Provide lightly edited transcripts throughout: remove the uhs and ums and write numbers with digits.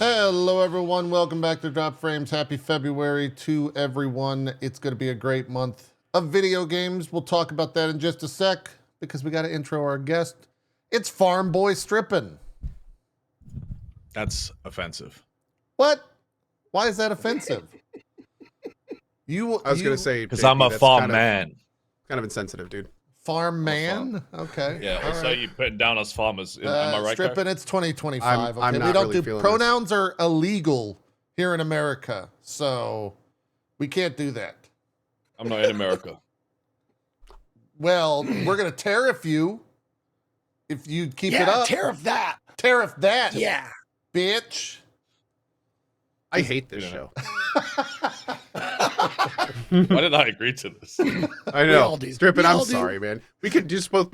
Hello, everyone. Welcome back to Drop Frames. Happy February to everyone. It's going to be a great month of video games. We'll talk about that in just a sec because we got to intro our guest. It's Farm Boy Strippin. That's offensive. What? Why is that offensive? I was going to say because I'm a farm man. Kind of insensitive, dude. Farm man? Okay. Yeah. So you putting down us farmers? Am I right? Strippin, it's 2025. I'm okay, not we don't really do pronouns are illegal here in America, so we can't do that. I'm not in America. Well, we're gonna tariff you if you keep it up. Tariff that. Tariff that. Yeah. Bitch. I hate this show. Why did I agree to this? I know. all do. Strippin, We I'm all do. sorry, man. We could just both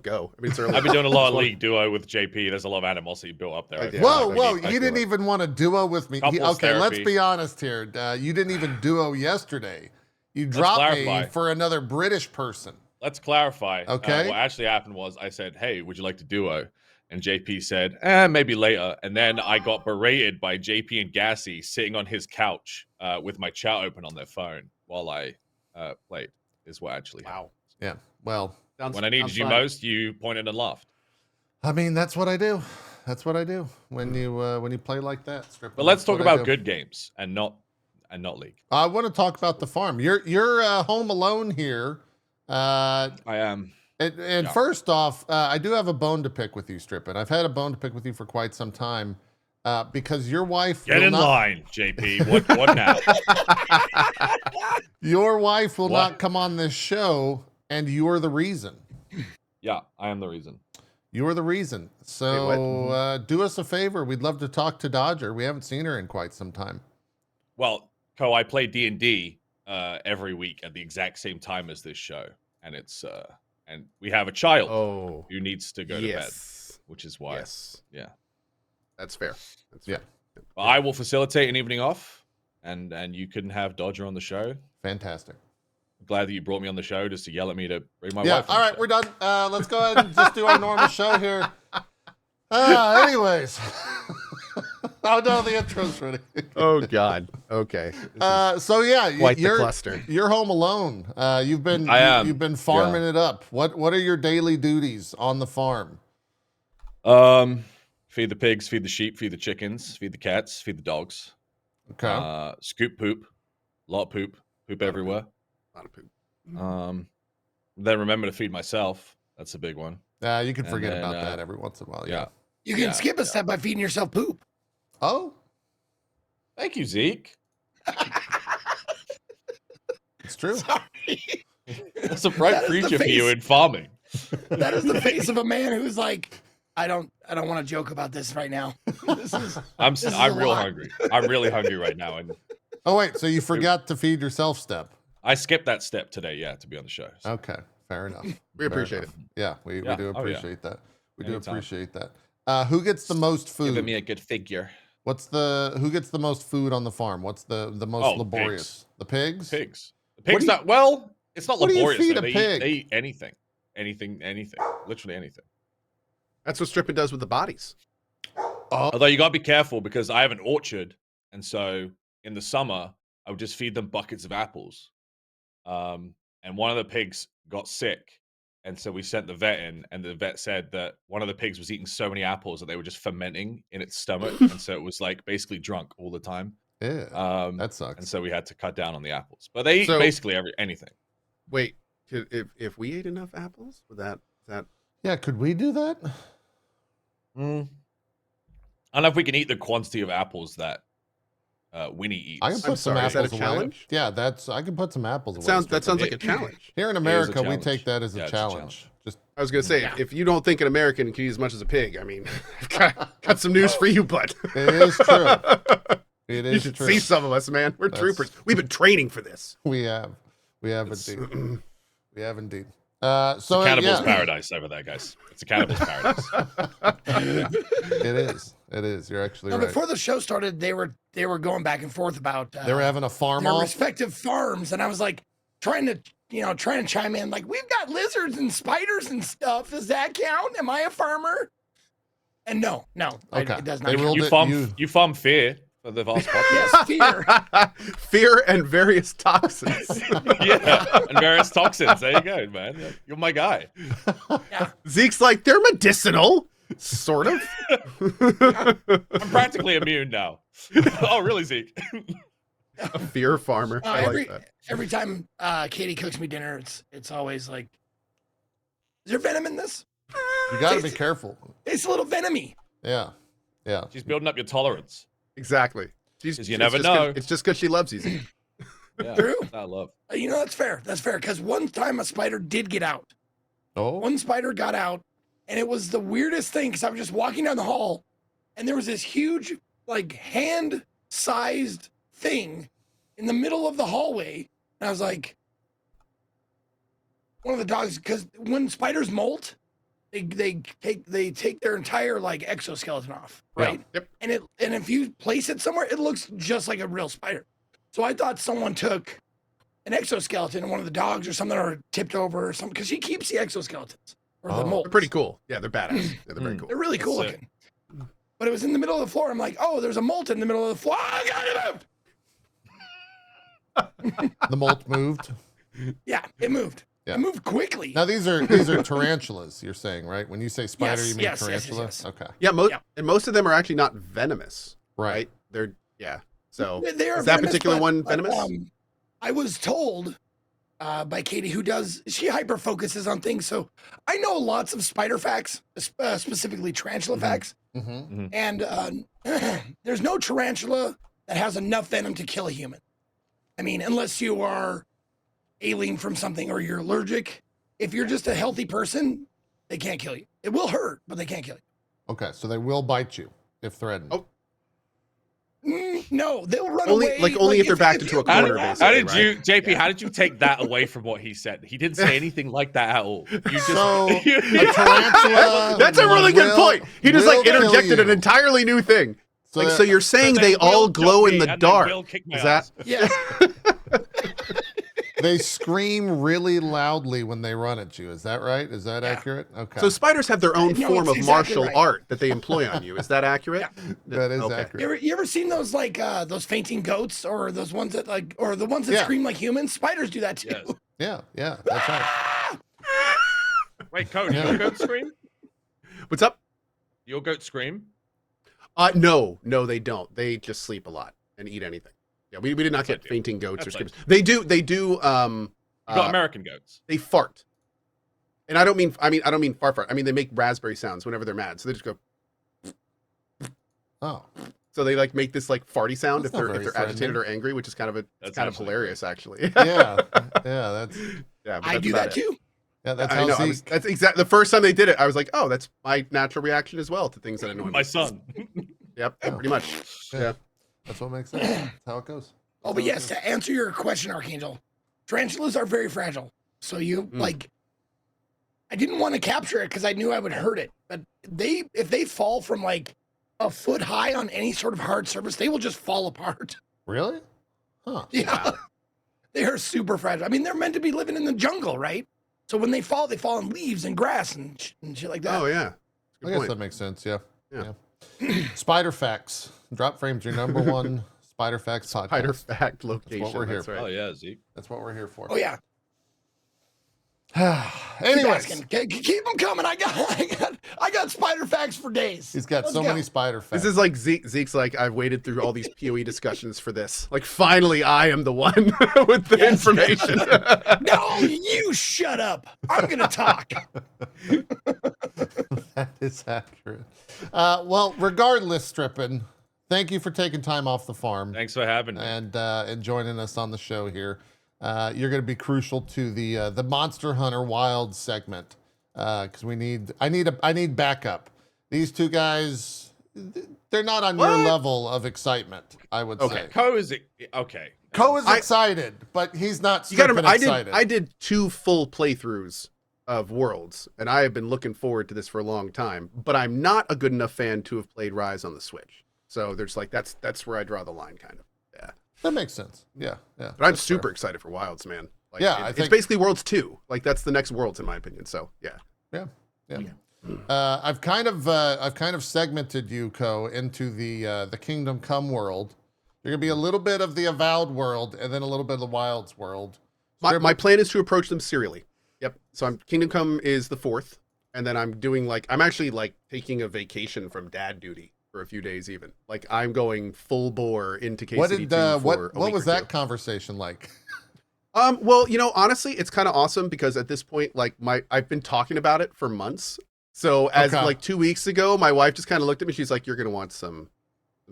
go. I mean, it's early. I've been doing a lot of League Duo with JP. There's a lot of animosity built up there. Yeah, Whoa, I you didn't feel it. even want to duo with me. Couples Okay, let's therapy. be honest here. You didn't even duo yesterday. You dropped me clarify. for another British person. Let's clarify. Okay. What actually happened was I said, "Hey, would you like to duo?" And JP said, maybe later. And then I got berated by JP and Gassy sitting on his couch with my chat open on their phone while I played. Is what actually happened. Wow. Yeah. Well, When I needed you fun. most, you pointed and laughed. I mean, that's what I do. That's what I do when you play like that. Strippin, But let's that's talk what I about do. good games and not League. I want to talk about the farm. You're home alone here. I am. And Yeah. first off, I do have a bone to pick with you, Strippin. I've had a bone to pick with you for quite some time because your wife Get will in not, line, JP. What now? Your wife will What? not come on this show, and you're the reason. Yeah, I am the reason. You're the reason. So do us a favor. We'd love to talk to Dodger. We haven't seen her in quite some time. Well, I play D&D every week at the exact same time as this show, and it's and we have a child who needs to go to bed, which is why. Yes. Yeah. That's fair. Yeah. But I will facilitate an evening off, and you couldn't have Dodger on the show. Fantastic. I'm glad that you brought me on the show just to yell at me to bring my Yeah. wife on All the right, show. we're done. Let's go ahead and just do our normal show here. Anyways. Oh no, the intro's ready. Oh God. Okay. So yeah, Quite the cluster. You're home alone. You've been I am. you've been farming it up. What are your daily duties on the farm? Feed the pigs, feed the sheep, feed the chickens, feed the cats, feed the dogs. Okay. Scoop poop, a lot of poop everywhere. A lot of poop. Then remember to feed myself. That's a big one. You can And forget then, about that every once in a while. Yeah. You can skip a step by feeding yourself poop. Oh, Thank you, Zeke. it's true. Sorry. That's a bright That is the future for you face. in farming. That is the face of a man who's like, I don't want to joke about this right now. This is I'm This is real a lot. hungry. I'm really hungry right now, and Oh wait, so you forgot to feed yourself step. I skipped that step today. Yeah, to be on the show. So. Okay, fair enough. We appreciate it. Yeah, we Yeah. do Oh, yeah. appreciate that. We do Anytime. appreciate that. Who gets the most food? Giving me a good figure. Who gets the most food on the farm? What's the most Oh, laborious? The pigs? Pigs. The What do pigs you- not well. It's not what do you laborious. feed though. a They pig? eat anything, literally anything. That's what Strippin does with the bodies. Oh, Although you gotta be careful because I have an orchard, and so in the summer I would just feed them buckets of apples. And one of the pigs got sick, and so we sent the vet in, and the vet said that one of the pigs was eating so many apples that they were just fermenting in its stomach, and so it was like basically drunk all the time. yeah, that And sucks. so we had to cut down on the apples, but they eat So- basically anything. Wait, if we ate enough apples, would that Yeah, could we do that? I don't know if we can eat the quantity of apples that Winnie eats. I can put some sorry, is apples that a away. challenge? Yeah, I can put some apples away. that sounds like a It- challenge. Here in is a America, we challenge. take that as Yeah, a it's a challenge. Just I was gonna say, Yeah. if you don't think an American can eat as much as a pig, I mean, got some news for you, bud. it is true. It You is should true. see some of us, man. We're That's- troopers. We've been training for this. We have It's- indeed. We have indeed. It's So a cannibal's yeah, paradise over there, guys. It's a cannibal's paradise. it is. It is. You're actually Now, right. before the show started, they were going back and forth about They were having a farm their off. respective farms, and I was like trying to chime in, like, we've got lizards and spiders and stuff. Does that count? Am I a farmer? And no, Okay. it does They not. ruled count. it. You farm fear for the vast populace. Yes, fear. Fear and various toxins. Yeah, and various toxins. There you go, man. You're my guy. Yeah. Zeke's like, they're medicinal. Sort of. I'm practically immune now. Oh, really, Zeke? A fear farmer. I like that. Every time Katie cooks me dinner, it's always like, is there venom in this? You got to be careful. It's a little venomy. Yeah. Yeah. She's building up your tolerance. Exactly. 'Cause you never know. It's just because she loves you, Zeke. Yeah, True. I love. You know, that's fair. That's fair. Because one time a spider did get out. Oh. One spider got out, and it was the weirdest thing because I was just walking down the hall, and there was this huge, like, hand-sized thing in the middle of the hallway. And I was like, one of the dogs, because when spiders molt, they take their entire like exoskeleton off, right? Yep. And if you place it somewhere, it looks just like a real spider. So I thought someone took an exoskeleton and one of the dogs or something, or tipped over or something, because she keeps the exoskeletons or the Oh. molts. They're pretty cool. Yeah, they're badass. Yeah, they're very cool. They're really cool That's looking. But it was in the middle of the floor. I'm like, oh, there's a molt in the middle of the floor. Oh, I got it moved. The molt moved. Yeah, it moved. Yeah. It moved quickly. Now these are tarantulas. You're saying, right? When you say spider, Yes, you mean yes, yes, tarantula. yes. Okay. Yeah, Yeah. and most of them are actually not venomous, Right. right? They're So They are is that venomous, particular but- one but, venomous? I was told by Katie, she hyper focuses on things. So I know lots of spider facts, specifically tarantula facts. Mm-hmm. And there's no tarantula that has enough venom to kill a human. I mean, unless you are ailing from something or you're allergic. If you're just a healthy person, they can't kill you. It will hurt, but they can't kill you. Okay, so they will bite you if threatened. Oh. No, they'll run Only- away. like, only if they're backed into a How corner, did, basically, how did right? you, JP? How did you take that away from what he said? He didn't say anything like that at all. You just, So a tarantula. That's a really good will- point. He just like will kill interjected an you. entirely new thing. So, So you're saying They they all will glow jump in me the and they dark? will kick my Is that? ass. Yeah. they scream really loudly when they run at you. Is that right? Is that accurate? Okay. So spiders have their own No, form it's of exactly martial right. art that they employ on you. Is that accurate? that is Okay. accurate. You ever seen those like those fainting goats or those ones that like or the ones that Yeah. scream like humans? Spiders do that too. Yes. Yeah, that's right. Wait, Code, Yeah. your goat scream? What's up? Your goat scream? No, they don't. They just sleep a lot and eat anything. Yeah, we did not get ideal. fainting goats or That's screams. They do. You got American goats. They fart. And I don't mean fart. I mean, they make raspberry sounds whenever they're mad. So they just go, Oh, so they like make this like farty sound That's if not they're very agitated threatening. or angry, which is kind of That's kind of actually hilarious actually. yeah, that's Yeah, but I that's do about that it. too. yeah, that's I how know. Zeke. That's exactly the first time they did it. I was like, oh, that's my natural reaction as well to things that annoy me. My son. Yep, Yeah. pretty much. Yeah. That's what makes sense. That's how it goes. Oh, but yes, to answer your question, Archangel, tarantulas are very fragile. So you like, I didn't want to capture it because I knew I would hurt it. But if they fall from like a foot high on any sort of hard surface, they will just fall apart. Really? Huh. Yeah, they are super fragile. I mean, they're meant to be living in the jungle, right? So when they fall on leaves and grass and shit like that. Oh yeah. I Good guess point. that makes sense. Yeah. Yeah. Spider facts. Drop Frames, your number one Spider facts podcast. Spider fact location. we're here That's for. right. Oh, yeah, Zeke. That's what we're here for. Oh yeah. Keep Anyways, asking. Keep them coming. I got spider facts for days. he's got Let's so go. many spider facts. This is like Zeke's like, I've waited through all these PoE discussions for this. Like, finally, I am the one with the information. No, you shut up. I'm gonna talk. That is accurate. Well, regardless, Strippin, thank you for taking time off the farm Thanks for having me. and joining us on the show here. You're going to be crucial to the Monster Hunter Wild segment because I need backup. These two guys, they're not on your level of excitement. I would Okay. say. Co is okay. Ko is excited, but he's not You gotta Strippin remember, excited. I did 2 full playthroughs of Worlds, and I have been looking forward to this for a long time. But I'm not a good enough fan to have played Rise on the Switch. So there's like that's where I draw the line, kind of. Yeah. That makes sense. Yeah. But I'm That's super fair. excited for Wilds, man. Like, Yeah, I it's think- basically Worlds 2. Like that's the next Worlds in my opinion. So yeah. Yeah. I've kind of segmented you, Ko, into the Kingdom Come world. You're gonna be a little bit of the Avowed world, and then a little bit of the Wilds world. My plan is to approach them serially. Yep. So Kingdom Come is the 4th, and then I'm doing I'm actually taking a vacation from dad duty for a few days even. Like I'm going full bore into KCD2 what was that conversation like? Well, honestly, it's kind of awesome because at this point, I've been talking about it for months. So as 2 weeks ago, my wife just kind of looked at me. She's like, "You're gonna want some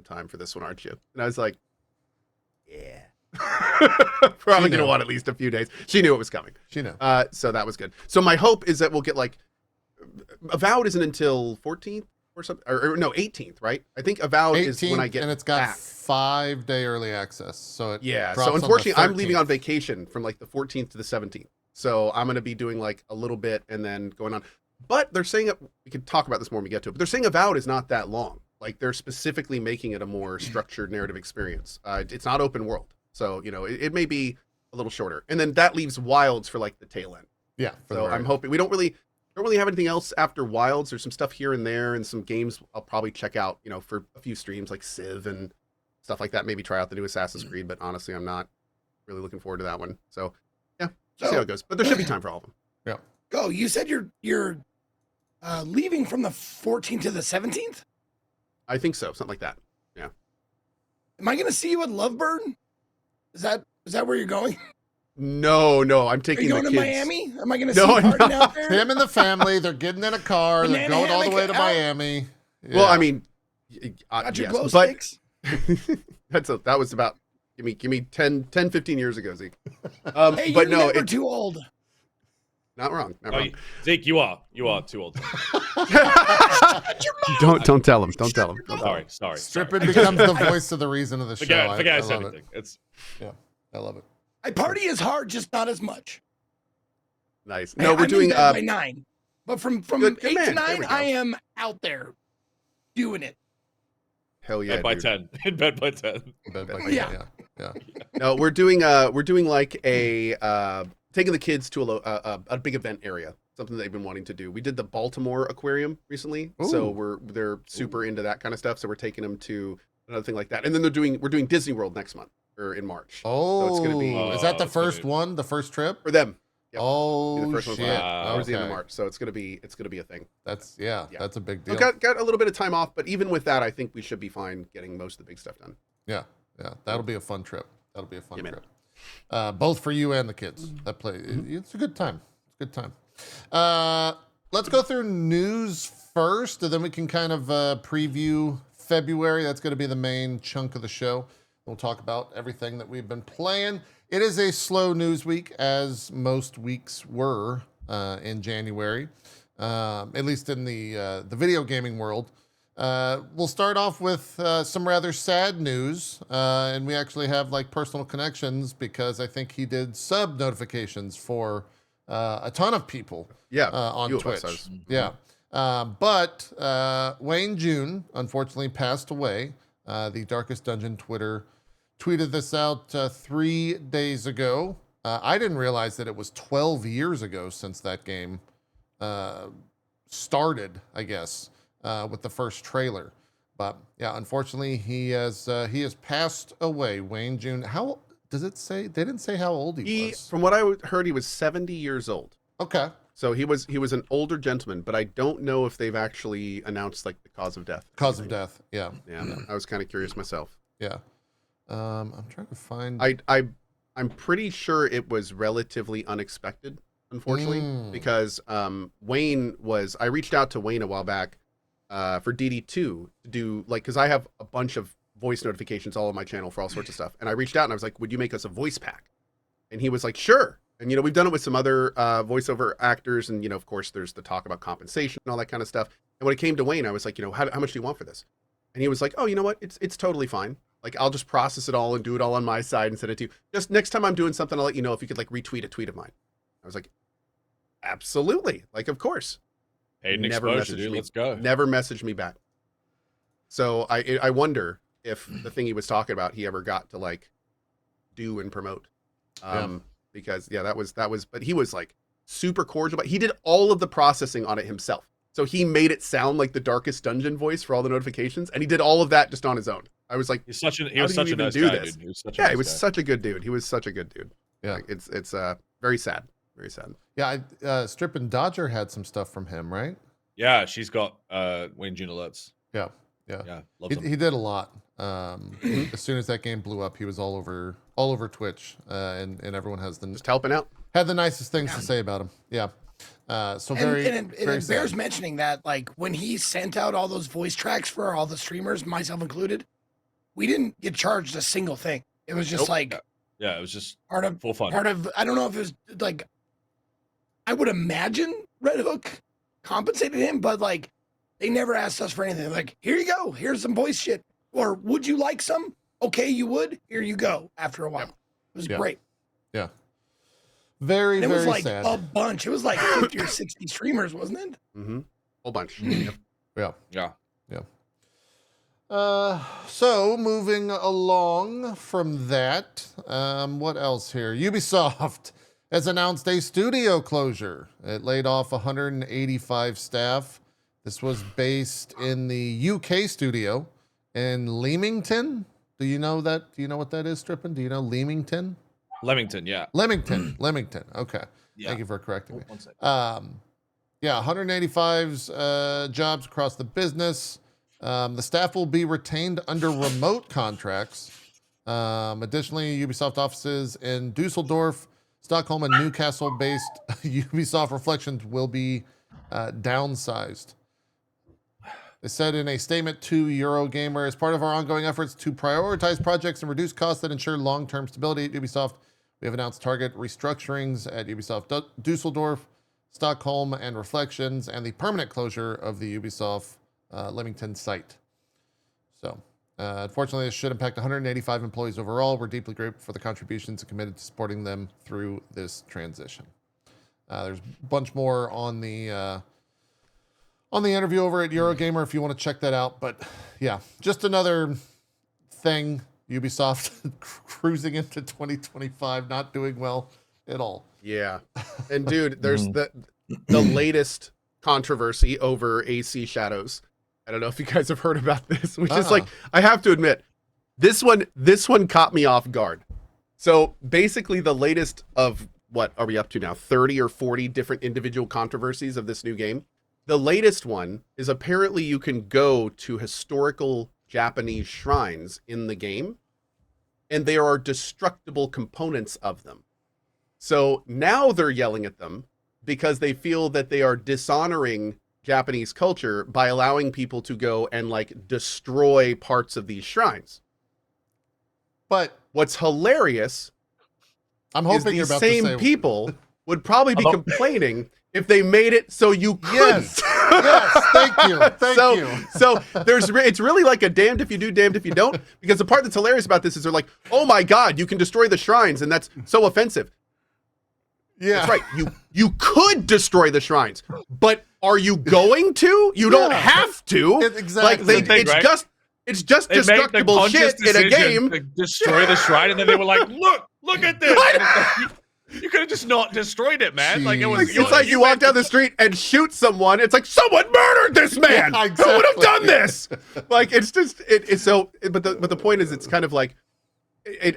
time for this one, aren't you?" And I was like, "Yeah." Probably gonna want at least a few days. She knew it was coming. She knew. So that was good. So my hope is that we'll get Avowed isn't until 14th or something, or no 18th, right? I think Avowed 18th, is when I get and it's got back. 5-day early access. So it drops So on the unfortunately, I'm 13th. leaving on vacation from the 14th to the 17th. So I'm gonna be doing a little bit and then going on. But they're saying we could talk about this more when we get to it. But they're saying Avowed is not that long. They're specifically making it a more structured narrative experience. It's not open world. So, it may be a little shorter. And then that leaves Wilds for the tail end. Yeah. So I'm hoping we don't really have anything else after Wilds. There's some stuff here and there and some games I'll probably check out, for a few streams like Civ and stuff like that. Maybe try out the new Assassin's Creed, but honestly, I'm not really looking forward to that one. So yeah, see how it goes. But there should be time for all of them. Yeah. Go. You said you're leaving from the 14th to the 17th? I think so. Something like that. Yeah. Am I going to see you at Lovebird? Is that where you're going? No, I'm Are taking you going the to kids. Miami? Am I going to see No, you partying out there? Him and the family, they're getting in a car. They're Banana going all the way to hammock out. Miami. Well, Yeah. I mean, Got your yes, glow but sticks? that was about give me 10, 15 years ago, Zeke. Hey, but you're no, never too old. not wrong. Not Oh, wrong. Zeke, you are too old. Don't tell him. Don't tell him. Sorry. Strippin becomes the voice of the reason of the show. Forget I I said love anything. it. Yeah, I love it. I party as hard, just not as much. Nice. No, we're I'm doing in bed by 9. But from Good 8 man. to There 9, we go. I am out there doing it. hell yeah. Bed by dude. 10. In bed by 10. Yeah. Yeah. No, we're doing a taking the kids to a big event area. Something they've been wanting to do. We did the Baltimore Aquarium recently, so they're super into that kind of stuff. So we're taking them to another thing like that, and then we're doing Disney World next month or in March. Oh, it's gonna be- is that the it's gonna first be- one? The first trip? For them. Yep. Oh, The first one's shit. towards the end of Okay. March, so it's gonna be a thing. That's Yeah. that's a big We deal. got a little bit of time off, but even with that, I think we should be fine getting most of the big stuff done. Yeah. That'll be a fun trip. That'll be a fun Yeah, man. trip. Both for you and the kids that play. It's a good time. It's a good time. Let's go through news first, and then we can kind of preview February. That's going to be the main chunk of the show. We'll talk about everything that we've been playing. It is a slow news week, as most weeks were in January, at least in the video gaming world. We'll start off with some rather sad news, and we actually have personal connections because I think he did sub notifications for a ton of people. Yeah, On few of us, Twitch. I was- Yeah. But Wayne June unfortunately passed away. The Darkest Dungeon Twitter tweeted this out 3 days ago. I didn't realize that it was 12 years ago since that game started, I guess, with the first trailer. But yeah, unfortunately, he has passed away. Wayne June. How does it say? They didn't say how old he was. From what I heard, he was 70 years old. Okay. So he was an older gentleman, but I don't know if they've actually announced the cause of death. Cause of death. Yeah. Yeah, I was kind of curious myself. Yeah. I'm trying to find. I'm pretty sure it was relatively unexpected, unfortunately, because Wayne was. I reached out to Wayne a while back for DD2 to do because I have a bunch of voice notifications all on my channel for all sorts of stuff, and I reached out and I was like, "Would you make us a voice pack?" And he was like, "Sure." And we've done it with some other voiceover actors, and of course, there's the talk about compensation and all that kind of stuff. And when it came to Wayne, I was like, how much do you want for this? And he was like, "Oh, you know what? It's totally fine. I'll just process it all and do it all on my side and send it to you. Just next time I'm doing something, I'll let you know if you could retweet a tweet of mine." I was like, "Absolutely, of course." Paid an Never exposure, messaged dude. me. Let's go. Never messaged me back. So I wonder if the thing he was talking about he ever got to do and promote. Because that was but he was super cordial, but he did all of the processing on it himself. So he made it sound like the Darkest Dungeon voice for all the notifications, and he did all of that just on his own. I was like, he was such how do you a even nice do guy, this? dude. He was such a Yeah, nice he was guy. such a good dude. He was such a good dude. Yeah. Like, it's very sad. Very sad. Yeah, Strippin Dodger had some stuff from him, right? Yeah, she's got Wayne June alerts. Yeah. Yeah, loves him. He did a lot. As soon as that game blew up, he was all over Twitch, and everyone Just helping out. had the nicest things to say about him. Yeah. So very, and very it sad. bears mentioning that, like, when he sent out all those voice tracks for all the streamers, myself included, we didn't get charged a single thing. It was just Nope. like Yeah, it was just part of full fun. I don't know if it was like, I would imagine Red Hook compensated him, but like they never asked us for anything. Like, here you go, here's some voice shit, or would you like some? Okay, you would. Here you go. After a while, it was Yeah. great. Yeah. Very, And it very was like sad. a bunch. It was like 50 or 60 streamers, wasn't it? Mm-hmm. Whole bunch. Yeah. Yeah. So moving along from that, what else here? Ubisoft has announced a studio closure. It laid off 185 staff. This was based in the UK studio in Leamington. Do you know that? Do you know what that is, Strippin? Do you know Leamington? Leamington, yeah. Leamington. Okay. Yeah. Thank you for correcting me. One second. Yeah, 185's jobs across the business. The staff will be retained under remote contracts. Additionally, Ubisoft offices in Dusseldorf, Stockholm, and Newcastle-based Ubisoft Reflections will be downsized. They said in a statement to Eurogamer, as part of our ongoing efforts to prioritize projects and reduce costs that ensure long-term stability at Ubisoft, we have announced target restructurings at Ubisoft Dusseldorf, Stockholm, and Reflections, and the permanent closure of the Ubisoft Leamington site. So, unfortunately, this should impact 185 employees overall. We're deeply grateful for the contributions and committed to supporting them through this transition. There's a bunch more on the interview over at Eurogamer if you want to check that out. But yeah, just another thing. Ubisoft cruising into 2025, not doing well at all. Yeah. And dude, there's the latest controversy over AC Shadows. I don't know if you guys have heard about this, which is like, I have to admit, this one caught me off guard. So basically the latest of, what are we up to now? 30 or 40 different individual controversies of this new game. The latest one is apparently you can go to historical Japanese shrines in the game, and there are destructible components of them. So now they're yelling at them because they feel that they are dishonoring Japanese culture by allowing people to go and like destroy parts of these shrines. But what's hilarious I'm is hoping you're these about same to say people would probably be complaining if they made it so you couldn't. Yes, thank you. Thank you. So it's really like a damned if you do, damned if you don't. Because the part that's hilarious about this is they're like, oh my God, you can destroy the shrines, and that's so offensive. Yeah. That's right. You could destroy the shrines, but are you going to? You don't have to. Exactly. Like it's just They destructible made the shit in a decision game. to destroy the shrine, and then they were like, look at this. You could have just not destroyed it, man. Like it was. It's like you walk down the street and shoot someone. It's like someone murdered this man. Yeah, Who would have exactly. done this? Like it's just it's so. But the point is, it's kind of like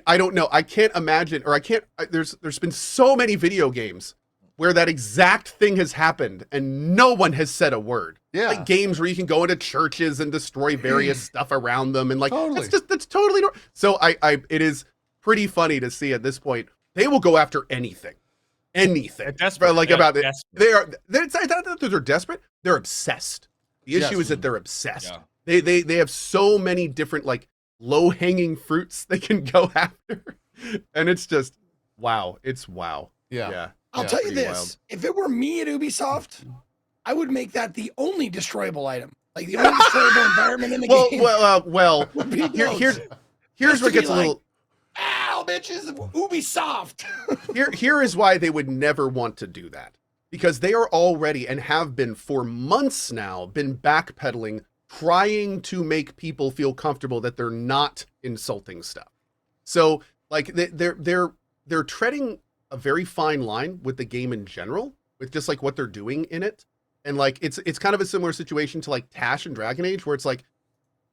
I don't know. I can't imagine, or I can't. There's been so many video games where that exact thing has happened and no one has said a word. Yeah. Like games where you can go into churches and destroy various stuff around them, and like Totally. that's totally normal. So it is pretty funny to see at this point. They will go after anything. They're desperate. Like They're about it. desperate. It's not that they're desperate. They're obsessed. The issue Yes. is that they're obsessed. Yeah. They have so many different like low hanging fruits they can go after, and it's just wow. It's wow. Yeah. I'll tell you pretty this: wild. if it were me at Ubisoft, I would make that the only destroyable item, like the only destroyable environment in the game. Well. would be Here's those. here's where it to gets be a little. Ow, bitches! Ubisoft. Here is why they would never want to do that, because they are already and have been for months now been backpedaling, trying to make people feel comfortable that they're not insulting stuff. So like they're treading a very fine line with the game in general, with just like what they're doing in it. And like it's kind of a similar situation to like Tash and Dragon Age, where it's like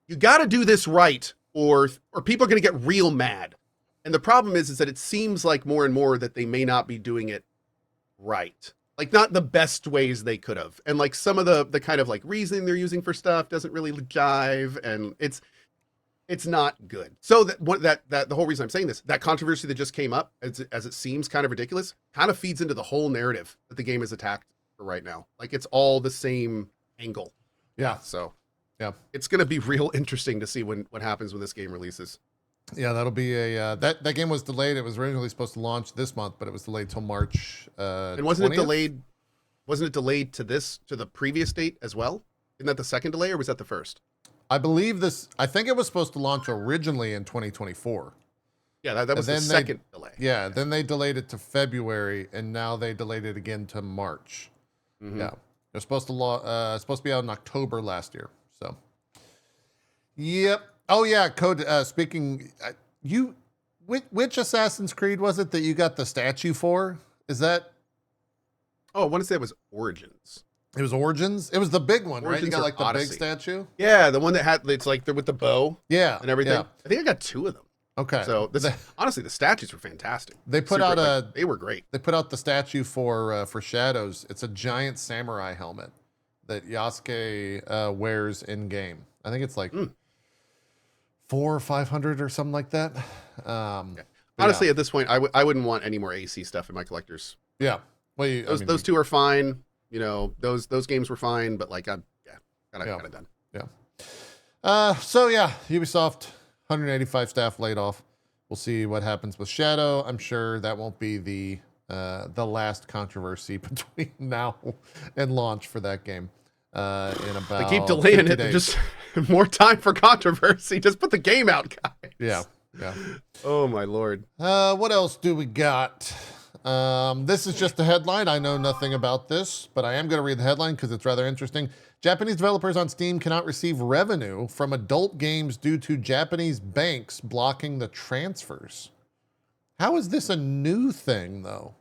you got to do this right, or people are going to get real mad. And the problem is that it seems like more and more that they may not be doing it right, like not the best ways they could have. And like some of the kind of like reasoning they're using for stuff doesn't really jive, and it's not good. So that the whole reason I'm saying this, that controversy that just came up, as it seems kind of ridiculous, kind of feeds into the whole narrative that the game is attacked for right now. Like it's all the same angle. Yeah. So yeah, it's going to be real interesting to see what happens when this game releases. Yeah, that'll be a that game was delayed. It was originally supposed to launch this month, but it was delayed till March. And wasn't 20th? it delayed? Wasn't it delayed to the previous date as well? Isn't that the second delay, or was that the first? I believe this. I think it was supposed to launch originally in 2024. Yeah, that was the second delay. Yeah, then they delayed it to February, and now they delayed it again to March. Mm-hmm. Yeah, they're supposed to be out in October last year. So, yep. Oh yeah, Code. Speaking, which Assassin's Creed was it that you got the statue for? Is that? Oh, I want to say it was Origins. It was Origins. It was the big one, right? You Origins got or like the big Odyssey. statue. Yeah, the one that had it's like with the bow Yeah, and everything. yeah. I think I got 2 of them. Okay. So honestly, the statues were fantastic. They put out they were great. They put out the statue for Shadows. It's a giant samurai helmet that Yasuke wears in game. I think it's like 400 or 500 or something like that. Honestly, at this point, I wouldn't want any more AC stuff in my collectors. Yeah. Well, those 2 are fine. You know, those games were fine, but like kind of done. Yeah. So yeah, Ubisoft, 185 staff laid off. We'll see what happens with Shadow. I'm sure that won't be the last controversy between now and launch for that game. In about they keep delaying it. days. Just more time for controversy. Just put the game out, guys. Yeah. Yeah. Oh my lord. What else do we got? This is just a headline. I know nothing about this, but I am going to read the headline because it's rather interesting. Japanese developers on Steam cannot receive revenue from adult games due to Japanese banks blocking the transfers. How is this a new thing, though?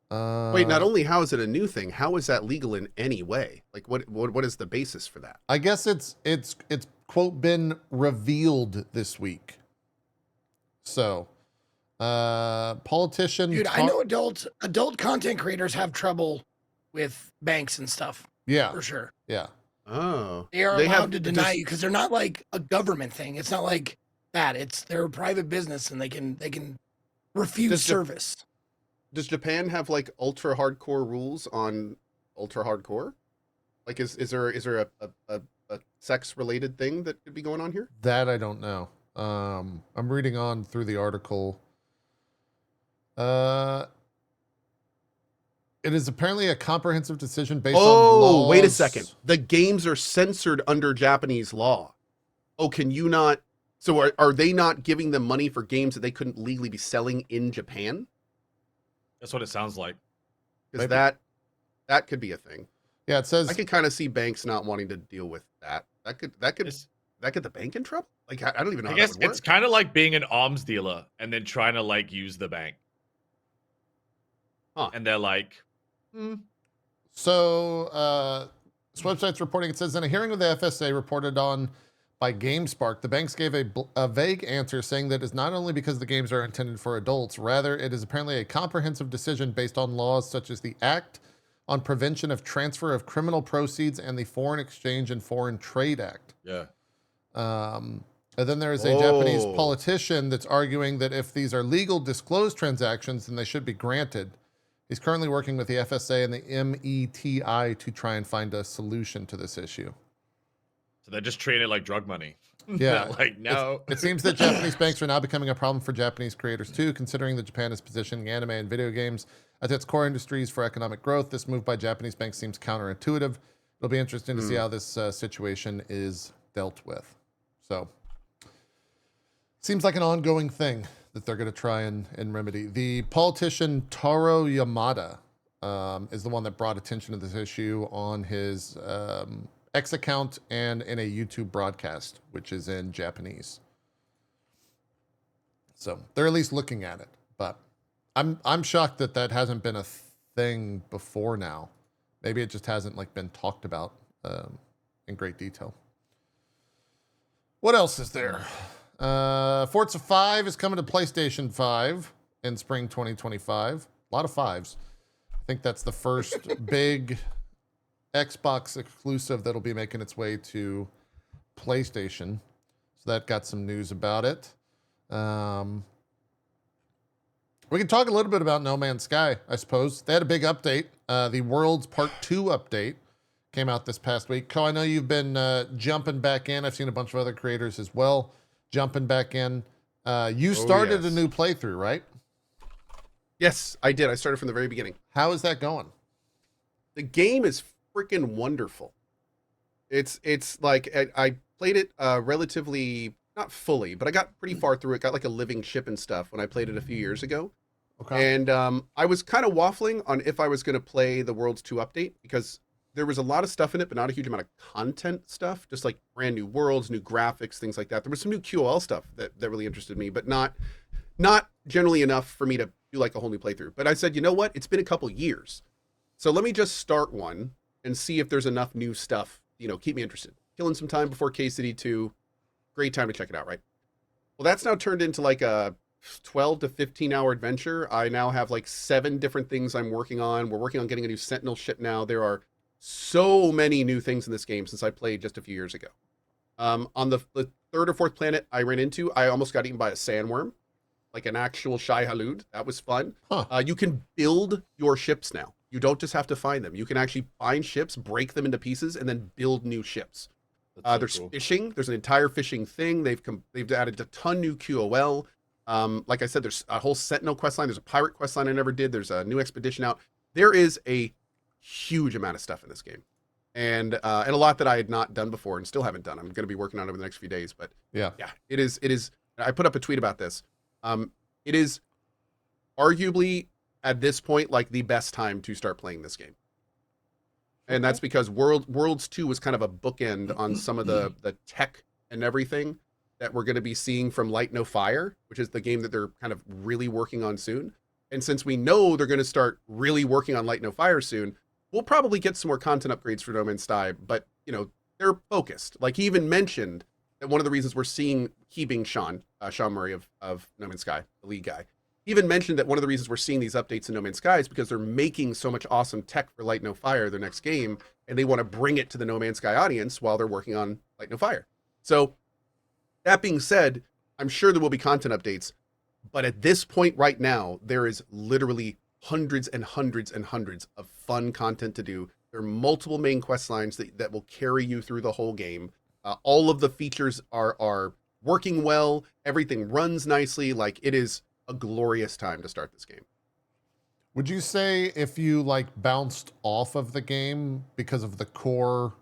Wait, not only how is it a new thing, how is that legal in any way? Like, what is the basis for that? I guess it's quote been revealed this week. So, politician. Dude, I know adult content creators have trouble with banks and stuff. Yeah, for sure. Yeah. Oh, they are allowed to deny you because they're not like a government thing. It's not like that. They're a private business and they can refuse service. Does Japan have like ultra hardcore rules on ultra hardcore? Like, is there a sex related thing that could be going on here? That I don't know. I'm reading on through the article. It is apparently a comprehensive decision based on laws. Oh, wait a second. The games are censored under Japanese law. Oh, can you not? So are they not giving them money for games that they couldn't legally be selling in Japan? That's what it sounds like. Because that could be a thing. Yeah, it says I could kind of see banks not wanting to deal with that. That could get the bank in trouble. Like I don't even know. I how guess that would work. it's kind of like being an arms dealer and then trying to like use the bank. Huh. And they're like, So, this website's reporting, it says, in a hearing with the FSA reported on by GameSpark, the banks gave a vague answer saying that it's not only because the games are intended for adults, rather it is apparently a comprehensive decision based on laws such as the Act on Prevention of Transfer of Criminal Proceeds and the Foreign Exchange and Foreign Trade Act. yeah. And then there is a Japanese politician that's arguing that if these are legal disclosed transactions, then they should be granted. He's currently working with the FSA and the METI to try and find a solution to this issue. So they're just treating it like drug money. Yeah. Like, no. It seems that Japanese banks are now becoming a problem for Japanese creators too, considering that Japan is positioning anime and video games as its core industries for economic growth. This move by Japanese banks seems counterintuitive. It'll be interesting to see how this situation is dealt with. So, seems like an ongoing thing that they're going to try and remedy. The politician Taro Yamada is the one that brought attention to this issue on his X account and in a YouTube broadcast, which is in Japanese. So they're at least looking at it, but I'm shocked that hasn't been a thing before now. Maybe it just hasn't like been talked about in great detail. What else is there? Forza 5 is coming to PlayStation 5 in spring 2025. A lot of fives. I think that's the first big Xbox exclusive that'll be making its way to PlayStation. So that got some news about it. We can talk a little bit about No Man's Sky, I suppose. They had a big update. The Worlds Part 2 update came out this past week. Ko, I know you've been jumping back in. I've seen a bunch of other creators as well jumping back in. You started a new playthrough, right? Yes, I did. I started from the very beginning. How is that going? The game is freaking wonderful. It's like I played it relatively, not fully, but I got pretty far through it. Got like a living ship and stuff when I played it a few years ago. Okay. And I was kind of waffling on if I was going to play the Worlds 2 update because there was a lot of stuff in it, but not a huge amount of content stuff. Just like brand new worlds, new graphics, things like that. There was some new QOL stuff that really interested me, but not generally enough for me to do like a whole new playthrough. But I said, you know what? It's been a couple years. So let me just start one and see if there's enough new stuff, keep me interested. Killing some time before K-City 2. Great time to check it out, right? Well, that's now turned into like a 12 to 15 hour adventure. I now have like 7 different things I'm working on. We're working on getting a new Sentinel ship now. There are so many new things in this game since I played just a few years ago. On the 3rd or 4th planet I ran into, I almost got eaten by a sandworm, like an actual Shai Halud. That was fun. Huh. You can build your ships now. You don't just have to find them. You can actually find ships, break them into pieces, and then build new ships. There's cool. fishing. There's an entire fishing thing. They've added a ton new QOL. Like I said, there's a whole Sentinel quest line. There's a pirate quest line I never did. There's a new expedition out. There is a huge amount of stuff in this game, and a lot that I had not done before and still haven't done. I'm going to be working on it over the next few days. But Yeah. it is. I put up a tweet about this. It is arguably at this point like the best time to start playing this game. And that's because Worlds 2 was kind of a bookend on some of the tech and everything that we're going to be seeing from Light No Fire, which is the game that they're kind of really working on soon. And since we know they're going to start really working on Light No Fire soon, we'll probably get some more content upgrades for No Man's Sky, but, they're focused. Like he even mentioned that one of the reasons we're seeing, he being Sean Murray of No Man's Sky, the lead guy, even mentioned that one of the reasons we're seeing these updates in No Man's Sky is because they're making so much awesome tech for Light No Fire, their next game, and they want to bring it to the No Man's Sky audience while they're working on Light No Fire. So that being said, I'm sure there will be content updates, but at this point right now, there is literally hundreds and hundreds and hundreds of fun content to do. There are multiple main quest lines that will carry you through the whole game. All of the features are working well. Everything runs nicely. Like it is a glorious time to start this game. Would you say if you like bounced off of the game because of the core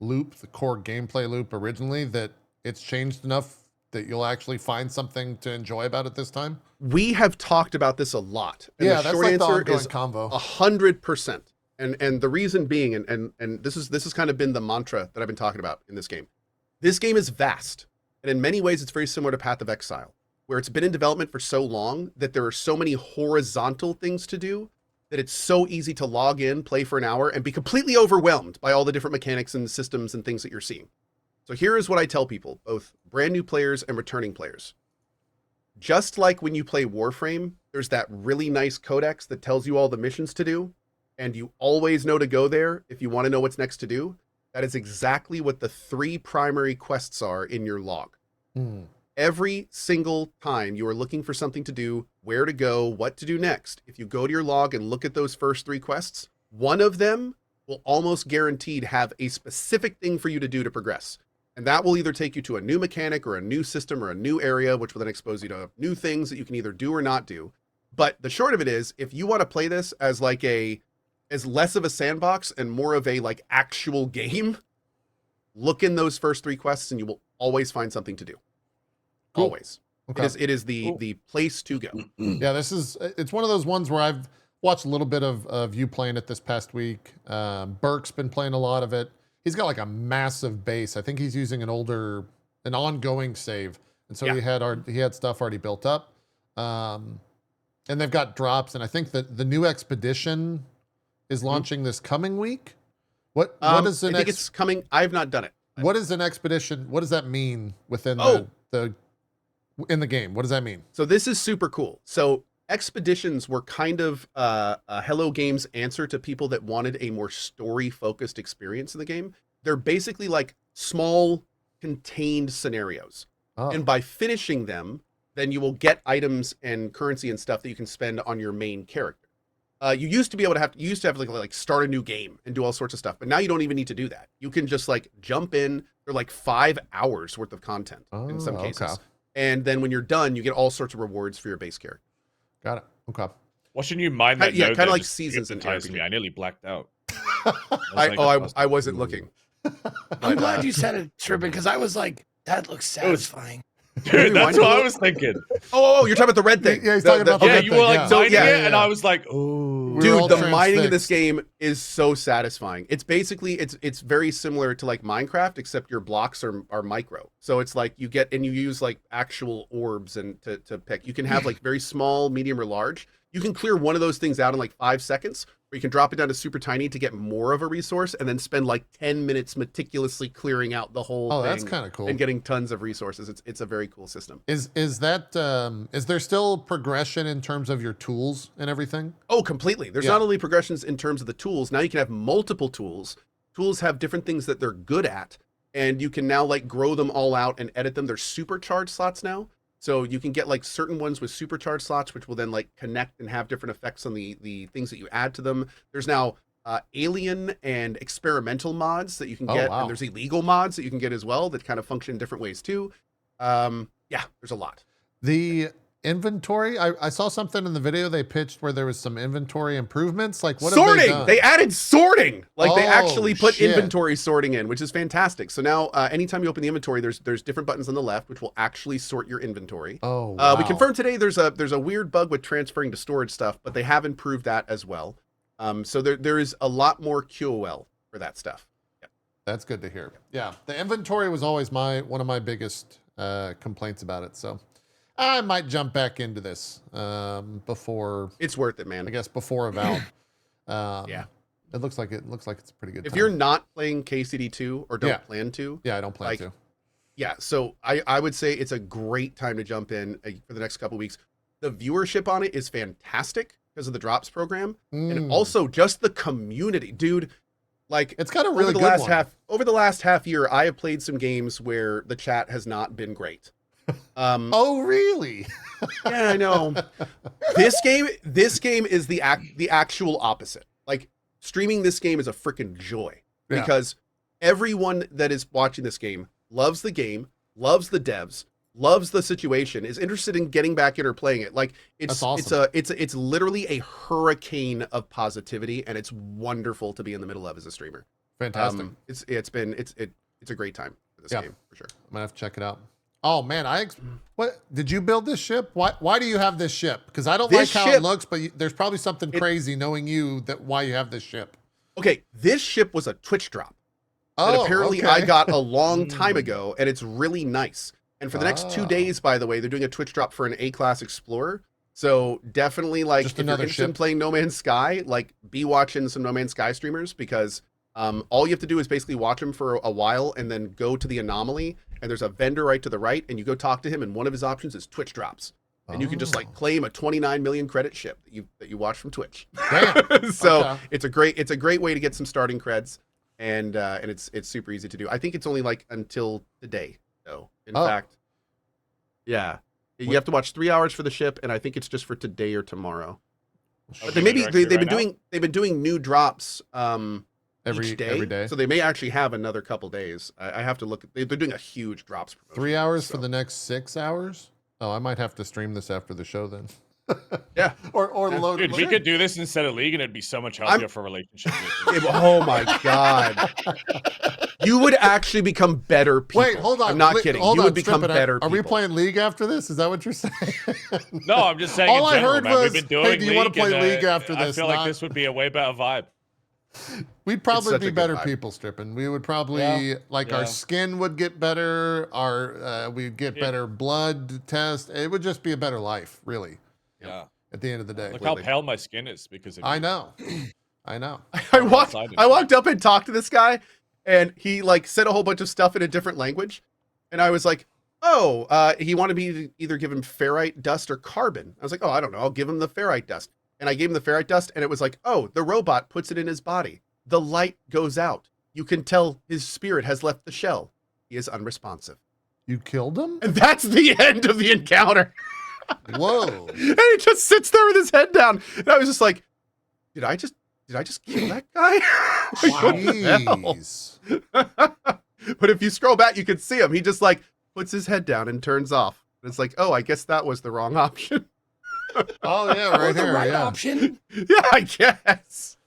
loop, the core gameplay loop originally, that it's changed enough that you'll actually find something to enjoy about it this time? We have talked about this a lot. And Yeah, the that's short like the answer ongoing is convo. 100%. And the reason being, and this has kind of been the mantra that I've been talking about in this game. This game is vast. And in many ways, it's very similar to Path of Exile, where it's been in development for so long that there are so many horizontal things to do that it's so easy to log in, play for an hour, and be completely overwhelmed by all the different mechanics and systems and things that you're seeing. So here is what I tell people, both brand new players and returning players. Just like when you play Warframe, there's that really nice codex that tells you all the missions to do, and you always know to go there if you want to know what's next to do. That is exactly what the 3 primary quests are in your log. Every single time you are looking for something to do, where to go, what to do next, if you go to your log and look at those first 3 quests, one of them will almost guaranteed have a specific thing for you to do to progress. And that will either take you to a new mechanic or a new system or a new area, which will then expose you to new things that you can either do or not do. But the short of it is, if you want to play this as like as less of a sandbox and more of a like actual game, look in those first 3 quests and you will always find something to do. Cool. Always. Okay. It is the place to go. Yeah, it's one of those ones where I've watched a little bit of you playing it this past week. Burke's been playing a lot of it. He's got like a massive base. I think he's using an ongoing save. And so Yeah. he had stuff already built up. And they've got drops. And I think that the new expedition is launching this coming week. What is I think it's coming. I have not done it. What is an expedition? What does that mean within the in the game? What does that mean? So this is super cool. So expeditions were kind of a Hello Games answer to people that wanted a more story-focused experience in the game. They're basically like small, contained scenarios. Oh. And by finishing them, then you will get items and currency and stuff that you can spend on your main character. You used to be able to have like start a new game and do all sorts of stuff, but now you don't even need to do that. You can just like jump in. They're like 5 hours worth of content in some cases. Okay. And then when you're done, you get all sorts of rewards for your base character. Got it. Okay. Watching you mine that Yeah, node kind of there like just seasons in hypnotized me. RPG. I nearly blacked out. I wasn't looking. I'm glad you said it, Strippin, because I was like, that looks satisfying. Dude, that's what I was thinking. Oh, you're talking about the red thing. Yeah, he's talking about the Yeah, red you thing, were like yeah. mining Yeah, it, and I was like, oh. Dude, the mining in this game is so satisfying. It's basically it's very similar to like Minecraft, except your blocks are micro. So it's like you get and you use like actual orbs and to pick. You can have like very small, medium, or large. You can clear one of those things out in like 5 seconds, or you can drop it down to super tiny to get more of a resource, and then spend like 10 minutes meticulously clearing out the whole thing. Oh, that's kind of cool. And getting tons of resources. It's a very cool system. Is that is there still progression in terms of your tools and everything? Oh, completely. There's not only progressions in terms of the tools. Now you can have multiple tools. Tools have different things that they're good at, and you can now like grow them all out and edit them. There's supercharged slots now. So you can get like certain ones with supercharged slots, which will then like connect and have different effects on the things that you add to them. There's now alien and experimental mods that you can get. Wow. And there's illegal mods that you can get as well that kind of function in different ways too. Yeah, there's a lot. The inventory, I saw something in the video they pitched where there was some inventory improvements. Like what sorting. have they done? They added sorting. Like they actually put shit. inventory sorting in, which is fantastic. So now anytime you open the inventory, there's different buttons on the left which will actually sort your inventory. Oh, wow. We confirmed today there's a weird bug with transferring to storage stuff, but they have improved that as well. So there is a lot more QOL for that stuff. Yeah. That's good to hear. Yeah, the inventory was always one of my biggest complaints about it. So I might jump back into this before. It's worth it, man. I guess before Avowed. Yeah. It looks like it's a pretty good. If time. you're not playing KCD2 or don't plan to, I don't plan like, to. Yeah, so I would say it's a great time to jump in for the next couple weeks. The viewership on it is fantastic because of the drops program, and also just the community, dude. Like it's got a really good one. Over the last half year, I have played some games where the chat has not been great. Oh really? Yeah, I know. This game is the actual opposite. Like streaming this game is a freaking joy because everyone that is watching this game loves the game, loves the devs, loves the situation, is interested in getting back in or playing it. Like it's awesome. it's literally a hurricane of positivity, and it's wonderful to be in the middle of as a streamer. Fantastic. It's a great time for this game for sure. I'm gonna have to check it out. Oh man, what did you build this ship? Why do you have this ship? Because I don't like how it looks, but there's probably something crazy knowing you that why you have this ship. Okay, this ship was a Twitch drop. that apparently I got a long time ago, and it's really nice. And for the next 2 days, by the way, they're doing a Twitch drop for an A-class Explorer. So definitely, like, if you're interested in playing No Man's Sky, like, be watching some No Man's Sky streamers, because all you have to do is basically watch them for a while and then go to the anomaly, and there's a vendor right to the right, and you go talk to him, and one of his options is Twitch drops. And you can just like claim a 29 million credit ship that you watch from Twitch. Damn. So it's a great way to get some starting creds, and it's super easy to do. I think it's only like until today, though. In fact, yeah, you have to watch 3 hours for the ship, and I think it's just for today or tomorrow. But they've been doing new drops each day, every day. So they may actually have another couple days. I have to look. They're doing a huge drops promotion. 3 hours for the next 6 hours. Oh, I might have to stream this after the show then. Yeah. Or load. Dude, we could do this instead of League, and it'd be so much healthier for relationships. Oh my god. You would actually become better people. Wait, hold on. I'm not kidding. You would become better people. Are we playing League after this? Is that what you're saying? No, I'm just saying. All in general, I heard man. was, We've been doing hey, do you want to play League after this? I feel like this would be a way better vibe. We'd probably be better people, Strippin. We would probably our skin would get better. We'd get better blood test. It would just be a better life, really. Yeah. At the end of the day. Look how pale my skin is because of I know. I know. I Or walked outside of I it. walked up and talked to this guy, and he like said a whole bunch of stuff in a different language, and I was like, oh, he wanted me to either give him ferrite dust or carbon. I was like, oh, I don't know, I'll give him the ferrite dust. And I gave him the ferrite dust, and it was like, oh, the robot puts it in his body. The light goes out. You can tell his spirit has left the shell. He is unresponsive. You killed him? And that's the end of the encounter. Whoa. And he just sits there with his head down. And I was just like, did I just kill that guy? Like, what the hell? Jeez. But if you scroll back, you can see him. He just like puts his head down and turns off. And it's like, oh, I guess that was the wrong option. Oh yeah, That right was the here. right Yeah. option. Yeah, I guess.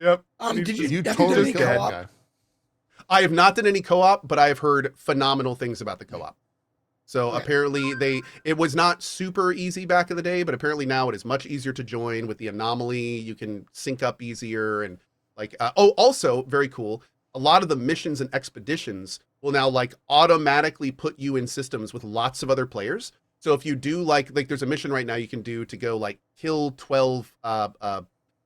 Yep. Did you, You have you totally done any killed that co-op? guy. I have not done any co-op, but I have heard phenomenal things about the co-op. So Okay. apparently it was not super easy back in the day, but apparently now it is much easier to join with the anomaly. You can sync up easier and like, also very cool. A lot of the missions and expeditions will now like automatically put you in systems with lots of other players. So if you do like there's a mission right now you can do to go like kill 12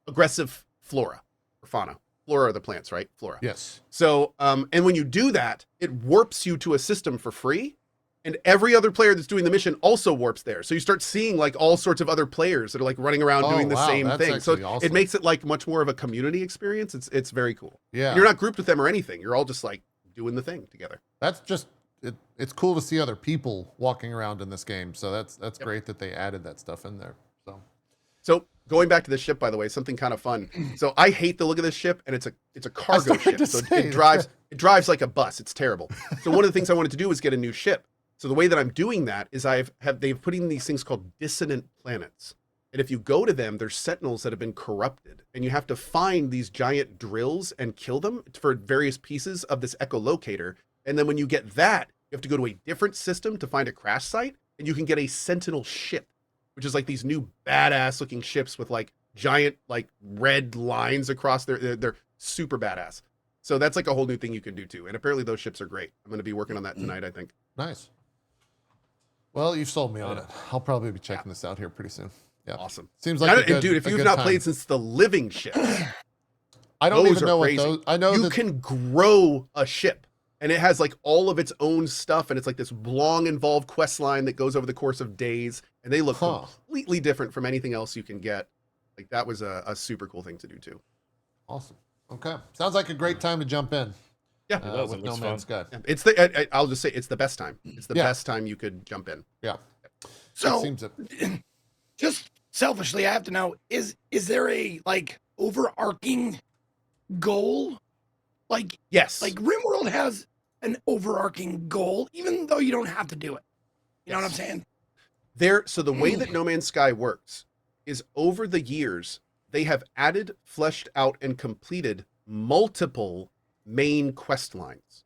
aggressive flora or fauna. Flora are the plants, right? Flora. Yes. So, and when you do that, it warps you to a system for free. And every other player that's doing the mission also warps there. So you start seeing like all sorts of other players that are like running around Oh, doing the wow, same that's thing. So actually awesome. it makes it like much more of a community experience. It's very cool. Yeah. And you're not grouped with them or anything. You're all just like doing the thing together. That's just it's cool to see other people walking around in this game. So that's great that they added that stuff in there. So going back to the ship, by the way, something kind of fun. So I hate the look of this ship, and it's a cargo started ship. to So say it drives like a bus. It's terrible. So one of the things I wanted to do was get a new ship. So the way that I'm doing that is they've put in these things called dissonant planets. And if you go to them, there's sentinels that have been corrupted, and you have to find these giant drills and kill them for various pieces of this echolocator. And then when you get that, you have to go to a different system to find a crash site, and you can get a sentinel ship, which is like these new badass looking ships with like giant like red lines across they're super badass. So that's like a whole new thing you can do too. And apparently those ships are great. I'm going to be working on that tonight, I think. Nice. Well, you've sold me on it. I'll probably be checking this out here pretty soon. Yeah. Awesome. Seems like a And good, dude, if a you've good not time. played since the living ships, I don't those even are know crazy. what those. I know you that can grow a ship, and it has like all of its own stuff, and it's like this long involved quest line that goes over the course of days, and they look completely different from anything else you can get. Like that was a super cool thing to do too. Awesome. Okay. Sounds like a great time to jump in. Yeah, It does, it with No looks Man's fun. Sky. It's I'll just say it's the best time. It's the Yeah. best time you could jump in. Yeah. So It seems that. just selfishly, I have to know, is there a like overarching goal? Like Yes. RimWorld has an overarching goal, even though you don't have to do it. You know what I'm saying? So the way that No Man's Sky works is over the years, they have added, fleshed out, and completed multiple main quest lines.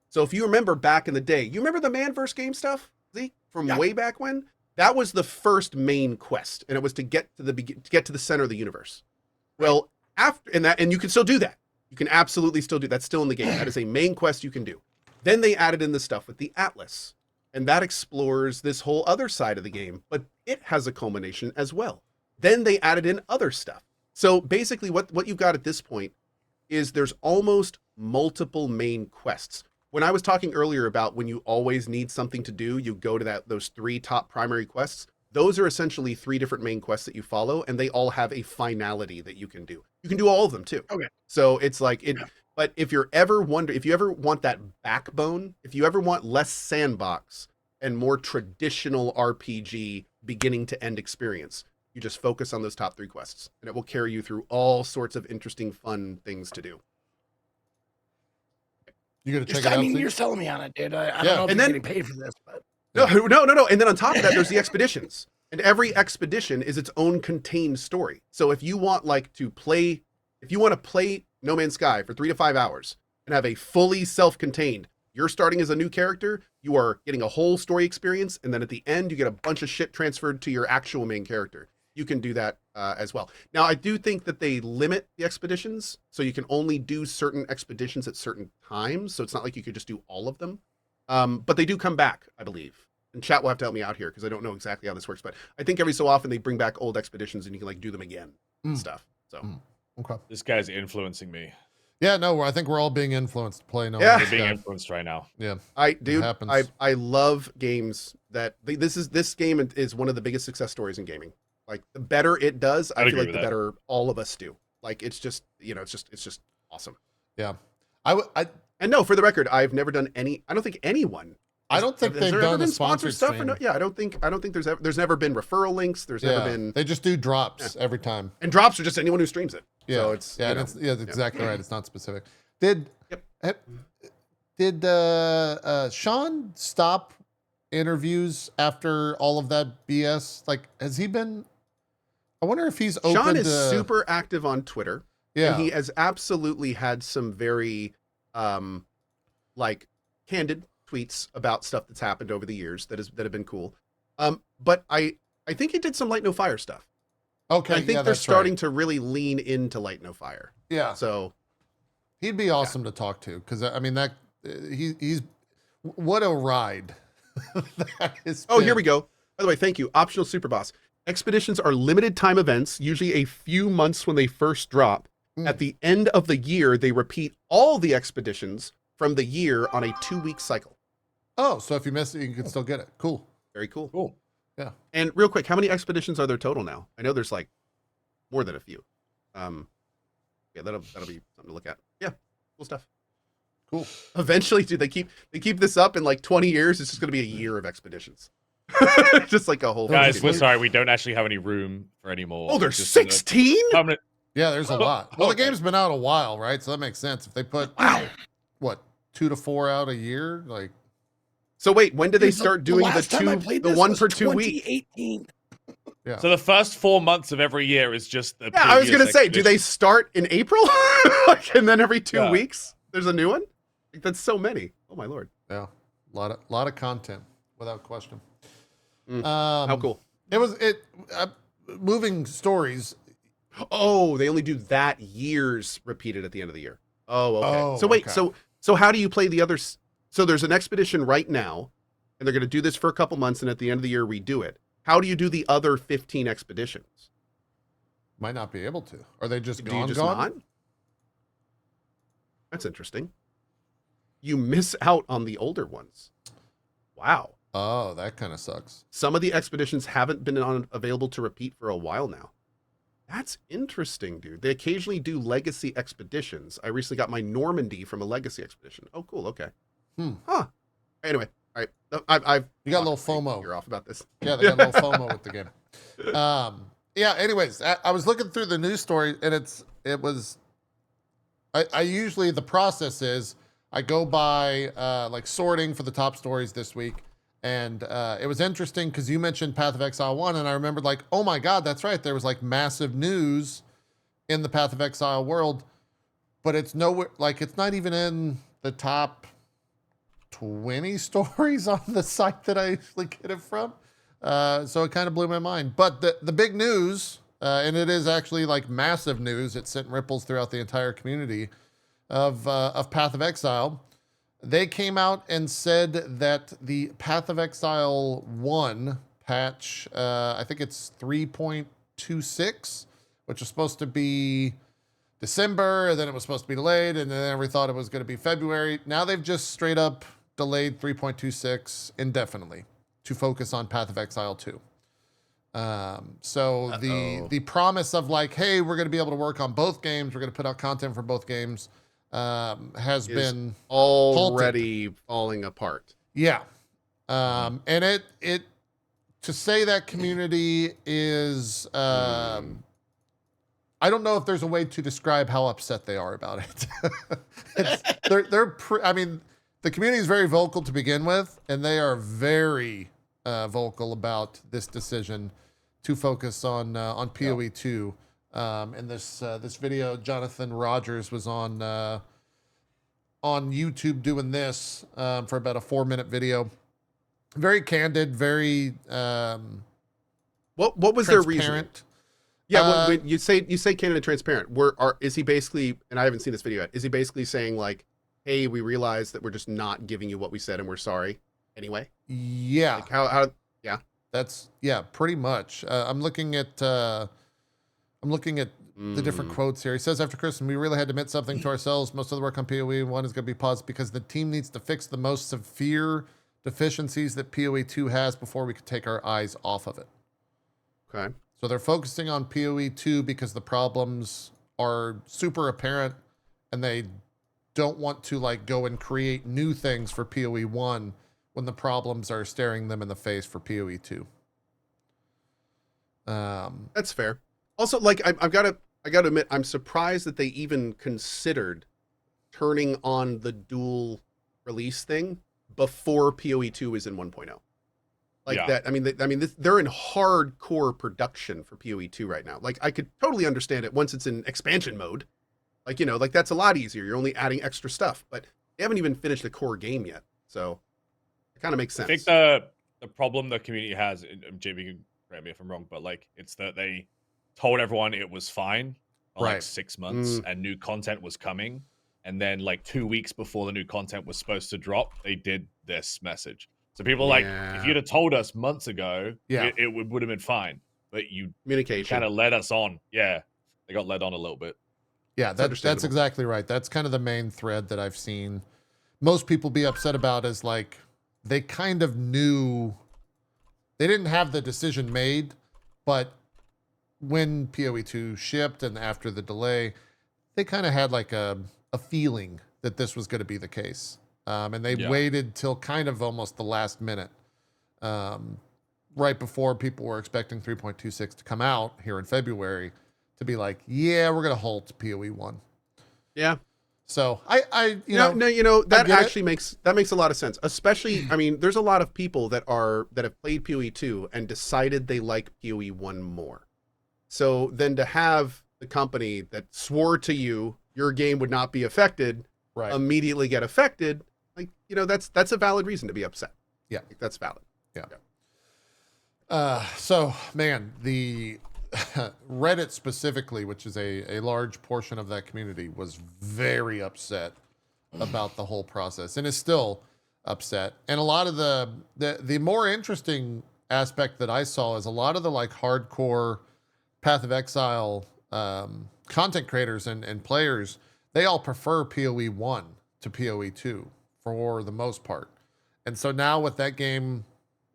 So if you remember back in the day, you remember the Man vs. Game stuff, Zeke, from Yeah. way back when? That was the first main quest, and it was to get to the center of the universe. Well, and you can still do that. You can absolutely still do that's still in the game. That is a main quest you can do. Then they added in the stuff with the Atlas, and that explores this whole other side of the game, but it has a culmination as well. Then they added in other stuff. So basically what you've got at this point is there's almost multiple main quests. When I was talking earlier about when you always need something to do, you go to those 3 top primary quests. Those are essentially 3 different main quests that you follow, and they all have a finality that you can do. You can do all of them too. Okay. So it's like it. But if you ever want that backbone, if you ever want less sandbox and more traditional RPG beginning to end experience, you just focus on those top 3 quests, and it will carry you through all sorts of interesting, fun things to do. You gonna check it out? I mean, Zeke? you're selling me on it, dude. I Yeah. don't know if And you're then- getting paid for this, but No. And then on top of that, there's the expeditions. And every expedition is its own contained story. So if you want to play No Man's Sky for 3 to 5 hours and have a fully self-contained, you're starting as a new character, you are getting a whole story experience, and then at the end, you get a bunch of shit transferred to your actual main character. You can do that as well. Now, I do think that they limit the expeditions, so you can only do certain expeditions at certain times, so it's not like you could just do all of them. But they do come back, I believe. And chat will have to help me out here because I don't know exactly how this works, but I think every so often they bring back old expeditions and you can do them again and stuff. So Okay. This guy's influencing me. Yeah, no, I think we're all being influenced to play. No, Yeah. We're being influenced right now. yeah. I love games that this game is one of the biggest success stories in gaming. Like the better it does, I I'd feel agree like the with that. better all of us do. Like it's just, it's just awesome. Yeah. And no, for the record, I've never done any. I don't think anyone. I don't think has they've there ever done a been sponsored sponsored stuff. Or no, stream. yeah, I don't think there's never been referral links. There's never been, They just do drops every time. and drops are just anyone who streams it. Yeah. So it's yeah, you know, it's, yeah, that's exactly right. It's not specific. Did Sean stop interviews after all of that BS? Like, has he been? I wonder if he's open Sean is to super active on Twitter. Yeah, And he has absolutely had some very, like, candid tweets about stuff that's happened over the years that have been cool. But I think he did some Light No Fire stuff. okay. I think they're that's starting right. to really lean into Light No Fire. Yeah, So he'd be awesome to talk to because I mean that he's what a ride. That has here been. we go. By the way, thank you. Optional Super Boss. Expeditions are limited time events, usually a few months when they first drop. At the end of the year, they repeat all the expeditions from the year on a 2-week cycle. Oh, so if you miss it, you can still get it. Cool. Very cool. Cool. Yeah. And real quick, how many expeditions are there total now? I know there's like more than a few. Yeah, that'll be something to look at. Yeah, cool stuff. Cool. Eventually, dude, they keep this up in like 20 years. It's just gonna be a year of expeditions. Just like a whole. Guys, we're sorry. We don't actually have any room for any more. Oh, there's Just in the 16. permanent- Yeah, there's a lot. Well, the Okay. game's been out a while, right? So that makes sense. If they put what 2 to 4 out a year, like So wait, when did they Dude, start doing the last time I two, played the this one was per 2 week? 2018. yeah. So the first 4 months of every year is just the. Yeah, I was previous gonna say, do they expedition. start in April, like, and then every 2 Yeah. weeks there's a new one? Like, that's so many. Oh my lord. Yeah, lot of content without question. How cool. It was moving stories. Oh, they only do that years repeated at the end of the year. Oh, okay. Oh, So wait, okay. so how do you play the others? So there's an expedition right now, and they're going to do this for a couple months, and at the end of the year redo it. How do you do the other 15 expeditions? Might not be able to. Are they just Do gone? you just gone? not? That's interesting. You miss out on the older ones. Wow. Oh, that kind of sucks. Some of the expeditions haven't been available to repeat for a while now. That's interesting, dude. They occasionally do legacy expeditions. I recently got my Normandy from a legacy expedition. Oh, cool. Okay. Huh. Anyway, all right. I've You got a little FOMO. You're off about this. Yeah, they got a little FOMO with the game. Yeah. Anyways, I was looking through the news story, and it was. I usually the process is I go by like sorting for the top stories this week. And it was interesting because you mentioned Path of Exile 1, and I remembered like, oh my God, that's right. There was like massive news in the Path of Exile world, but it's nowhere, like it's not even in the top 20 stories on the site that I usually get it from. So it kind of blew my mind. But the big news, and it is actually like massive news, it sent ripples throughout the entire community of Path of Exile. They came out and said that the Path of Exile 1 patch, I think it's 3.26, which was supposed to be December, and then it was supposed to be delayed, and then we thought it was going to be February. Now they've just straight up delayed 3.26 indefinitely to focus on Path of Exile 2. So the promise of like, hey, we're going to be able to work on both games, we're going to put out content for both games, has been already falling apart. yeah. And it to say that community is I don't know if there's a way to describe how upset they are about it. I mean, the community is very vocal to begin with, and they are very vocal about this decision to focus on PoE 2. And this video, Jonathan Rogers was on YouTube doing this for about a 4-minute video. Very candid, very What was their reason? transparent. Yeah, when you say candid and transparent, is he basically, and I haven't seen this video yet, is he basically saying like, hey, we realize that we're just not giving you what we said and we're sorry anyway? Yeah, Like how that's pretty much. I'm looking at the different quotes here. He says, after Christmas, we really had to admit something to ourselves. Most of the work on PoE 1 is going to be paused because the team needs to fix the most severe deficiencies that PoE 2 has before we could take our eyes off of it. Okay. So they're focusing on PoE 2 because the problems are super apparent and they don't want to like go and create new things for PoE 1 when the problems are staring them in the face for PoE 2. That's fair. Also, like I gotta admit, I'm surprised that they even considered turning on the dual release thing before PoE 2 is in 1.0. Like that. I mean, they're in hardcore production for PoE 2 right now. Like I could totally understand it once it's in expansion mode. Like, you know, like that's a lot easier. You're only adding extra stuff, but they haven't even finished the core game yet. So it kind of makes sense. I think the problem the community has, and JB can correct me if I'm wrong, but like it's that they told everyone it was fine for like 6 months and new content was coming. And then like 2 weeks before the new content was supposed to drop, they did this message. So people are like, if you'd have told us months ago, it would have been fine. But you communication kind of led us on. Yeah, they got led on a little bit. Yeah, that's exactly right. That's kind of the main thread that I've seen most people be upset about is like they kind of knew they didn't have the decision made, but when PoE 2 shipped and after the delay, they kind of had like a feeling that this was going to be the case. And they waited till kind of almost the last minute, right before people were expecting 3.26 to come out here in February, to be like, yeah, we're going to halt PoE 1. Yeah. So you know, that actually makes a lot of sense. Especially, I mean, there's a lot of people that have played PoE 2 and decided they like PoE 1 more. So then to have the company that swore to you your game would not be affected, immediately get affected, like, you know, that's a valid reason to be upset. Yeah. Like, that's valid. Yeah. So man, the Reddit specifically, which is a large portion of that community, was very upset about the whole process and is still upset. And a lot of the more interesting aspect that I saw is a lot of the like hardcore Path of Exile content creators and players, they all prefer PoE 1 to PoE 2 for the most part. And so now with that game,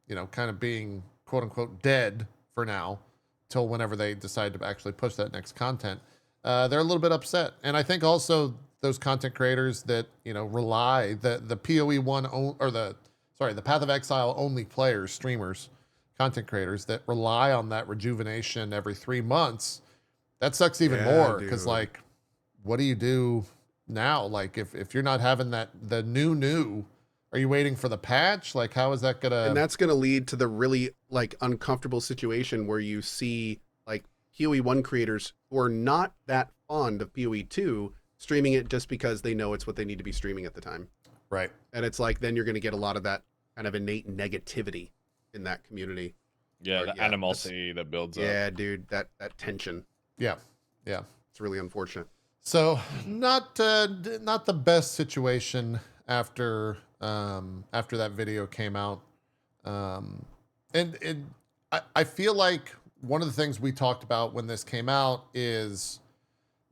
you know, kind of being quote unquote dead for now, till whenever they decide to actually push that next content, they're a little bit upset. And I think also those content creators that, you know, rely the PoE 1 or the Path of Exile only players, streamers, content creators that rely on that rejuvenation every 3 months, that sucks even more because like, what do you do now? Like if you're not having the new, are you waiting for the patch? Like, how is that gonna? And that's gonna lead to the really like uncomfortable situation where you see like PoE 1 creators who are not that fond of PoE 2 streaming it just because they know it's what they need to be streaming at the time. Right. And it's like then you're gonna get a lot of that kind of innate negativity in that community. Yeah, the animosity that builds up. Yeah, dude, that tension. Yeah. It's really unfortunate. So not the best situation after that video came out. And I feel like one of the things we talked about when this came out is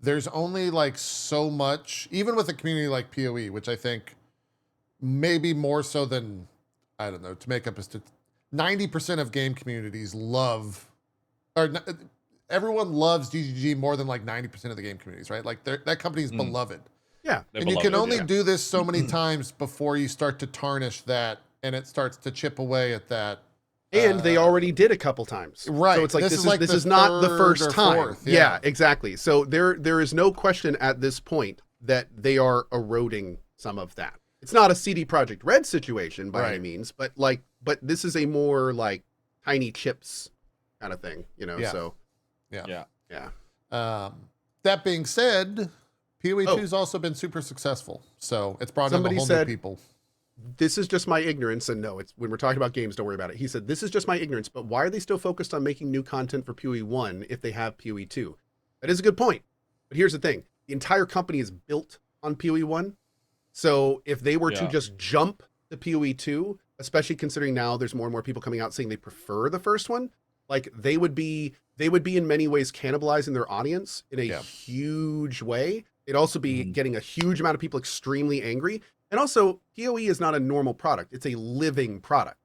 there's only like so much, even with a community like PoE, which I think maybe more so than, I don't know, to make up 90% of game communities everyone loves GGG more than like 90% of the game communities, right? Like that company is beloved. Yeah. And you can only do this so many times before you start to tarnish that and it starts to chip away at that. And they already did a couple times. Right. So it's like this is not the first time. Fourth, yeah, exactly. So there is no question at this point that they are eroding some of that. It's not a CD Projekt Red situation by any means, but this is a more like tiny chips kind of thing, you know. Yeah. So yeah. That being said, PoE 2 has also been super successful. So it's brought in a whole new people. This is just my ignorance, and no, it's when we're talking about games, don't worry about it. He said, this is just my ignorance, but why are they still focused on making new content for PoE 1 if they have PoE 2? That is a good point. But here's the thing. The entire company is built on PoE 1. So if they were to just jump to PoE 2, especially considering now there's more and more people coming out saying they prefer the first one, like they would be in many ways cannibalizing their audience in a Yeah. huge way. They'd also be getting a huge amount of people extremely angry. And also, PoE is not a normal product. It's a living product.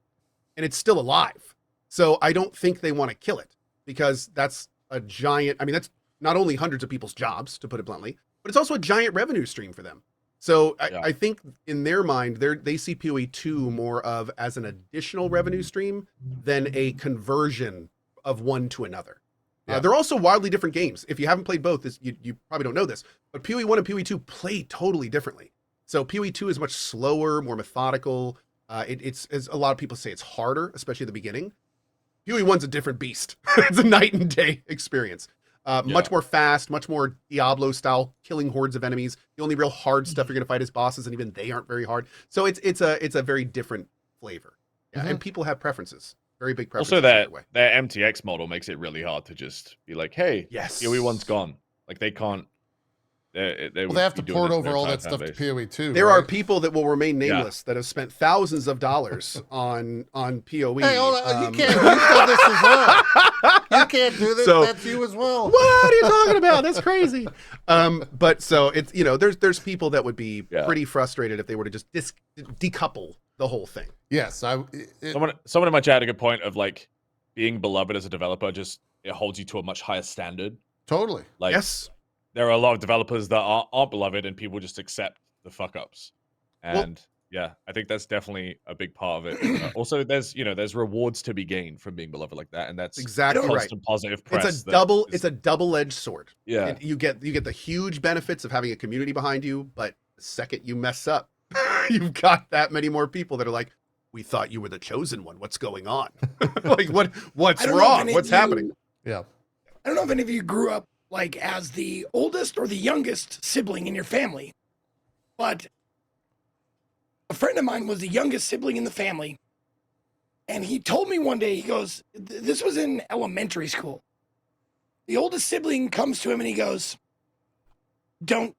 And it's still alive. So I don't think they want to kill it, because that's a giant, I mean, that's not only hundreds of people's jobs, to put it bluntly, but it's also a giant revenue stream for them. So I think in their mind, they see PoE 2 more of as an additional revenue stream than a conversion of one to another. Yeah. They're also wildly different games. If you haven't played both, you probably don't know this, but PoE 1 and PoE 2 play totally differently. So PoE 2 is much slower, more methodical. It's, as a lot of people say, it's harder, especially at the beginning. PoE 1's a different beast. It's a night and day experience. Much more fast, much more Diablo style, killing hordes of enemies. The only real hard stuff you're going to fight is bosses, and even they aren't very hard. So it's a very different flavor. Yeah, and people have preferences, very big preferences. Also, that MTX model makes it really hard to just be like, hey, yes, PoE 1's gone. Like they can't. They have to port over all that stuff to PoE 2. There are people that will remain nameless that have spent thousands of dollars on PoE. Hey, hold on. You can't do this as well. You can't do this. So, that's you as well. What are you talking about? That's crazy. But so it's, there's people that would be pretty frustrated if they were to just decouple the whole thing. Yes, someone in my chat had a good point of like being beloved as a developer. Just it holds you to a much higher standard. Totally. Like yes. There are a lot of developers that aren't beloved, and people just accept the fuck ups. And I think that's definitely a big part of it. Also, there's rewards to be gained from being beloved like that, and that's exactly constant positive press. It's a double-edged sword. Yeah, you get the huge benefits of having a community behind you, but the second you mess up, you've got that many more people that are like, "We thought you were the chosen one. What's going on? Like what's wrong? What's happening?" Yeah, I don't know if any of you grew up like as the oldest or the youngest sibling in your family, but a friend of mine was the youngest sibling in the family, and he told me one day, he goes, this was in elementary school, the oldest sibling comes to him and he goes, don't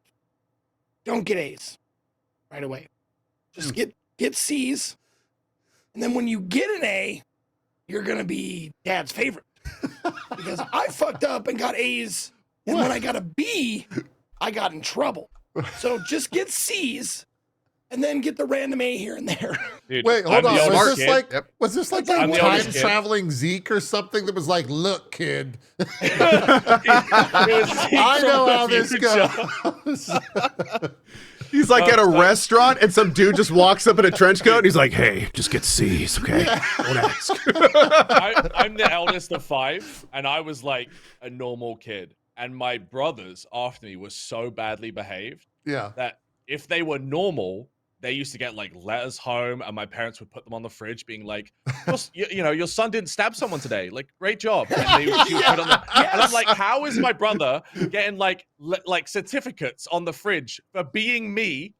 get A's right away, just get C's, and then when you get an A, you're gonna be dad's favorite. Because I fucked up and got A's, and when I got a B, I got in trouble. So just get C's, and then get the random A here and there. Dude, wait, hold on. Was this like I'm a the time oldest kid. traveling Zeke or something that was like, look, kid, I know how this goes. He's like at a restaurant, and some dude just walks up in a trench coat, and he's like, "Hey, just get C's, okay? Don't ask." I'm the eldest of 5, and I was like a normal kid. And my brothers after me were so badly behaved that if they were normal, they used to get like letters home, and my parents would put them on the fridge, being like, your son didn't stab someone today. Like, great job. And they would put on the, and I'm like, how is my brother getting like certificates on the fridge for being me?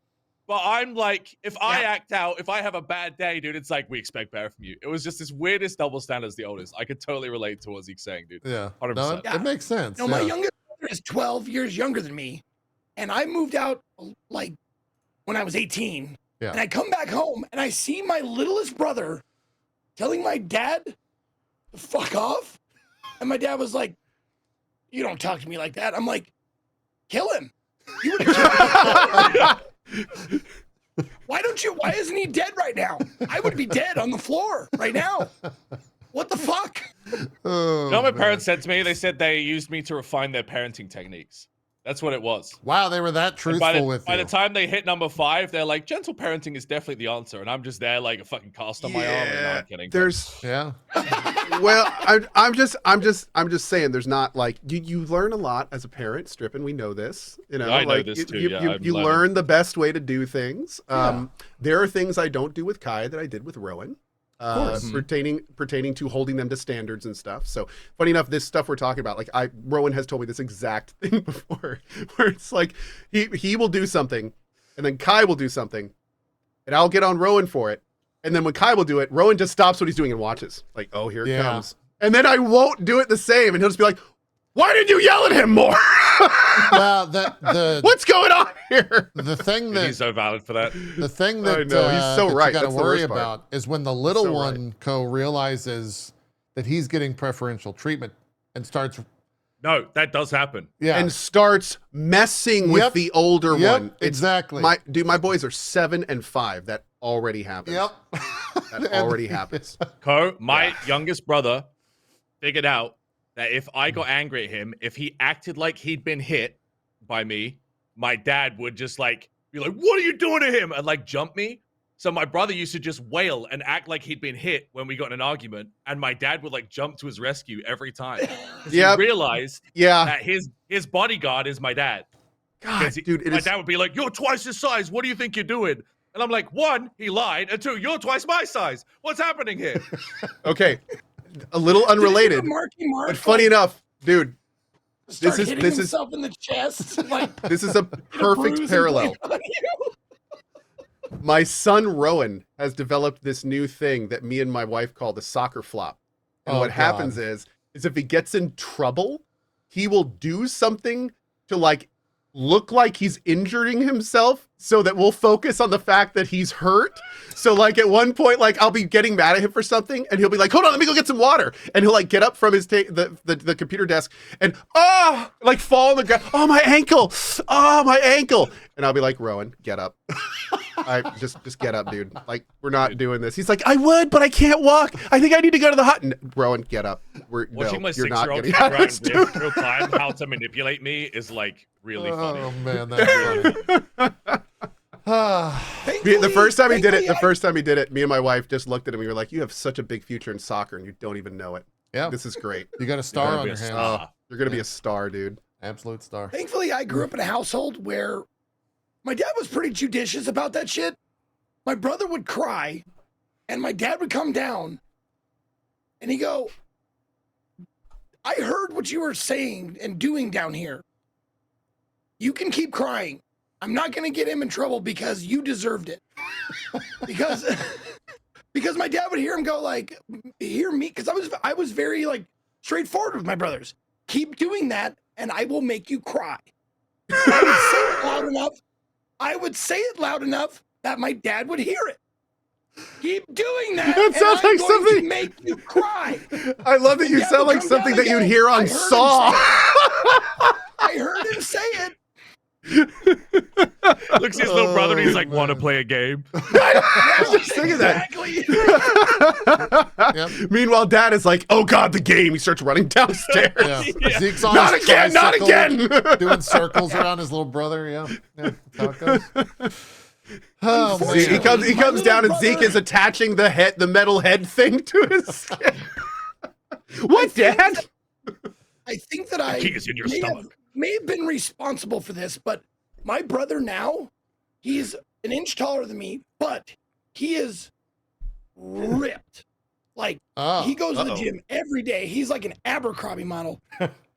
But I'm like, if I act out, if I have a bad day, dude, it's like, we expect better from you. It was just this weirdest double standard as the oldest. I could totally relate to what Zeke's saying, dude. Yeah. 100%. No, it makes sense. No, my youngest brother is 12 years younger than me, and I moved out like when I was 18. Yeah. And I come back home and I see my littlest brother telling my dad to fuck off. And my dad was like, you don't talk to me like that. I'm like, kill him. You would have killed him. Why isn't he dead right now? I would be dead on the floor right now. What the fuck? Oh, you know what my parents said to me? They said they used me to refine their parenting techniques. That's what it was. Wow, they were that truthful with you. By the time they hit number 5, they're like, gentle parenting is definitely the answer. And I'm just there like a fucking cast on my arm. And I'm kidding. Well, I'm just saying there's not like, you learn a lot as a parent, Strippin. We know this. I know this too. You learn the best way to do things. There are things I don't do with Kai that I did with Rowan. Pertaining to holding them to standards and stuff. So funny enough, this stuff we're talking about, like Rowan has told me this exact thing before, where it's like he will do something, and then Kai will do something, and I'll get on Rowan for it, and then when Kai will do it, Rowan just stops what he's doing and watches, like, oh, here it comes, and then I won't do it the same, and he'll just be like, why did you yell at him more? Well, what's going on here? The thing that he's so valid for that. The thing that I know, he's so that right. you got to That's the worry worst part. about is when the little one realizes that he's getting preferential treatment and starts. No, that does happen. Yeah. And starts messing with the older one. It's, exactly. My boys are 7 and 5. That already happens. Yep. That already happens. My youngest brother figured out that if I got angry at him, if he acted like he'd been hit by me, my dad would just like be like, "What are you doing to him?" and like jump me. So my brother used to just wail and act like he'd been hit when we got in an argument, and my dad would like jump to his rescue every time. He realized that his bodyguard is my dad. God, dude, my dad would be like, "You're twice his size. What do you think you're doing?" And I'm like, 1, he lied, and 2, you're twice my size. What's happening here? Okay, a little unrelated, but funny enough, dude. This is himself in the chest. Like, this is a perfect parallel. My son Rowan has developed this new thing that me and my wife call the soccer flop. And what happens is if he gets in trouble, he will do something to like look like he's injuring himself so that we'll focus on the fact that he's hurt. So like at one point, like I'll be getting mad at him for something and he'll be like, "Hold on, let me go get some water." And he'll like get up from his the computer desk and like fall on the ground. "Oh, my ankle. Oh, my ankle." And I'll be like, "Rowan, get up." I just get up, dude. Like, we're not doing this. He's like, "I would, but I can't walk. I think I need to go to the hut." Rowan, get up. Watching my you're not 6-year-old getting figure out of out this, in dude. real time how to manipulate me is like really funny. Oh man, that's funny. The first time he did it, me and my wife just looked at him. We were like, "You have such a big future in soccer, and you don't even know it." Yeah, this is great. You got a star on your hand. You're gonna be a star, dude. Absolute star. Thankfully, I grew up in a household where my dad was pretty judicious about that shit. My brother would cry, and my dad would come down, and he'd go, "I heard what you were saying and doing down here. You can keep crying. I'm not going to get him in trouble because you deserved it." because my dad would hear him go like, hear me, because I was very like straightforward with my brothers. "Keep doing that, and I will make you cry." I would say it loud enough. I would say it loud enough that my dad would hear it. "Keep doing that. That sounds and I'm like going something. to make you cry." I love that you Dad sound would like come something down that and you'd go, hear on "I heard him Saw. I heard him say it. Looks at his little brother and he's like, "Want to play a game?" I was just thinking Exactly. that. Meanwhile, Dad is like, "Oh God, the game!" He starts running downstairs. Yeah. Zeke's on Not his again! Not tricycle, again! doing circles around his little brother. Yeah, that's how it goes. Oh man. He comes down and Zeke is attaching the metal head thing to his skin. What, Dad? I think that I key is in your stomach. may have been responsible for this, but my brother now, he's an inch taller than me, but he is ripped. Like, he goes to the gym every day. He's like an Abercrombie model.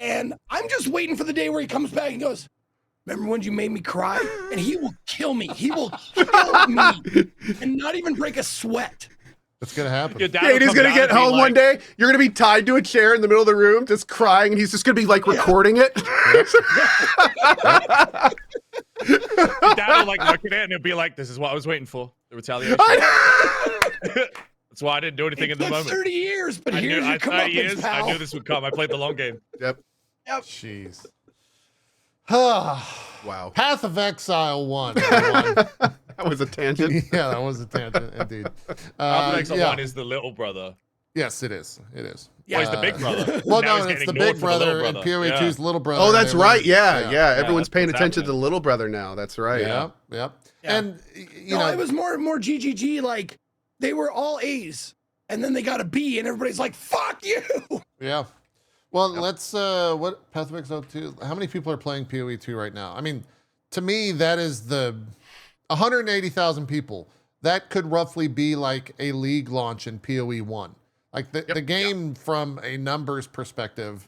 And I'm just waiting for the day where he comes back and goes, "Remember when you made me cry?" And he will kill me. He will kill me and not even break a sweat. That's gonna happen. Yeah, he's gonna get home one day. You're gonna be tied to a chair in the middle of the room, just crying, and he's just gonna be like recording it. Dad will like look at it and he'll be like, "This is what I was waiting for. The retaliation." That's why I didn't do anything in the moment. 30 years, but I here's knew, your comeuppance, pal. I knew this would come. I played the long game. Yep. Jeez. Wow. Path of Exile 1. Everyone. That was a tangent. Yeah, that was a tangent indeed. Path of Exile 1 is the little brother. Yes, it is. It is. Yeah, he's the big brother. Well, Now no, he's it's getting the big ignored for the little brother, and brother. PoE2's little brother. Oh, that's and right. they Yeah. Everyone's paying what's attention to happening. the little brother now. That's right. Yep. Yeah. And you know, it was more GGG. Like, they were all A's, and then they got a B, and everybody's like, "Fuck you." yeah. Well, let's what Path of Exile 2? How many people are playing PoE2 right now? I mean, to me, that is the 180,000 people. That could roughly be like a league launch in PoE 1. Like the game from a numbers perspective,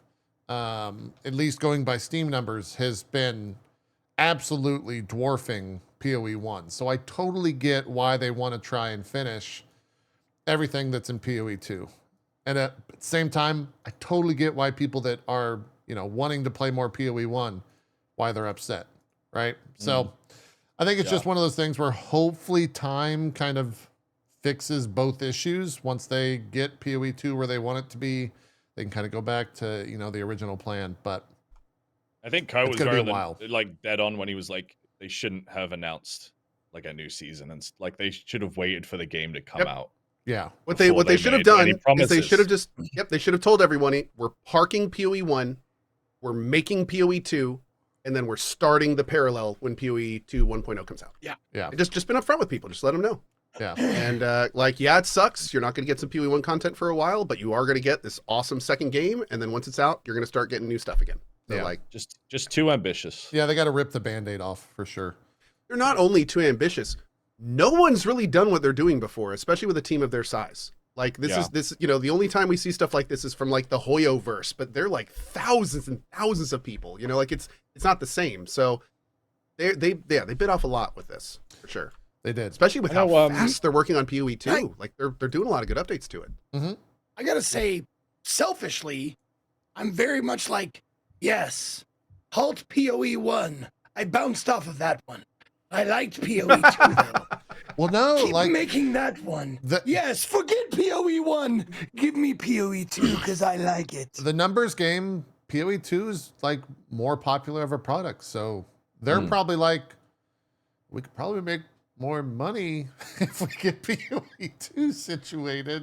at least going by Steam numbers, has been absolutely dwarfing PoE 1. So I totally get why they want to try and finish everything that's in PoE 2. And at the same time, I totally get why people that are, wanting to play more PoE 1, why they're upset, right? So I think it's just one of those things where hopefully time kind of fixes both issues, once they get PoE 2 where they want it to be, they can kind of go back to, the original plan. But I think Ko It's was gonna be very a while. like dead on when he was like, they shouldn't have announced like a new season, and like they should have waited for the game to come Yep. out. yeah, What before they should have made any done is they should have promises. just they should have told everyone we're parking PoE 1, we're making PoE 2, and then we're starting the parallel when PoE 2 1.0 comes out. yeah, Just been upfront with people, just let them know. yeah. And it sucks. You're not going to get some PoE 1 content for a while, but you are going to get this awesome second game, and then once it's out, you're going to start getting new stuff again. So Yeah. Just too ambitious. Yeah, they got to rip the Band-Aid off for sure. they're not only too ambitious, no one's really done what they're doing before, especially with a team of their size. Like this, the only time we see stuff like this is from like the Hoyoverse, but they're like thousands and thousands of people. Like it's not the same. So they bit off a lot with this for sure. They did. Especially with I how know, fast they're working on PoE 2. Like they're doing a lot of good updates to it. Mm-hmm. I gotta say, selfishly, I'm very much like, yes, halt PoE 1. I bounced off of that one. I liked PoE 2 though. Well, no, Keep like making that one. Yes, forget PoE 1. Give me PoE 2 because I like it. the numbers game, PoE 2 is like more popular of a product, so they're probably like, we could probably make more money if we get PoE 2 situated.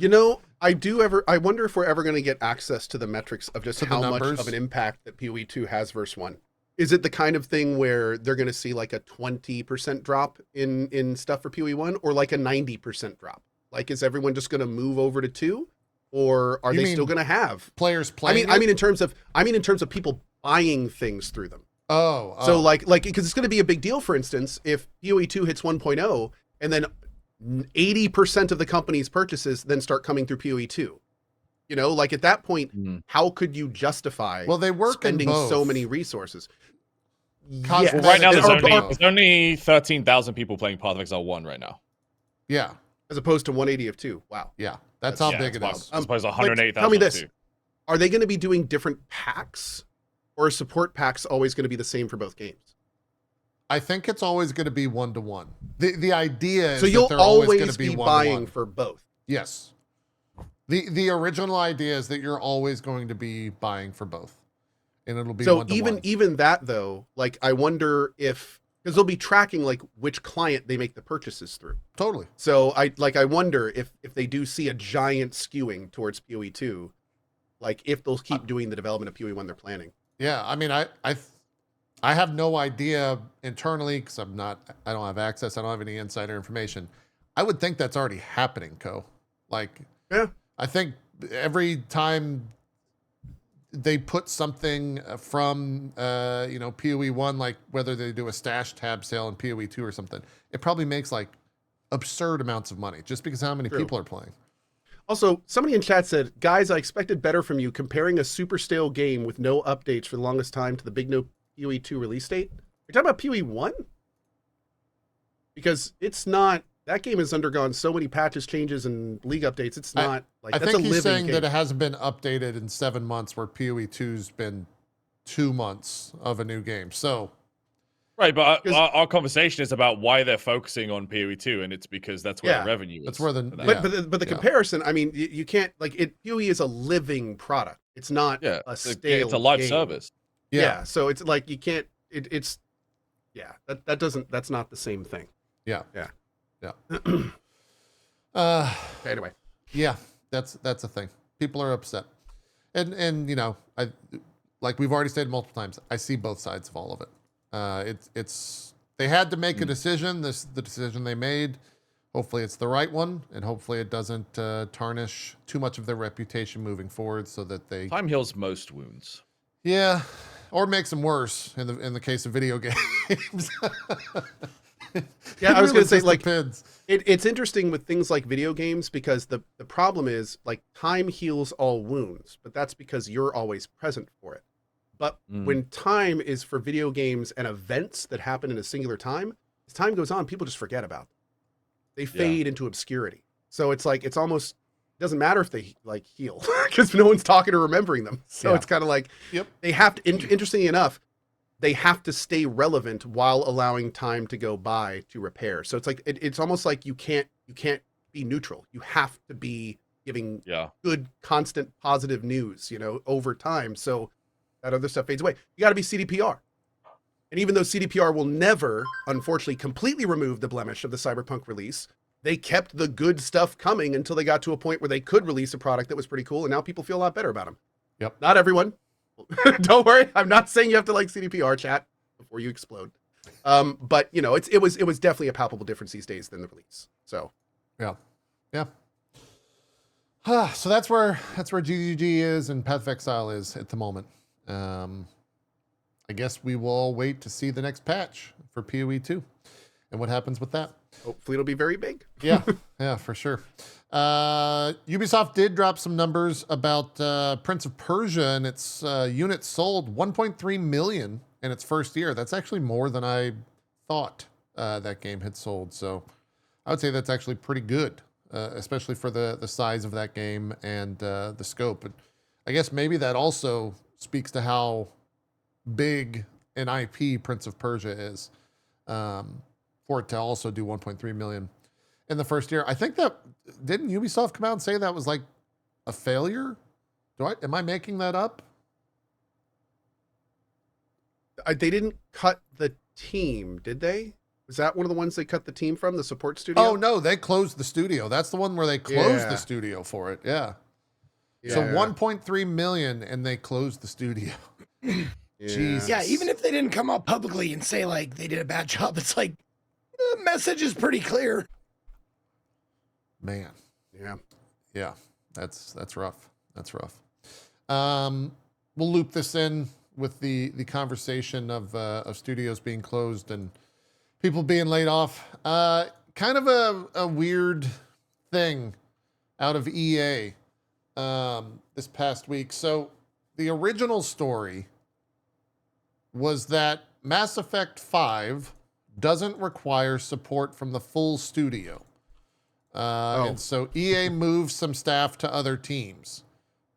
I wonder if we're ever going to get access to the metrics of just To the how much numbers? of an impact that PoE 2 has versus 1. Is it the kind of thing where they're going to see like a 20% drop in stuff for PoE 1 or like a 90% drop? Like, is everyone just going to move over to 2, or are You they mean still going to have Players playing. I mean in terms of people buying things through them. Oh, So like because it's going to be a big deal, for instance, if PoE 2 hits 1.0 and then 80% of the company's purchases then start coming through PoE 2. Like at that point, how could you justify well, they work spending in both. so many resources? Cosmetics Well, right now there's and- only, 13,000 people playing Path of Exile 1 right now. Yeah, As opposed to 180 of 2. Wow. yeah. That's how Yeah, big it it's is. As opposed to But 108,000. tell me this. too. Are they going to be doing different packs, or are support packs always going to be the same for both games? I think it's always going to be 1-to-1. The idea is So that you'll they're always going always to be be 1-to-1. buying for both. Yes. The original idea is that you're always going to be buying for both, and it'll be So 1-to-1. even that though, like I wonder if, because they'll be tracking like which client they make the purchases through. Totally. So I wonder if they do see a giant skewing towards PoE 2, like if they'll keep doing the development of PoE 1 they're planning. Yeah, I mean, I have no idea internally because I don't have access. I don't have any insider information. I would think that's already happening, Co. Like, Yeah. I think every time they put something from PoE 1, like whether they do a stash tab sale in PoE 2 or something, it probably makes like absurd amounts of money just because how many True. people are playing. Also, somebody in chat said, guys, I expected better from you comparing a super stale game with no updates for the longest time to the big no PoE 2 release date. You're talking about PoE 1? Because it's not, that game has undergone so many patches, changes, and league updates. It's not like I that's think a he's living saying game. that it hasn't been updated in 7 months, where PoE 2's been 2 months of a new game. So, Right, but 'Cause- our conversation is about why they're focusing on PoE 2, and it's because that's where the revenue is. that's where the for that. yeah. But the Yeah. comparison, I mean, you can't, like, PoE is a living product. It's not Yeah, a it's stale a live game. service. Yeah. So it's like, you can't, it's, yeah, that's not the same thing. Yeah. Yeah. Yeah. Anyway. Yeah, that's a thing. People are upset, and I like we've already stated multiple times. I see both sides of all of it. It's they had to make a decision. The decision they made. Hopefully, it's the right one, and hopefully, it doesn't tarnish too much of their reputation moving forward, so that they Time heals most wounds. or makes them worse in the case of video games. Yeah, I was It going to say, just like, depends. it's interesting with things like video games because the problem is, like, time heals all wounds, but that's because you're always present for it. But when time is for video games and events that happen in a singular time, as time goes on, people just forget about them. They fade into obscurity. So it's like, it's almost, doesn't matter if they like heal because no one's talking or remembering them. So Yeah. it's kind of like, Yep. they have to, interestingly enough, they have to stay relevant while allowing time to go by to repair. So it's like, it's almost like you can't be neutral. You have to be giving Yeah. good, constant, positive news, over time. So that other stuff fades away. You got to be CDPR. And even though CDPR will never, unfortunately, completely remove the blemish of the Cyberpunk release, they kept the good stuff coming until they got to a point where they could release a product that was pretty cool. And now people feel a lot better about them. Yep. Not everyone. Don't worry. I'm not saying you have to like CDPR, chat, before you explode. But it was definitely a palpable difference these days than the release. So Yeah. So that's where GGG is and Path of Exile is at the moment. I guess we will all wait to see the next patch for PoE 2 and what happens with that. hopefully it'll be very big. Yeah, for sure. Ubisoft did drop some numbers about Prince of Persia and its units sold 1.3 million in its first year. That's actually more than I thought that game had sold. So I would say that's actually pretty good, especially for the size of that game and the scope. And I guess maybe that also speaks to how big an IP Prince of Persia is, for it to also do 1.3 million in the first year. I think that, didn't Ubisoft come out and say that was like a failure? Am I making that up? They didn't cut the team, did they? Was that one of the ones they cut the team from, the support studio? Oh no, they closed the studio. That's the one where they closed the studio for it. Yeah. So 1.3 million and they closed the studio. Jesus. Yeah, even if they didn't come out publicly and say like they did a bad job, it's like the message is pretty clear. Man. Yeah. That's rough. That's rough. We'll loop this in with the conversation of studios being closed and people being laid off. Kind of a weird thing out of EA this past week. So the original story was that Mass Effect 5 doesn't require support from the full studio. And so EA moved some staff to other teams.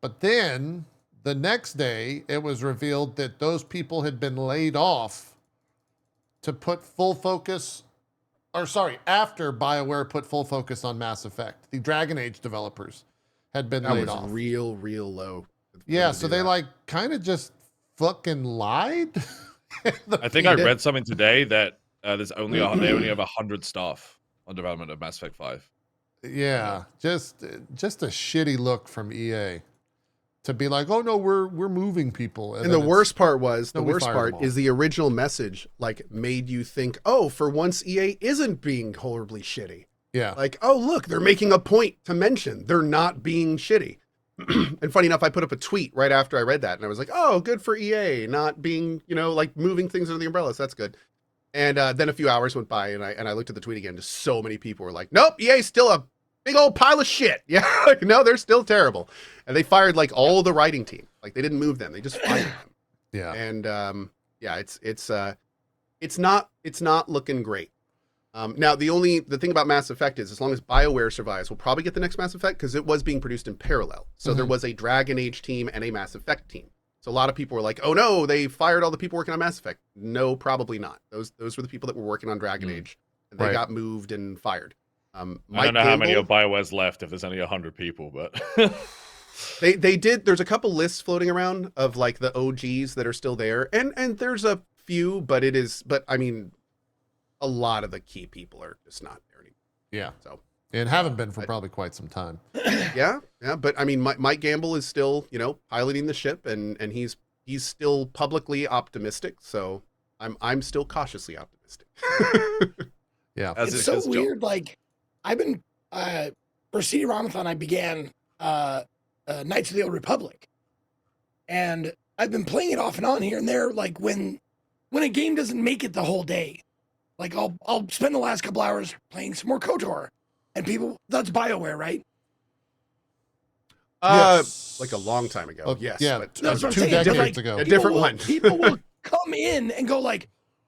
But then the next day, it was revealed that those people had been laid off to put full focus, after BioWare put full focus on Mass Effect. The Dragon Age developers had been laid off. That was real low. Yeah, so they kind of just fucking lied. I think I read something today that they only have 100 staff on development of Mass Effect 5. Yeah, just a shitty look from EA to be like, oh no, we're moving people. And the worst part is the original message made you think, oh, for once EA isn't being horribly shitty. Yeah. Like, oh look, they're making a point to mention they're not being shitty. And funny enough, I put up a tweet right after I read that, and I was like, oh, good for EA not being, moving things under the umbrella. So that's good. And then a few hours went by, and I looked at the tweet again. Just so many people were like, nope, EA's still a big old pile of shit. Yeah, no, they're still terrible. And they fired all the writing team. They didn't move them; they just fired them. Yeah. And it's not looking great. Now the thing about Mass Effect is, as long as BioWare survives, we'll probably get the next Mass Effect because it was being produced in parallel. So there was a Dragon Age team and a Mass Effect team. So a lot of people were like, oh no, they fired all the people working on Mass Effect. No, probably not. Those were the people that were working on Dragon Age, and they got moved and fired. I don't know how many of BioWare's left, if there's only 100 people, but they did. There's a couple lists floating around of the OGs that are still there, and there's a few, but I mean, a lot of the key people are just not there anymore. Yeah. So and haven't been for probably quite some time. Yeah. But I mean, Mike Gamble is still, piloting the ship, and he's still publicly optimistic. So I'm still cautiously optimistic. Yeah. It's so weird. I've been for CD Ramathon, I began Knights of the Old Republic, and I've been playing it off and on here and there. When a game doesn't make it the whole day, I'll spend the last couple hours playing some more KOTOR, and that's BioWare, right? Yes. A long time ago. Yes. Yeah. But, That's what I'm 2 saying. decades ago. A different one. People will come in and go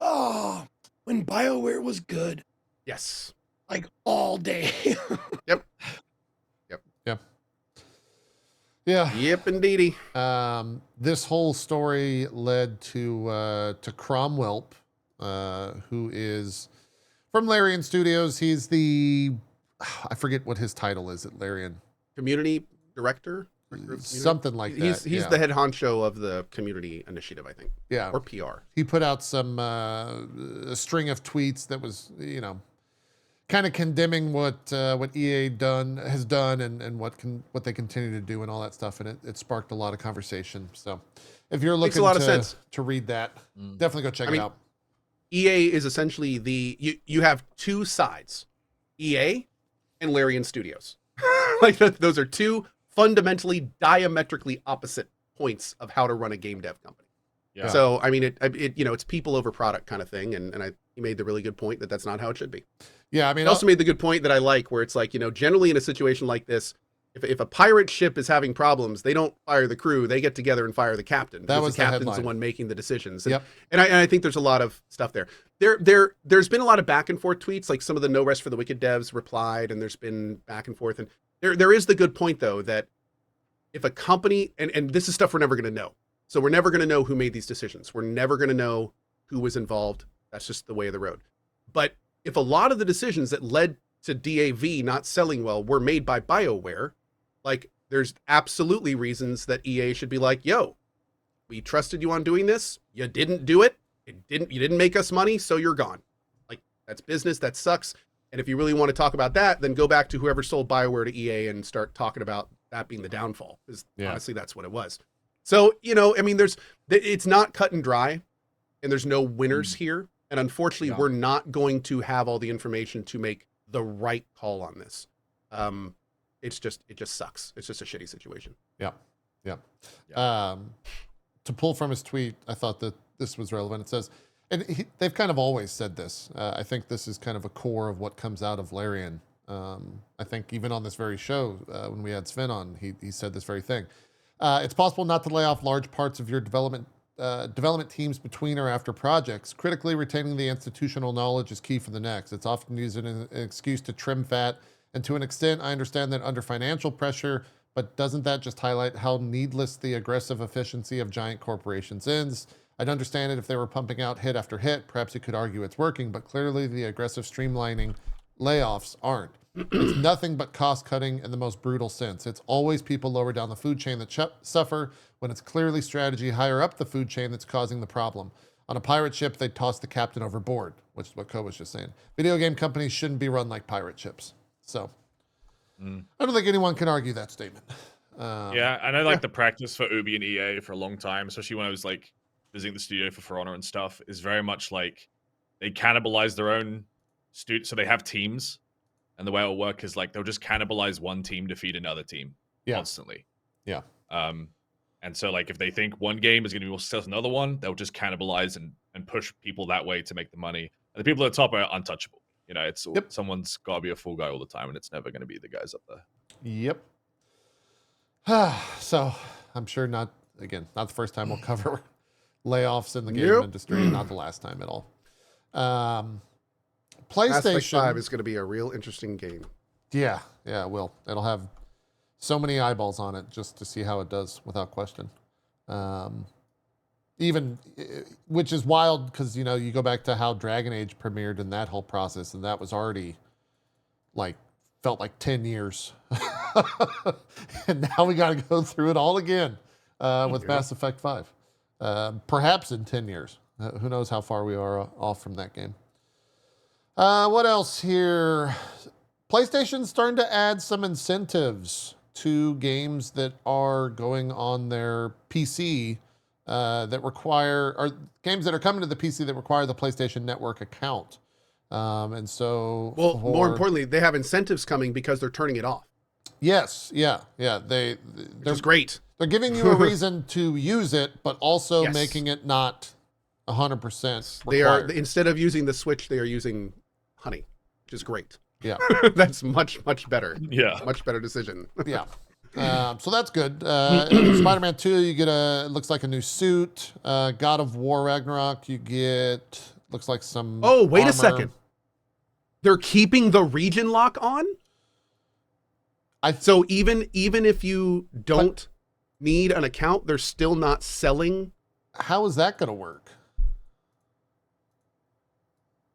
oh, when BioWare was good. Yes. All day. Yep. Yeah. Yep, indeedy. This whole story led to Cromwell, who is from Larian Studios. He's the I forget what his title is at Larian. Community director? Something like that. He's the head honcho of the community initiative, I think. Yeah. Or PR. He put out some a string of tweets that was, you know, kind of condemning what EA has done and what they continue to do and all that stuff, and it sparked a lot of conversation. So if you're looking to read that, definitely go check it out. EA is essentially you have two sides, EA and Larian Studios. Like those are two fundamentally diametrically opposite points of how to run a game dev company. Yeah. So I mean, it you know, it's people over product kind of thing, and he made the really good point that that's not how it should be. Yeah, I mean, he also made the good point that I like, where it's like, you know, generally in a situation like this, if a pirate ship is having problems, they don't fire the crew, they get together and fire the captain. That was the captain's headline. The one making the decisions. Yep. And I think there's a lot of stuff there. There's been a lot of back and forth tweets, like some of the No Rest for the Wicked devs replied, and there's been back and forth. And there is the good point though, that if a company, and this is stuff we're never going to know. So we're never going to know who made these decisions. We're never going to know who was involved. That's just the way of the road. But if a lot of the decisions that led to DAV not selling well were made by BioWare, like there's absolutely reasons that EA should be like, yo, we trusted you on doing this. You didn't do it. You didn't make us money, so you're gone. Like, that's business. That sucks. And if you really want to talk about that, then go back to whoever sold BioWare to EA and start talking about that being the downfall. Because honestly, that's what it was. So, you know, I mean, it's not cut and dry, and there's no winners here. And unfortunately, we're not going to have all the information to make the right call on this. It just sucks. It's just a shitty situation. Yeah. To pull from his tweet, I thought that this was relevant. It says, and they've kind of always said this. I think this is kind of a core of what comes out of Larian. I think even on this very show, when we had Sven on, he said this very thing. It's possible not to lay off large parts of your development teams between or after projects. Critically retaining the institutional knowledge is key for the next. It's often used as an excuse to trim fat, and to an extent, I understand that under financial pressure, but doesn't that just highlight how needless the aggressive efficiency of giant corporations is? I'd understand it if they were pumping out hit after hit. Perhaps you could argue it's working, but clearly the aggressive streamlining layoffs aren't. It's nothing but cost cutting in the most brutal sense. It's always people lower down the food chain that suffer, when it's clearly strategy higher up the food chain that's causing the problem. On a pirate ship, they'd toss the captain overboard, which is what Ko was just saying. Video game companies shouldn't be run like pirate ships. So I don't think anyone can argue that statement. Yeah, I know like the practice for Ubi and EA for a long time, especially when I was like visiting the studio for Honor and stuff, is very much like they cannibalize their own so they have teams. And the way it'll work is like they'll just cannibalize one team to feed another team constantly. Yeah. And so like if they think one game is going to be more successful than another one, they'll just cannibalize and push people that way to make the money. And the people at the top are untouchable. You know, it's someone's got to be a full guy all the time, and it's never going to be the guys up there. Yep. So I'm sure not the first time we'll cover layoffs in the game industry, not the last time at all. PlayStation Mass Effect 5 is going to be a real interesting game. Yeah, it will. It'll have so many eyeballs on it just to see how it does, without question. Which is wild because, you know, you go back to how Dragon Age premiered and that whole process, and that was already felt like 10 years. And now we got to go through it all again with Mass Effect 5. Perhaps in 10 years. Who knows how far we are off from that game. What else here? PlayStation's starting to add some incentives to games that are going on their PC that require, or games that are coming to the PC that require the PlayStation Network account. And so, more importantly, they have incentives coming because they're turning it off. Yes, yeah. They're great. They're giving you a reason to use it, but also making it not 100% required. They are, instead of using the Switch, they are using Honey, which is great. Yeah. That's much better. Yeah. Much better decision. Yeah. So that's good. Spider-Man 2, you get it looks like a new suit. God of War Ragnarok, you get, looks like some wait armor. A second. They're keeping the region lock on? So even if you don't need an account, they're still not selling? How is that going to work?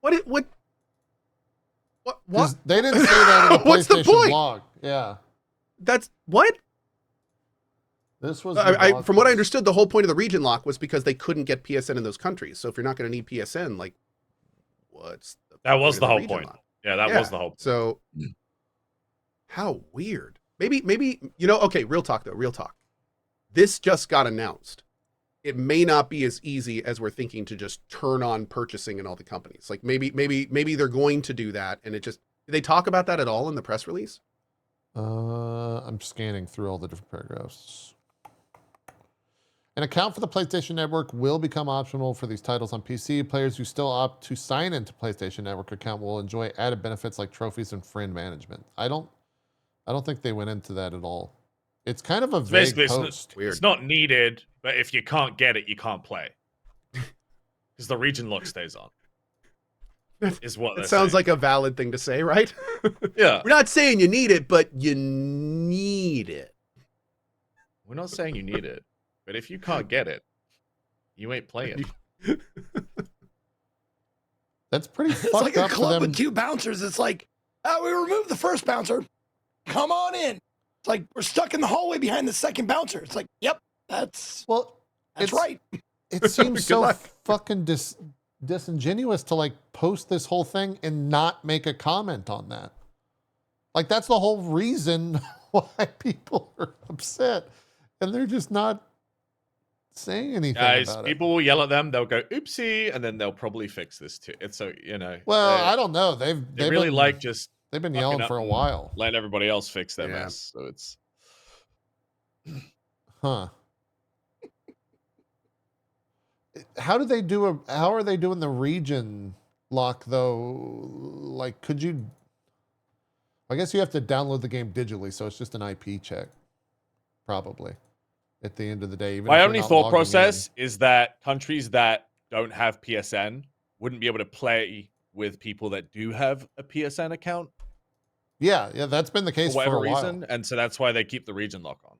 What? What? They didn't say that in the What's the PlayStation point? blog. Yeah. That's what? This was the blog from what I post. understood, the whole point of the region lock was because they couldn't get PSN in those countries. So if you're not going to need PSN, like, what's the That was point the of whole region point. lock? Yeah, that was the whole point. So how weird. Maybe okay, real talk though, real talk. This just got announced. It may not be as easy as we're thinking to just turn on purchasing in all the companies. Like maybe they're going to do that, and it just did they talk about that at all in the press release? I'm scanning through all the different paragraphs. An account for the PlayStation Network will become optional for these titles on PC. Players who still opt to sign into PlayStation Network account will enjoy added benefits like trophies and friend management. I don't think they went into that at all. It's kind of a vague Basically, post. Weird. it's not needed, but if you can't get it, you can't play. Because the region lock stays on. Is what It sounds like a valid thing to say, right? Yeah. We're not saying you need it, but you need it. We're not saying you need it, but if you can't get it, you ain't playing. That's pretty It's fucked like a up for club them. with 2 bouncers. It's like, we removed the first bouncer. Come on in. It's like we're stuck in the hallway behind the second bouncer. It's like, yep, that's Well, that's it's- right. It seems Good so luck. fucking disingenuous to like post this whole thing and not make a comment on that. Like that's the whole reason why people are upset, and they're just not saying anything Guys, about people will yell at them. They'll go, oopsie, and then they'll probably fix this too. It's so, Well, they- I don't know. they They've really been, like just they've been fucking yelling up for a and while. letting everybody else fix their Yeah. mess. So it's Huh. How are they doing the region lock though? Like, could you? I guess you have to download the game digitally, so it's just an IP check, probably. At the end of the day, even my if you're only not thought logging process is that countries that don't have PSN wouldn't be able to play with people that do have a PSN account in. Yeah, that's been the for case whatever for a while. reason, and so that's why they keep the region lock on.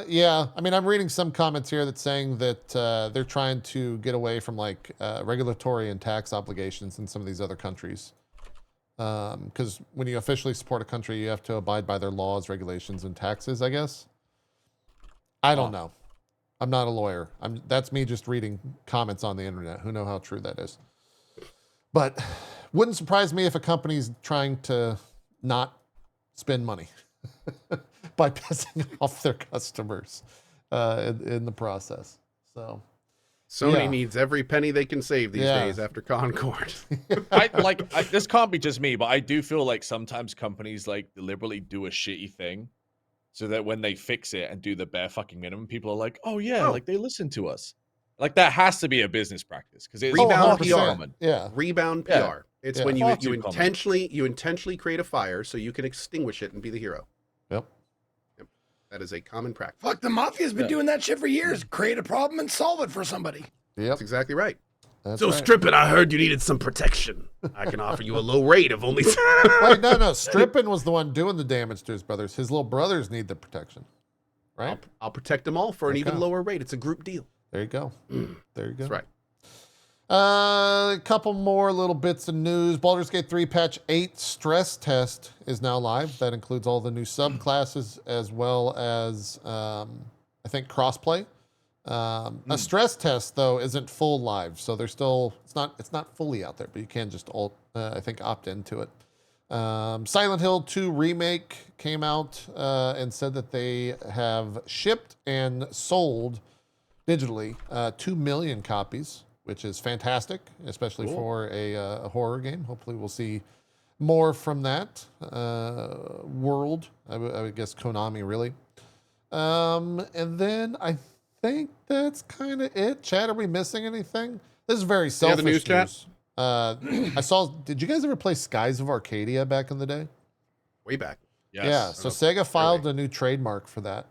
Yeah. I mean, I'm reading some comments here that's saying that they're trying to get away from like regulatory and tax obligations in some of these other countries. Because when you officially support a country, you have to abide by their laws, regulations, and taxes, I guess. I don't know. I'm not a lawyer. That's me just reading comments on the internet. Who know how true that is? But wouldn't surprise me if a company's trying to not spend money by pissing off their customers in the process. So Sony Yeah. needs every penny they can save these Yeah. days after Concord. This can't be just me, but I do feel like sometimes companies like deliberately do a shitty thing so that when they fix it and do the bare fucking minimum, people are like, oh yeah, Oh. like they listen to us. Like that has to be a business practice because it's Rebound far too PR. common. Yeah. Rebound PR. Yeah. It's Yeah. when Far you too common. intentionally create a fire so you can extinguish it and be the hero. Yep. That is a common practice. Fuck, the mafia's been Yeah. doing that shit for years. Create a problem and solve it for somebody. Yep. That's exactly right. That's So right. Strippin, I heard you needed some protection. I can offer you a low rate of only. Wait, no. Strippin was the one doing the damage to his brothers. His little brothers need the protection. Right? I'll protect them all for an even Okay. lower rate. It's a group deal. There you go. There you go. That's right. A couple more little bits of news. Baldur's Gate 3 patch 8 stress test is now live. That includes all the new subclasses as well as, I think, crossplay. A stress test though isn't full live, so there's still it's not fully out there, but you can just I think opt into it. Silent Hill 2 remake came out and said that they have shipped and sold digitally 2 million copies, which is fantastic, especially for a horror game. Hopefully we'll see more from that world. I would guess Konami, really. And then I think that's kind of it. Chat, are we missing anything? This is very selfish the news chat? I saw, did you guys ever play Skies of Arcadia back in the day? Way back. Yes. Yeah, so Sega filed a new trademark for that.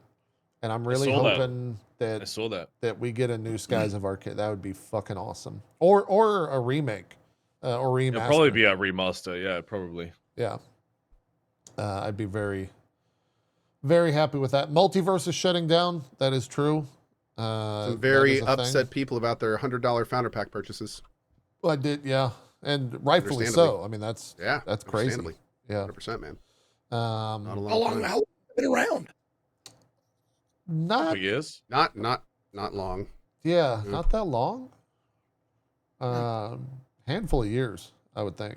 And I'm really saw that. hoping I that saw that. we get a new Skies of Arcadia. That would be fucking awesome. Or a remake or remaster. It'll probably be a remaster. Yeah, probably. Yeah. I'd be very, very happy with that. Multiverse is shutting down. That is true. Some that very is a thing. upset people about their $100 founder pack purchases. Well, I did, yeah. and rightfully Understandably. so. I mean, that's Yeah, crazy. understandably. Yeah. 100%, man. Not a Um, How long long? time. How long has it been around? not Couple years. Not long. yeah, Mhm. not that long. Handful of years, I would think.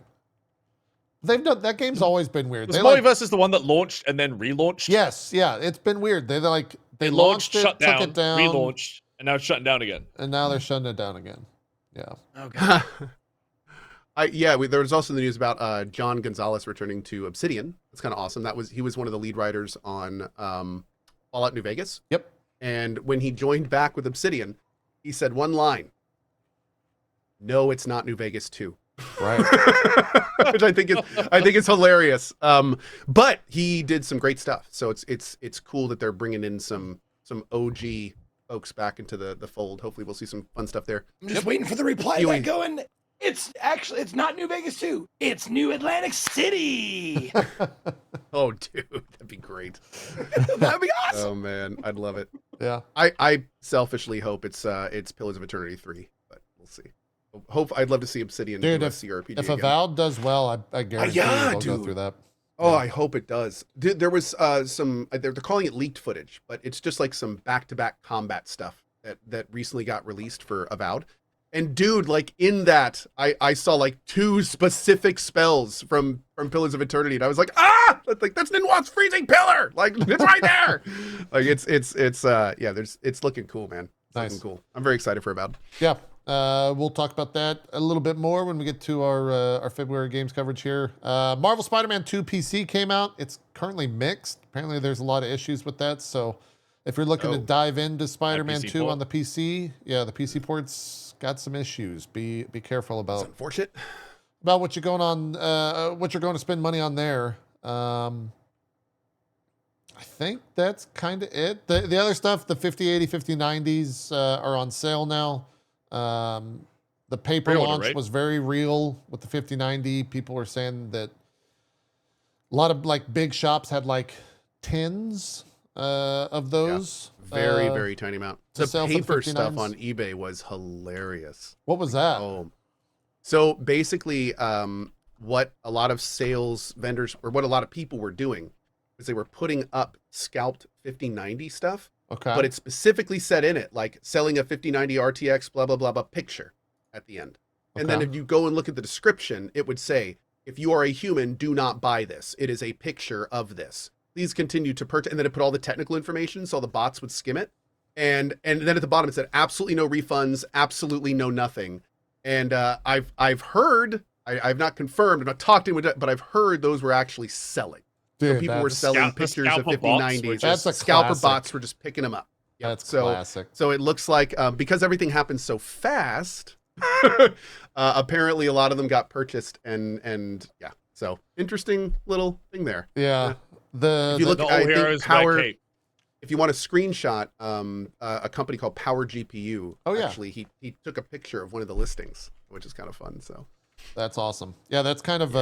They've done that game's always been weird. Was They like Multiverse is the one that launched and then relaunched? yes, yeah, it's been weird. They like they It launched it, shut took down, it down, relaunched, and now it's shutting down again. and now they're shutting it down again. Yeah. Okay. There was also the news about John Gonzalez returning to Obsidian. That's kind of awesome. He was one of the lead writers on Fallout New Vegas. Yep. And when he joined back with Obsidian, he said one line: "No, it's not New Vegas 2." Right. Which I think is hilarious. But he did some great stuff. So it's cool that they're bringing in some OG folks back into the fold. Hopefully we'll see some fun stuff there. I'm just waiting for the reply back going. It's not New Vegas 2. It's New Atlantic City. Oh, dude, that'd be great. That'd be awesome. Oh man, I'd love it. Yeah. I selfishly hope it's Pillars of Eternity 3, but we'll see. I'd love to see Obsidian Dude, do a if CRPG If again. Avowed does well, I guarantee yeah, they'll go dude. through that. Oh, Yeah. I hope it does. There was some they're calling it leaked footage, but it's just like some back-to-back combat stuff that recently got released for Avowed. And dude, like in that, I saw like 2 specific spells from Pillars of Eternity, and I was like, that's Ninwat's freezing pillar, like it's right there. Like it's looking cool, man. It's Nice. looking cool. I'm very excited for Avowed. Yeah. We'll talk about that a little bit more when we get to our February games coverage here. Marvel Spider-Man 2 PC came out. It's currently mixed. Apparently there's a lot of issues with that. So if you're looking to dive into Spider-Man PC 2 port? on the PC, the PC port's got some issues. Be careful It's about unfortunate. what you're going to spend money on there. I think that's kind of it. The other stuff, the 5080, 5090s are on sale now. The paper Pre-order, launch right? was very real with the 5090. People were saying that a lot of like big shops had like tins of those. Very, very tiny amount. to The sell for the paper stuff 59s. on eBay was hilarious. What was that? Oh, so basically, what a lot of sales vendors or what a lot of people were doing is they were putting up scalped 5090 stuff, Okay. but it specifically said in it like selling a 5090 RTX blah blah blah blah picture at the end. And then Okay. if you go and look at the description, it would say, if you are a human, do not buy this. It is a picture of this. Please continue to purchase. And then it put all the technical information so the bots would skim it. And then at the bottom it said absolutely no refunds, absolutely no nothing. And I've heard, I've not confirmed, I've not talked to anyone, but I've heard those were actually selling. So Dude, people were that's- selling Scalp- the pictures of scalper bots 5090s. were That's a Scalper classic. bots were just picking them up. Yep. That's classic. So it looks like because everything happened so fast, apparently a lot of them got purchased and yeah. So interesting little thing there. Yeah. If you look, The I old think heroes Power. wear cape. If you want to screenshot a company called Power GPU, Oh, yeah. actually he took a picture of one of the listings, which is kind of fun. So That's awesome. Yeah, that's kind of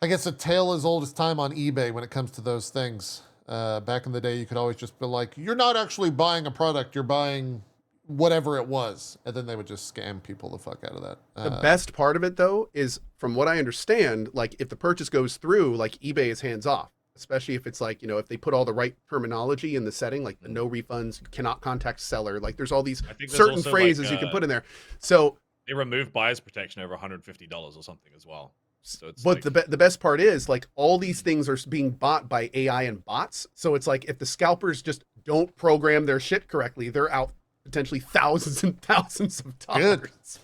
I guess a tale as old as time on eBay when it comes to those things. Back in the day, you could always just be like, you're not actually buying a product, you're buying whatever it was. And then they would just scam people the fuck out of that. the best part of it though is, from what I understand, like if the purchase goes through, like eBay is hands off, especially if it's like, if they put all the right terminology in the setting, like the no refunds, you cannot contact seller, like there's all these I think there's certain also, phrases like, you can put in there. So They remove buyer's protection over $150 or something as well. So it's but like, the best part is, like, all these things are being bought by AI and bots. So it's like if the scalpers just don't program their shit correctly, they're out potentially thousands and thousands of dollars.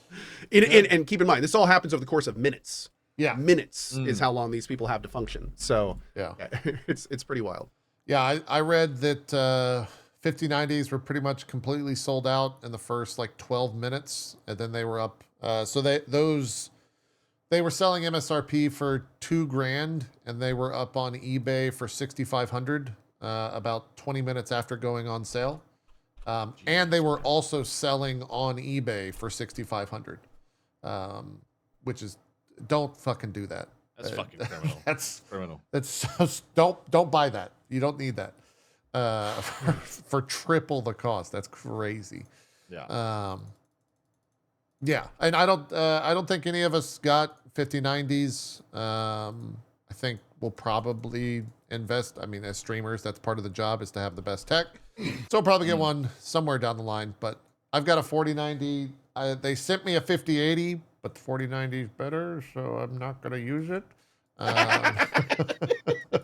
And keep in mind, this all happens over the course of minutes. Yeah. Minutes is how long these people have to function. So Yeah. it's pretty wild. Yeah, I read that 5090s were pretty much completely sold out in the first like 12 minutes, and then they were up. So they were selling MSRP for $2,000, and they were up on eBay for 6,500 about 20 minutes after going on sale. And they were also selling on eBay for 6,500, which is, don't fucking do that. that's fucking criminal. That's Criminal. don't buy that. You don't need that for triple the cost. That's crazy. Yeah. Yeah, and I don't think any of us got 5090s. I think we'll probably invest. I mean, as streamers, that's part of the job is to have the best tech. So I'll probably get one somewhere down the line. But I've got a 4090. They sent me a 5080, but the 4090 is better, so I'm not gonna use it.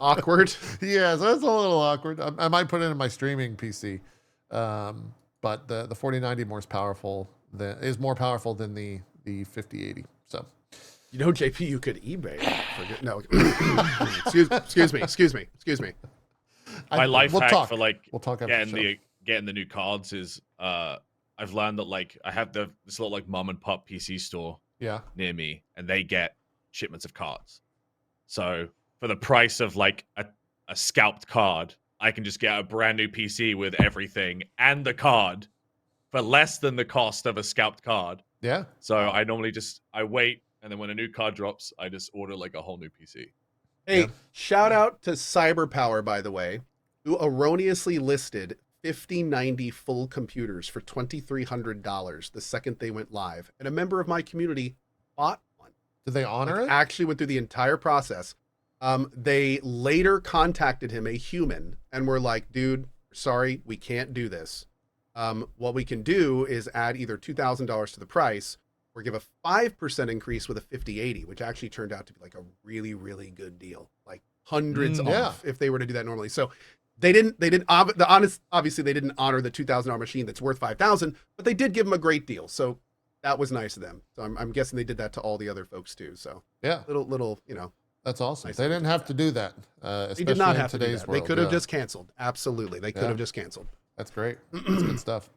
Awkward. Yeah, so that's a little awkward. I might put it in my streaming PC, but the 4090 is more powerful than the 5080. So, You know, JP, you could eBay. No, excuse me. My life we'll hack talk. for like We'll talk after getting the new cards is I've learned that like I have this little like mom and pop PC store Yeah. near me, and they get shipments of cards. So for the price of like a scalped card, I can just get a brand new PC with everything and the card for less than the cost of a scalped card. Yeah. So I normally I wait, and then when a new card drops, I just order like a whole new PC. Hey, Yeah. shout out to CyberPower, by the way, who erroneously listed 5090 full computers for $2,300 the second they went live. And a member of my community bought one. Did they honor it? Actually went through the entire process. They later contacted him, a human, and were like, dude, sorry, we can't do this. What we can do is add either $2,000 to the price or give a 5% increase with a 5080, which actually turned out to be like a really, really good deal, like hundreds off if they were to do that normally. So obviously they didn't honor the $2,000 machine that's worth $5,000, but they did give him a great deal. So that was nice of them. So I'm guessing they did that to all the other folks too. So yeah, little, you know. That's awesome. Nice they didn't have to do that. They did not have in to do today's that. world. They could have just canceled. Absolutely. They could have just canceled. That's great. That's good stuff.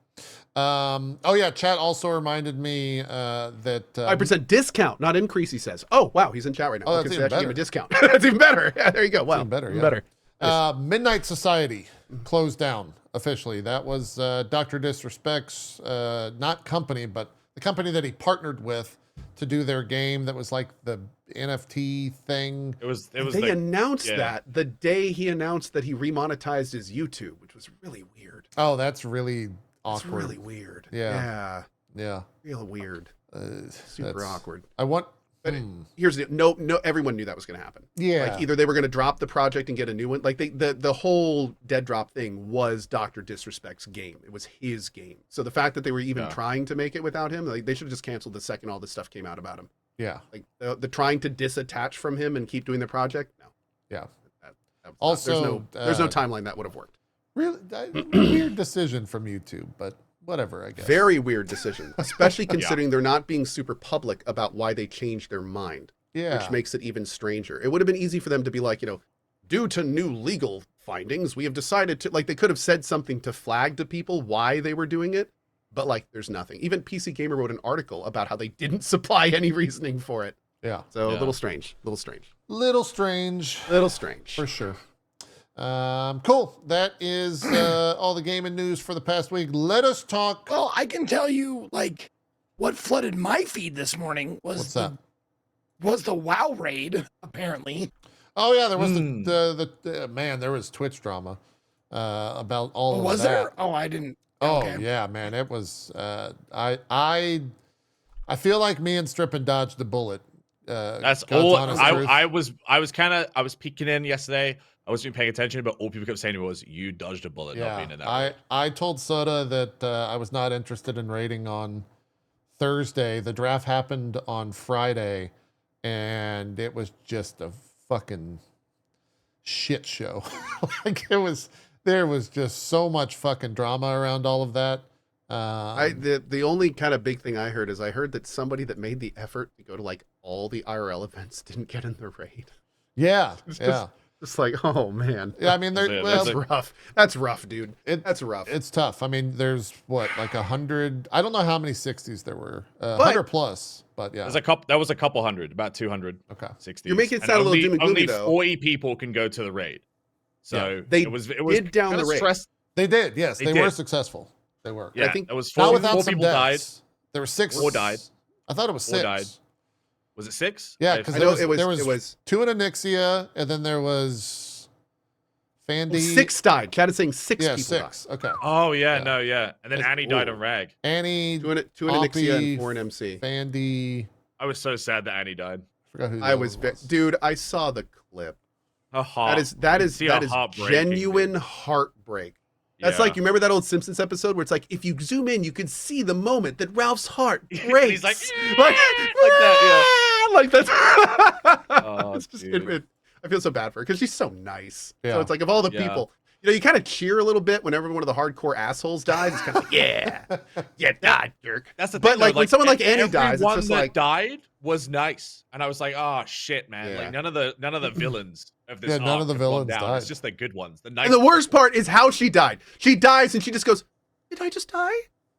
Oh yeah, chat also reminded me that 5% discount, not increase, he says. Oh, wow, he's in chat right now. Oh, that's so even they actually better. gave him a discount. That's even better. Yeah, there you go. Wow. even better. Yeah. Better. Midnight Society closed down officially. That was Dr. Disrespect's not company, but the company that he partnered with to do their game that was like the NFT thing. They announced that the day he announced that he remonetized his YouTube, which was really weird. Oh, that's really It's awkward. really weird. Yeah. Real weird. Super That's- awkward. I want. But here's the no. Everyone knew that was going to happen. Yeah. Like either they were going to drop the project and get a new one. Like the whole dead drop thing was Dr. Disrespect's game. It was his game. So the fact that they were even trying to make it without him, like they should have just canceled the second all this stuff came out about him. Yeah. Like the trying to disattach from him and keep doing the project. No. Yeah. That was Also, there's no timeline that would have worked. Really weird decision from YouTube, but whatever, I guess. Very weird decision, especially considering they're not being super public about why they changed their mind. Yeah. Which makes it even stranger. It would have been easy for them to be like, you know, due to new legal findings, we have decided to, like, they could have said something to flag to people why they were doing it, but like, there's nothing. Even PC Gamer wrote an article about how they didn't supply any reasoning for it. Yeah. So a little strange. Little strange. For sure. Cool. That is all the gaming news for the past week. Let us talk. Well, I can tell you, like, what flooded my feed this morning was the WoW raid, apparently. Oh yeah, there was man, there was Twitch drama about all of that. Was there? Oh, I didn't. Oh okay. yeah, man, it was. I feel like me and Strippin dodged the bullet. That's God's all. honest truth. I was peeking in yesterday. I wasn't paying attention, but all people kept saying to me was, "You dodged a bullet." Not being in that. I told Soda that I was not interested in raiding on Thursday. The draft happened on Friday, and it was just a fucking shit show. Like there was just so much fucking drama around all of that. The only kind of big thing I heard is I heard that somebody that made the effort to go to like all the IRL events didn't get in the raid. Yeah, It's like, oh man. Yeah, I mean, that's rough. That's rough, dude. That's rough. It's tough. I mean, there's like 100. I don't know how many 60s there were. 100 plus, but yeah. That was a couple hundred, about 200. Okay. 60s. You're making it sound a little doom and gloomy, only though. 40 people can go to the raid. So they it was did down the raid. They did. Yes, they did. were successful. They were. Yeah, I think it was not 4 without some people died. deaths. There were 6. 4 died. I thought it was 6. 4 died. Was it 6? Yeah, because there was 2 in Anixia, and then there was Fandy. 6 died. Chat is saying 6 Yeah, people 6. Okay. Oh yeah, Yeah. no, yeah. And then Annie died on Rag. Annie, 2 in Nixia Poppy, and 4 in MC. Fandy. I was so sad that Annie died. I forgot who the I other was, one was. dude. I saw the clip. Her heart. That is heartbreaking, genuine dude. heartbreak. That's Yeah. like, you remember that old Simpsons episode where it's like, if you zoom in, you can see the moment that Ralph's heart breaks. He's like, like that, like that's. Oh, it's just, dude. I feel so bad for her because she's so nice. Yeah. So it's like, of all the Yeah. people, you kind of cheer a little bit whenever one of the hardcore assholes dies. It's kind of like, yeah, you died, jerk. That's the But, thing. like, though, when someone like Annie dies, it's everyone just that like- died was nice, and I was like, oh shit, man. Yeah. Like none of the villains of this. Yeah, none arc of the have gone villains down. died. It's just the good ones. The nice. And the worst part is how she died. She dies and she just goes, "Did I just die?"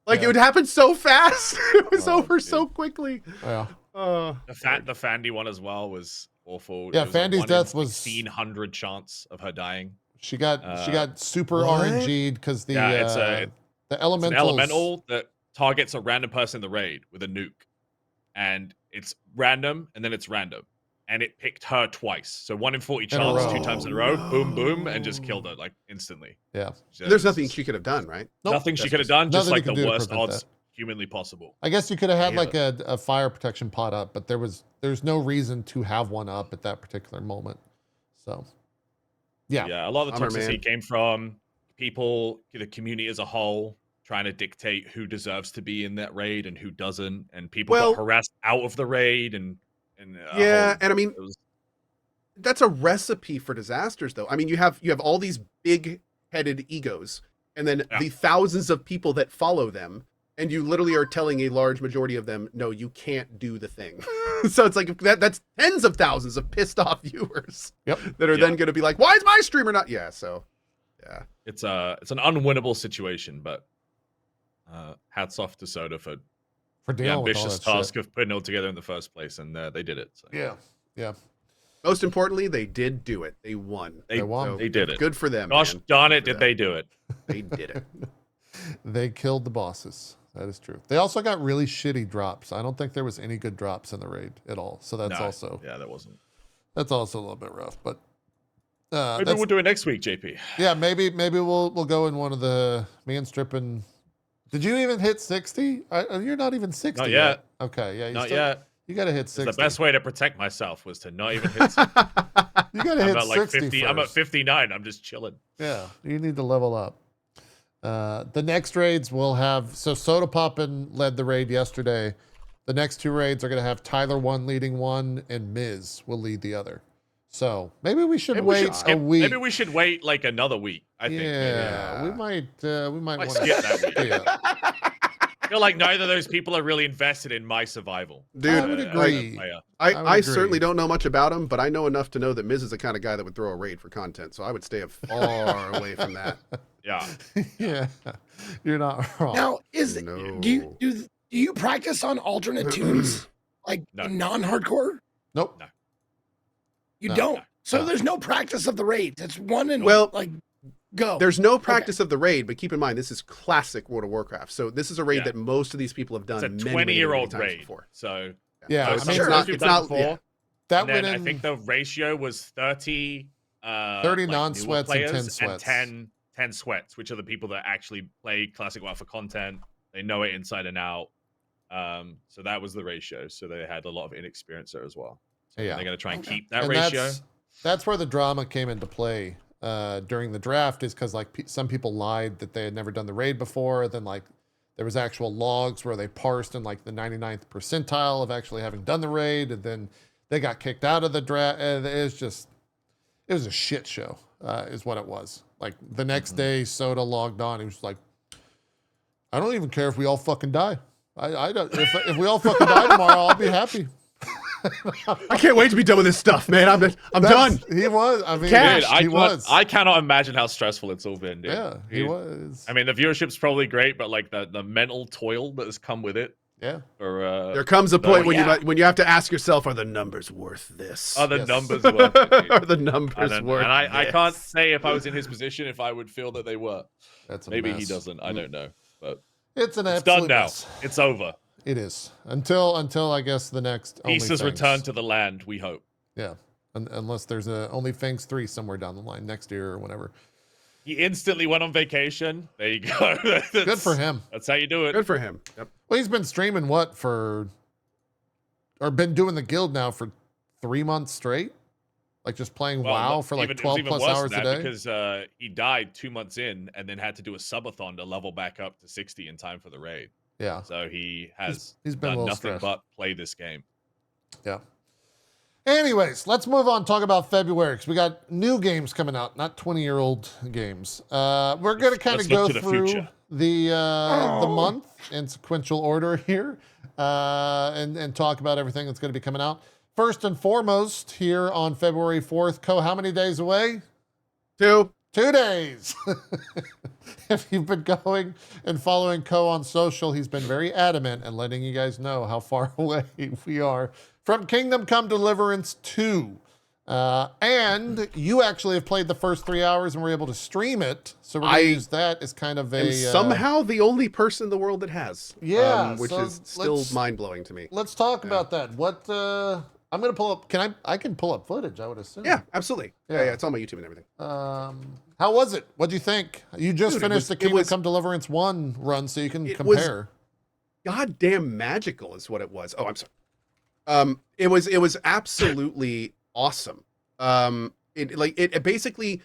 Like Yeah. it would happen so fast. It was Oh, over dude. so quickly. Yeah. Uh, The Fandy one as well was awful. Yeah, It was like Fandy's 1 in death was- 1,600 chance of her dying. She got super what? RNG'd because the Yeah, it's the It's elementals. an elemental that targets a random person in the raid with a nuke, and it's random, and then it's random, and it picked her twice. So 1 in 40 In a chance, row. 2 times in a row, boom, boom, and just killed her like instantly. Yeah. So there's nothing she could have done, right? Nope. nothing she That's could have just- done, just nothing like you the can do to worst prevent odds that. humanly possible. I guess you could have had Yeah. like a fire protection pot up, but there's no reason to have one up at that particular moment. So, yeah. Yeah, a lot of the Bummer, toxicity man. came from people, the community as a whole, trying to dictate who deserves to be in that raid and who doesn't, and people Well- got harassed out of the raid, and Yeah, and I mean, it was, that's a recipe for disasters, though. I mean, you have all these big-headed egos, and then Yeah. the thousands of people that follow them, and you literally are telling a large majority of them, no, you can't do the thing. So it's like that's tens of thousands of pissed off viewers Yep. that are Yeah. then going to be like, why is my streamer not? Yeah, so yeah. it's an unwinnable situation, but hats off to Soda for For the dealing with all ambitious that task shit. of putting it all together in the first place, and they did it. So. Yeah. Yeah. Most importantly, they did do it. They won. They won. They did it. Good for them. Gosh man. darn it, Good did for they do it? them. They did it. They killed the bosses. That is true. They also got really shitty drops. I don't think there was any good drops in the raid at all. So that's No. also Yeah, that wasn't. a little bit rough. But Maybe that's- we'll do it next week, JP. yeah, maybe we'll go in one of the me and Strippin. Did you even hit 60? You're not even 60 Not yet. Okay, yeah, Not yet. You got to hit It's 60. the best way to protect myself was to not even hit. You got to I'm hit at like 60 50. I'm at first. 59. I'm just chilling. Yeah, you need to level up. The next raids will have Soda Poppin led the raid yesterday. The next 2 raids are going to have Tyler one leading one and Miz will lead the other. So maybe we should Maybe we wait should skip. a week. Maybe we should wait like another week. I think. yeah, we might Might want skip that week. Yeah, I feel like neither of those people are really invested in my survival. Dude, I would as a agree. player. I would I agree. certainly don't know much about him, but I know enough to know that Miz is the kind of guy that would throw a raid for content. So I would stay far away from that. Yeah. yeah, you're not wrong. Now, No. do you practice on alternate tunes like No. non-hardcore? Nope. You No. don't. So No. there's no practice of the raids. It's one and Well, like go. There's no practice of the raid, but keep in mind this is classic World of Warcraft. So this is a raid Yeah. that most of these people have done. It's a many, many, many 20-year-old times raid. before. So Yeah, so I some mean, it's shows not- we've it's done not- before, yeah. that and then went I in. think the ratio was 30 30 like, non-sweats newer and 10 players sweats. 10 sweats, which are the people that actually play Classic WoW for content. They know it inside and out. So that was the ratio. So they had a lot of inexperience there as well. So Yeah. they're going to try and Okay. keep that And ratio. that's where the drama came into play during the draft, is because like some people lied that they had never done the raid before. Then like there was actual logs where they parsed in like the 99th percentile of actually having done the raid, and then they got kicked out of the draft. It was a shit show, is what it was. Like the next day, Soda logged on. He was like, "I don't even care if we all fucking die. I don't. If we all fucking die tomorrow, I'll be happy." I can't wait to be done with this stuff, man. I'm done. He was. I mean, Cash. Dude, he was. I cannot imagine how stressful it's all been, dude. Yeah, he was. I mean, the viewership's probably great, but like the mental toil that has come with it. Yeah. Or There comes a point when yeah. you have to ask yourself, are the numbers worth this? are the Yes. numbers worth it? dude? Are the I numbers don't- worth and I this? can't say if I was in his position if I would feel that they were. That's a Maybe mess. he doesn't. I don't know. But It's an it's absolute done now. mess. It's over. It is until I guess the next Peace has OnlyFans. returned to the land, we hope. Yeah. unless there's a Only Fangs 3 somewhere down the line next year or whenever. He instantly went on vacation. There you go. Good for him. That's how you do it. Good for him. Yep. Well, he's been streaming or been doing the guild now for 3 months straight? Like just playing WoW for like 12 plus hours a day? Because he died 2 months in and then had to do a subathon to level back up to 60 in time for the raid. Yeah. So he has he's been done a little nothing stressed. but play this game. Yeah. Anyways, let's move on. Talk about February because we got new games coming out, not 20-year-old games. We're going to kind of go through the month in sequential order here and talk about everything that's going to be coming out. First and foremost, here on February 4th, Co, how many days away? 2. 2 days. If you've been going and following Co on social, he's been very adamant and letting you guys know how far away we are from Kingdom Come Deliverance 2. And you actually have played the first 3 hours and were able to stream it. So we're going to use that as kind of a... somehow the only person in the world that has. Yeah. Which so is still mind-blowing to me. Let's talk about that. What... I'm going to pull up... I can pull up footage, I would assume. Yeah, absolutely. Yeah, it's on my YouTube and everything. How was it? What'd you think? You just finished the Kingdom Come Deliverance 1 run, so you can compare. Goddamn magical is what it was. Oh, I'm sorry. It was absolutely awesome. It basically,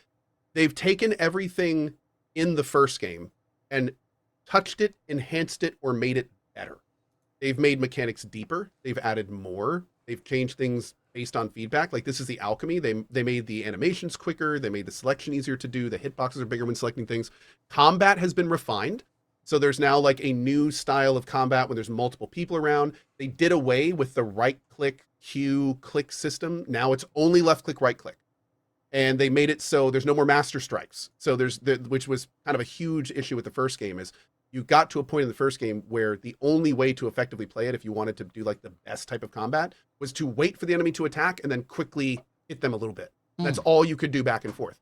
they've taken everything in the first game and touched it, enhanced it, or made it better. They've made mechanics deeper. They've added more. They've changed things based on feedback. Like this is the alchemy. They made the animations quicker. They made the selection easier to do. The hitboxes are bigger when selecting things. Combat has been refined. So there's now like a new style of combat when there's multiple people around. They did away with the right click, Q click system. Now it's only left click, right click. And they made it so there's no more master strikes. So which was kind of a huge issue with the first game is you got to a point in the first game where the only way to effectively play it, if you wanted to do like the best type of combat, was to wait for the enemy to attack and then quickly hit them a little bit. That's all you could do back and forth.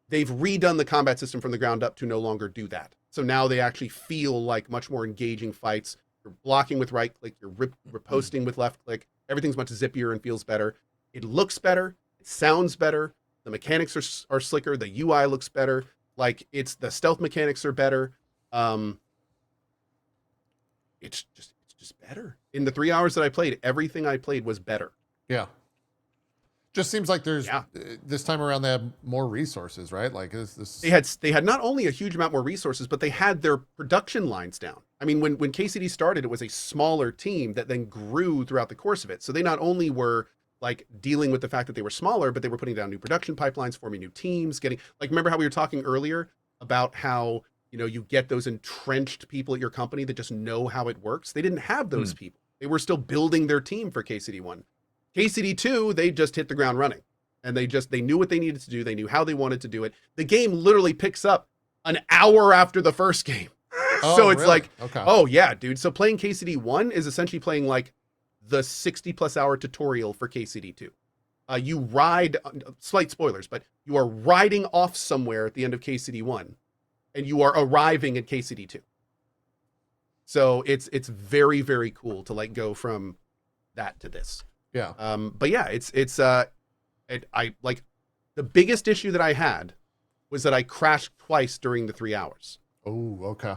They've redone the combat system from the ground up to no longer do that. So now they actually feel like much more engaging fights. You're blocking with right click, you're riposting with left click. Everything's much zippier and feels better. It looks better. It sounds better. The mechanics are slicker. The UI looks better. Like the stealth mechanics are better. It's just better. In the 3 hours that I played, everything I played was better. Yeah. Just seems like there's this time around they have more resources, right? Like this. They had not only a huge amount more resources, but they had their production lines down. I mean, when KCD started, it was a smaller team that then grew throughout the course of it. So they not only were like dealing with the fact that they were smaller, but they were putting down new production pipelines, forming new teams, remember how we were talking earlier about how, you get those entrenched people at your company that just know how it works. They didn't have those people. They were still building their team for KCD1. KCD2, they just hit the ground running and they knew what they needed to do. They knew how they wanted to do it. The game literally picks up an hour after the first game. So it's really? Oh yeah, dude. So playing KCD1 is essentially playing like the 60+ hour tutorial for KCD2. You ride, slight spoilers, but you are riding off somewhere at the end of KCD1 and you are arriving at KCD2. So it's very, very cool to like go from that to this. Yeah. But yeah, I like the biggest issue that I had was that I crashed twice during the 3 hours. Oh, okay.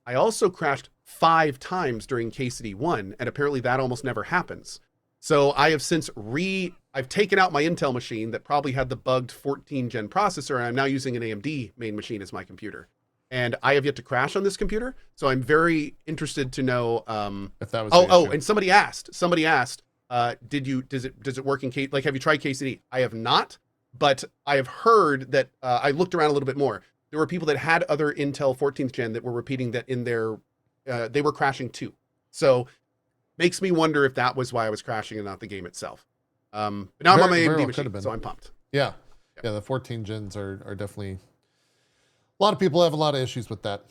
I also crashed 5 times during KCD1, and apparently that almost never happens. So I have since I've taken out my Intel machine that probably had the bugged 14 gen processor, and I'm now using an AMD main machine as my computer. And I have yet to crash on this computer, so I'm very interested to know if that was and somebody asked, does it work in have you tried KCD? I have not, but I have heard that I looked around a little bit more. There were people that had other Intel 14th gen that were repeating that in their they were crashing too. So makes me wonder if that was why I was crashing and not the game itself. But now I'm on my AMD machine, so I'm pumped. Yeah. Yeah, the 14 gens are definitely, a lot of people have a lot of issues with that,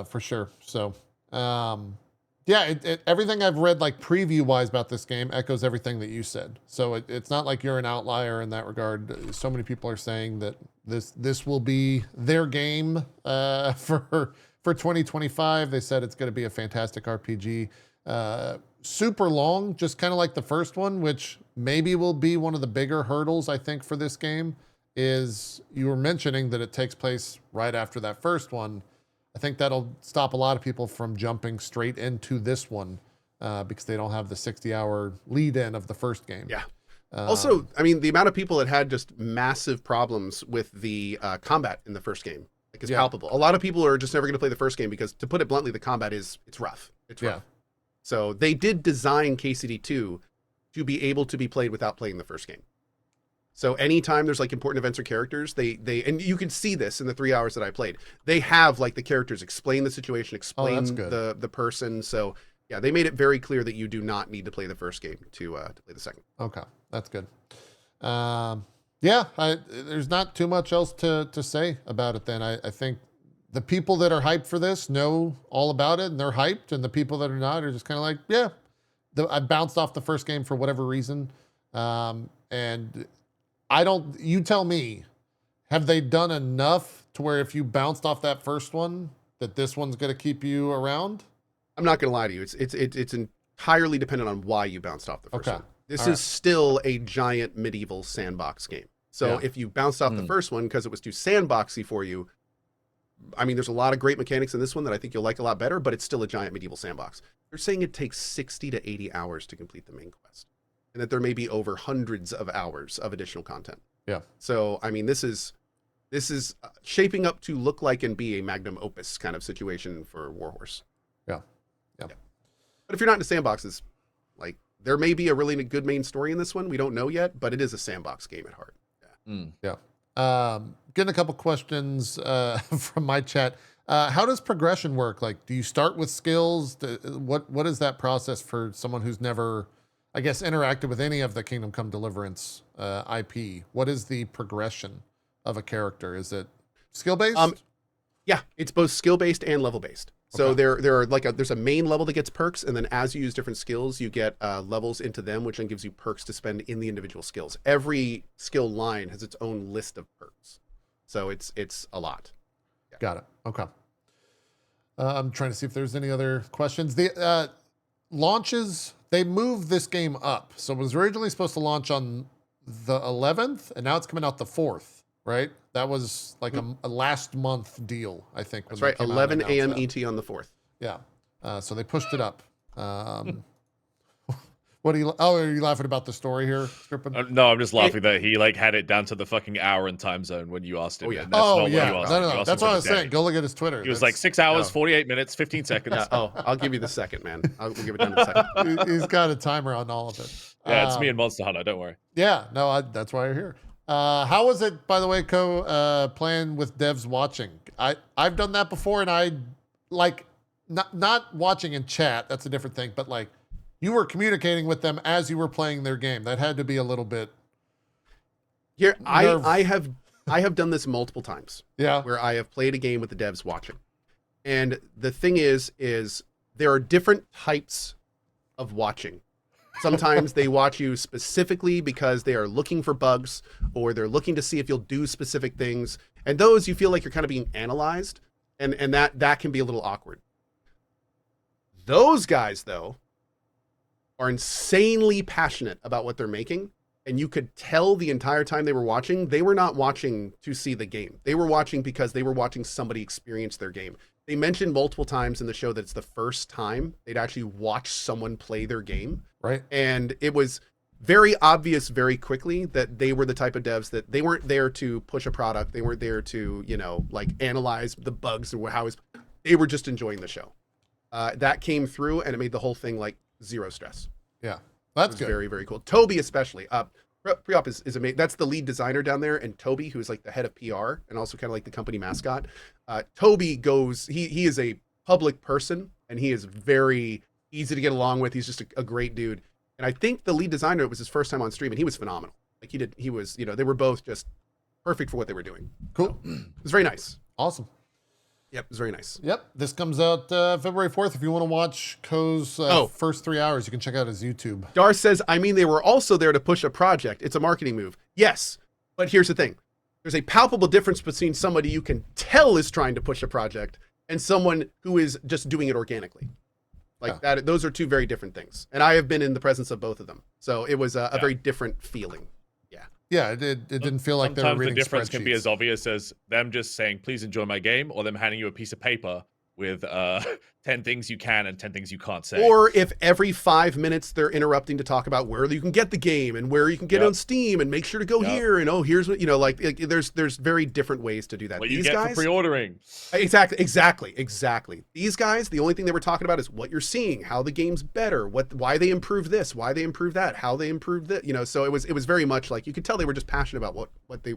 for sure. So, yeah, everything I've read, like preview-wise about this game, echoes everything that you said. So it's not like you're an outlier in that regard. So many people are saying that this will be their game for 2025. They said it's going to be a fantastic RPG. super long, just kind of like the first one, which maybe will be one of the bigger hurdles, I think, for this game, is you were mentioning that it takes place right after that first one. I think that'll stop a lot of people from jumping straight into this one because they don't have the 60-hour lead-in of the first game. Yeah. Also, I mean, the amount of people that had just massive problems with the combat in the first game is palpable. A lot of people are just never going to play the first game because, to put it bluntly, the combat it's rough. It's rough. So they did design KCD2 to be able to be played without playing the first game. So anytime there's like important events or characters, they and you can see this in the 3 hours that I played. They have like the characters explain the situation, explain the person. So yeah, they made it very clear that you do not need to play the first game to play the second. Okay, that's good. There's not too much else to say about it then. I think the people that are hyped for this know all about it and they're hyped, and the people that are not are just kind of like, yeah, I bounced off the first game for whatever reason. And you tell me, have they done enough to where if you bounced off that first one, that this one's going to keep you around? I'm not going to lie to you. It's entirely dependent on why you bounced off the first one. This is still a giant medieval sandbox game. So if you bounced off the first one because it was too sandboxy for you, I mean, there's a lot of great mechanics in this one that I think you'll like a lot better, but it's still a giant medieval sandbox. They're saying it takes 60 to 80 hours to complete the main quest, and that there may be over hundreds of hours of additional content. Yeah. So, I mean, this is shaping up to look like and be a magnum opus kind of situation for Warhorse. Yeah. But if you're not into sandboxes, like, there may be a really good main story in this one. We don't know yet, but it is a sandbox game at heart. Getting a couple questions from my chat. How does progression work? Like, do you start with skills? What is that process for someone who's never, I guess, interacted with any of the Kingdom Come Deliverance IP? What is the progression of a character? Is it skill-based? Yeah, it's both skill-based and level-based. So there are there's a main level that gets perks, and then as you use different skills, you get levels into them, which then gives you perks to spend in the individual skills. Every skill line has its own list of perks, so it's a lot. Yeah. Got it. Okay. I'm trying to see if there's any other questions. The launches, they moved this game up. So it was originally supposed to launch on the 11th, and now it's coming out the 4th, right? That was like a last month deal, I think. That's right, 11 a.m. ET on the 4th. Yeah. So they pushed it up. What are you laughing about the story here, Strippin? No, I'm just laughing that he like had it down to the fucking hour and time zone when you asked him. Yeah. No. That's what I was saying. Go look at his Twitter. He was like 6 hours, 48 minutes, 15 seconds. Yeah, I'll give you the second, man. We'll give it down to the second. He's got a timer on all of it. Yeah, it's me and Monster Hunter. Don't worry. Yeah, no, that's why you're here. How was it, by the way, playing with devs watching? I've done that before, and I like not watching in chat. That's a different thing. But like, you were communicating with them as you were playing their game. That had to be a little bit. Here, I have done this multiple times. Yeah, where I have played a game with the devs watching, and the thing is there are different types of watching. Sometimes they watch you specifically because they are looking for bugs, or they're looking to see if you'll do specific things. And those you feel like you're kind of being analyzed, and that can be a little awkward. Those guys, though, are insanely passionate about what they're making. And you could tell the entire time they were watching, they were not watching to see the game. They were watching because they were watching somebody experience their game. They mentioned multiple times in the show that it's the first time they'd actually watched someone play their game. Right. And it was very obvious very quickly that they were the type of devs that they weren't there to push a product. They weren't there to, like analyze the bugs or they were just enjoying the show. That came through, and it made the whole thing like zero stress. Yeah. That's good. Very, very cool. Toby, especially. Priop is amazing. That's the lead designer down there, and Toby, who's like the head of PR and also kind of like the company mascot. Toby he is a public person, and he is very easy to get along with. He's just a great dude. And I think the lead designer, it was his first time on stream, and he was phenomenal. Like he was, they were both just perfect for what they were doing. Cool. So, it was very nice. Awesome. Yep, it was very nice. Yep, this comes out February 4th. If you want to watch Ko's first 3 hours, you can check out his YouTube. Dar says, I mean, they were also there to push a project. It's a marketing move. Yes, but here's the thing. There's a palpable difference between somebody you can tell is trying to push a project and someone who is just doing it organically. Like that. Those are two very different things. And I have been in the presence of both of them. So it was a very different feeling. Yeah, it didn't feel like they were Sometimes reading the difference can be spreadsheets. as obvious as them just saying, please enjoy my game, or them handing you a piece of paper with 10 things you can and 10 things you can't say. Or if every 5 minutes they're interrupting to talk about where you can get the game and where you can get it on Steam and make sure to go here and here's what like there's very different ways to do that. What These you get guys, for pre-ordering. Exactly. These guys, the only thing they were talking about is what you're seeing, how the game's better, why they improved this, why they improved that, how they improved that. So it was very much like you could tell they were just passionate about what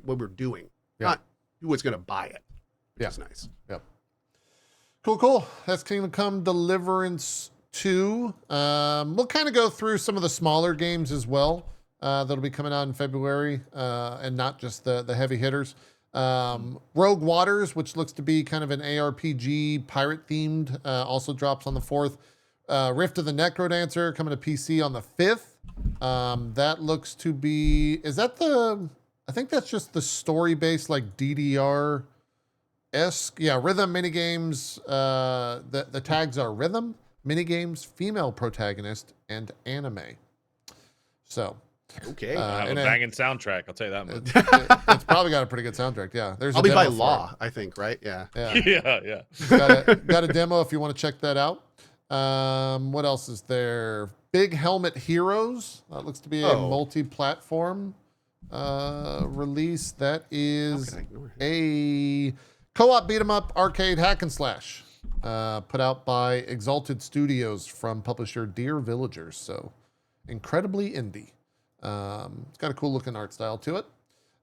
we're doing, not who was going to buy it, which is nice. Yep. Cool. That's Kingdom Come Deliverance 2. We'll kind of go through some of the smaller games as well that'll be coming out in February, and not just the heavy hitters. Rogue Waters, which looks to be kind of an ARPG pirate themed, also drops on the 4th. Rift of the Necrodancer coming to PC on the 5th. That looks to be, I think that's just the story based like DDR esque, rhythm minigames. The tags are rhythm, minigames, female protagonist, and anime. So, okay, and a banging soundtrack. I'll tell you that much. It's probably got a pretty good soundtrack. Yeah, there's. I'll be by law, I think, right? Yeah. Yeah. Got a demo if you want to check that out. What else is there? Big Helmet Heroes. That looks to be a multi-platform release. That is a co-op beat 'em up arcade hack and slash, put out by Exalted Studios from publisher Dear Villagers. So incredibly indie. It's got a cool looking art style to it.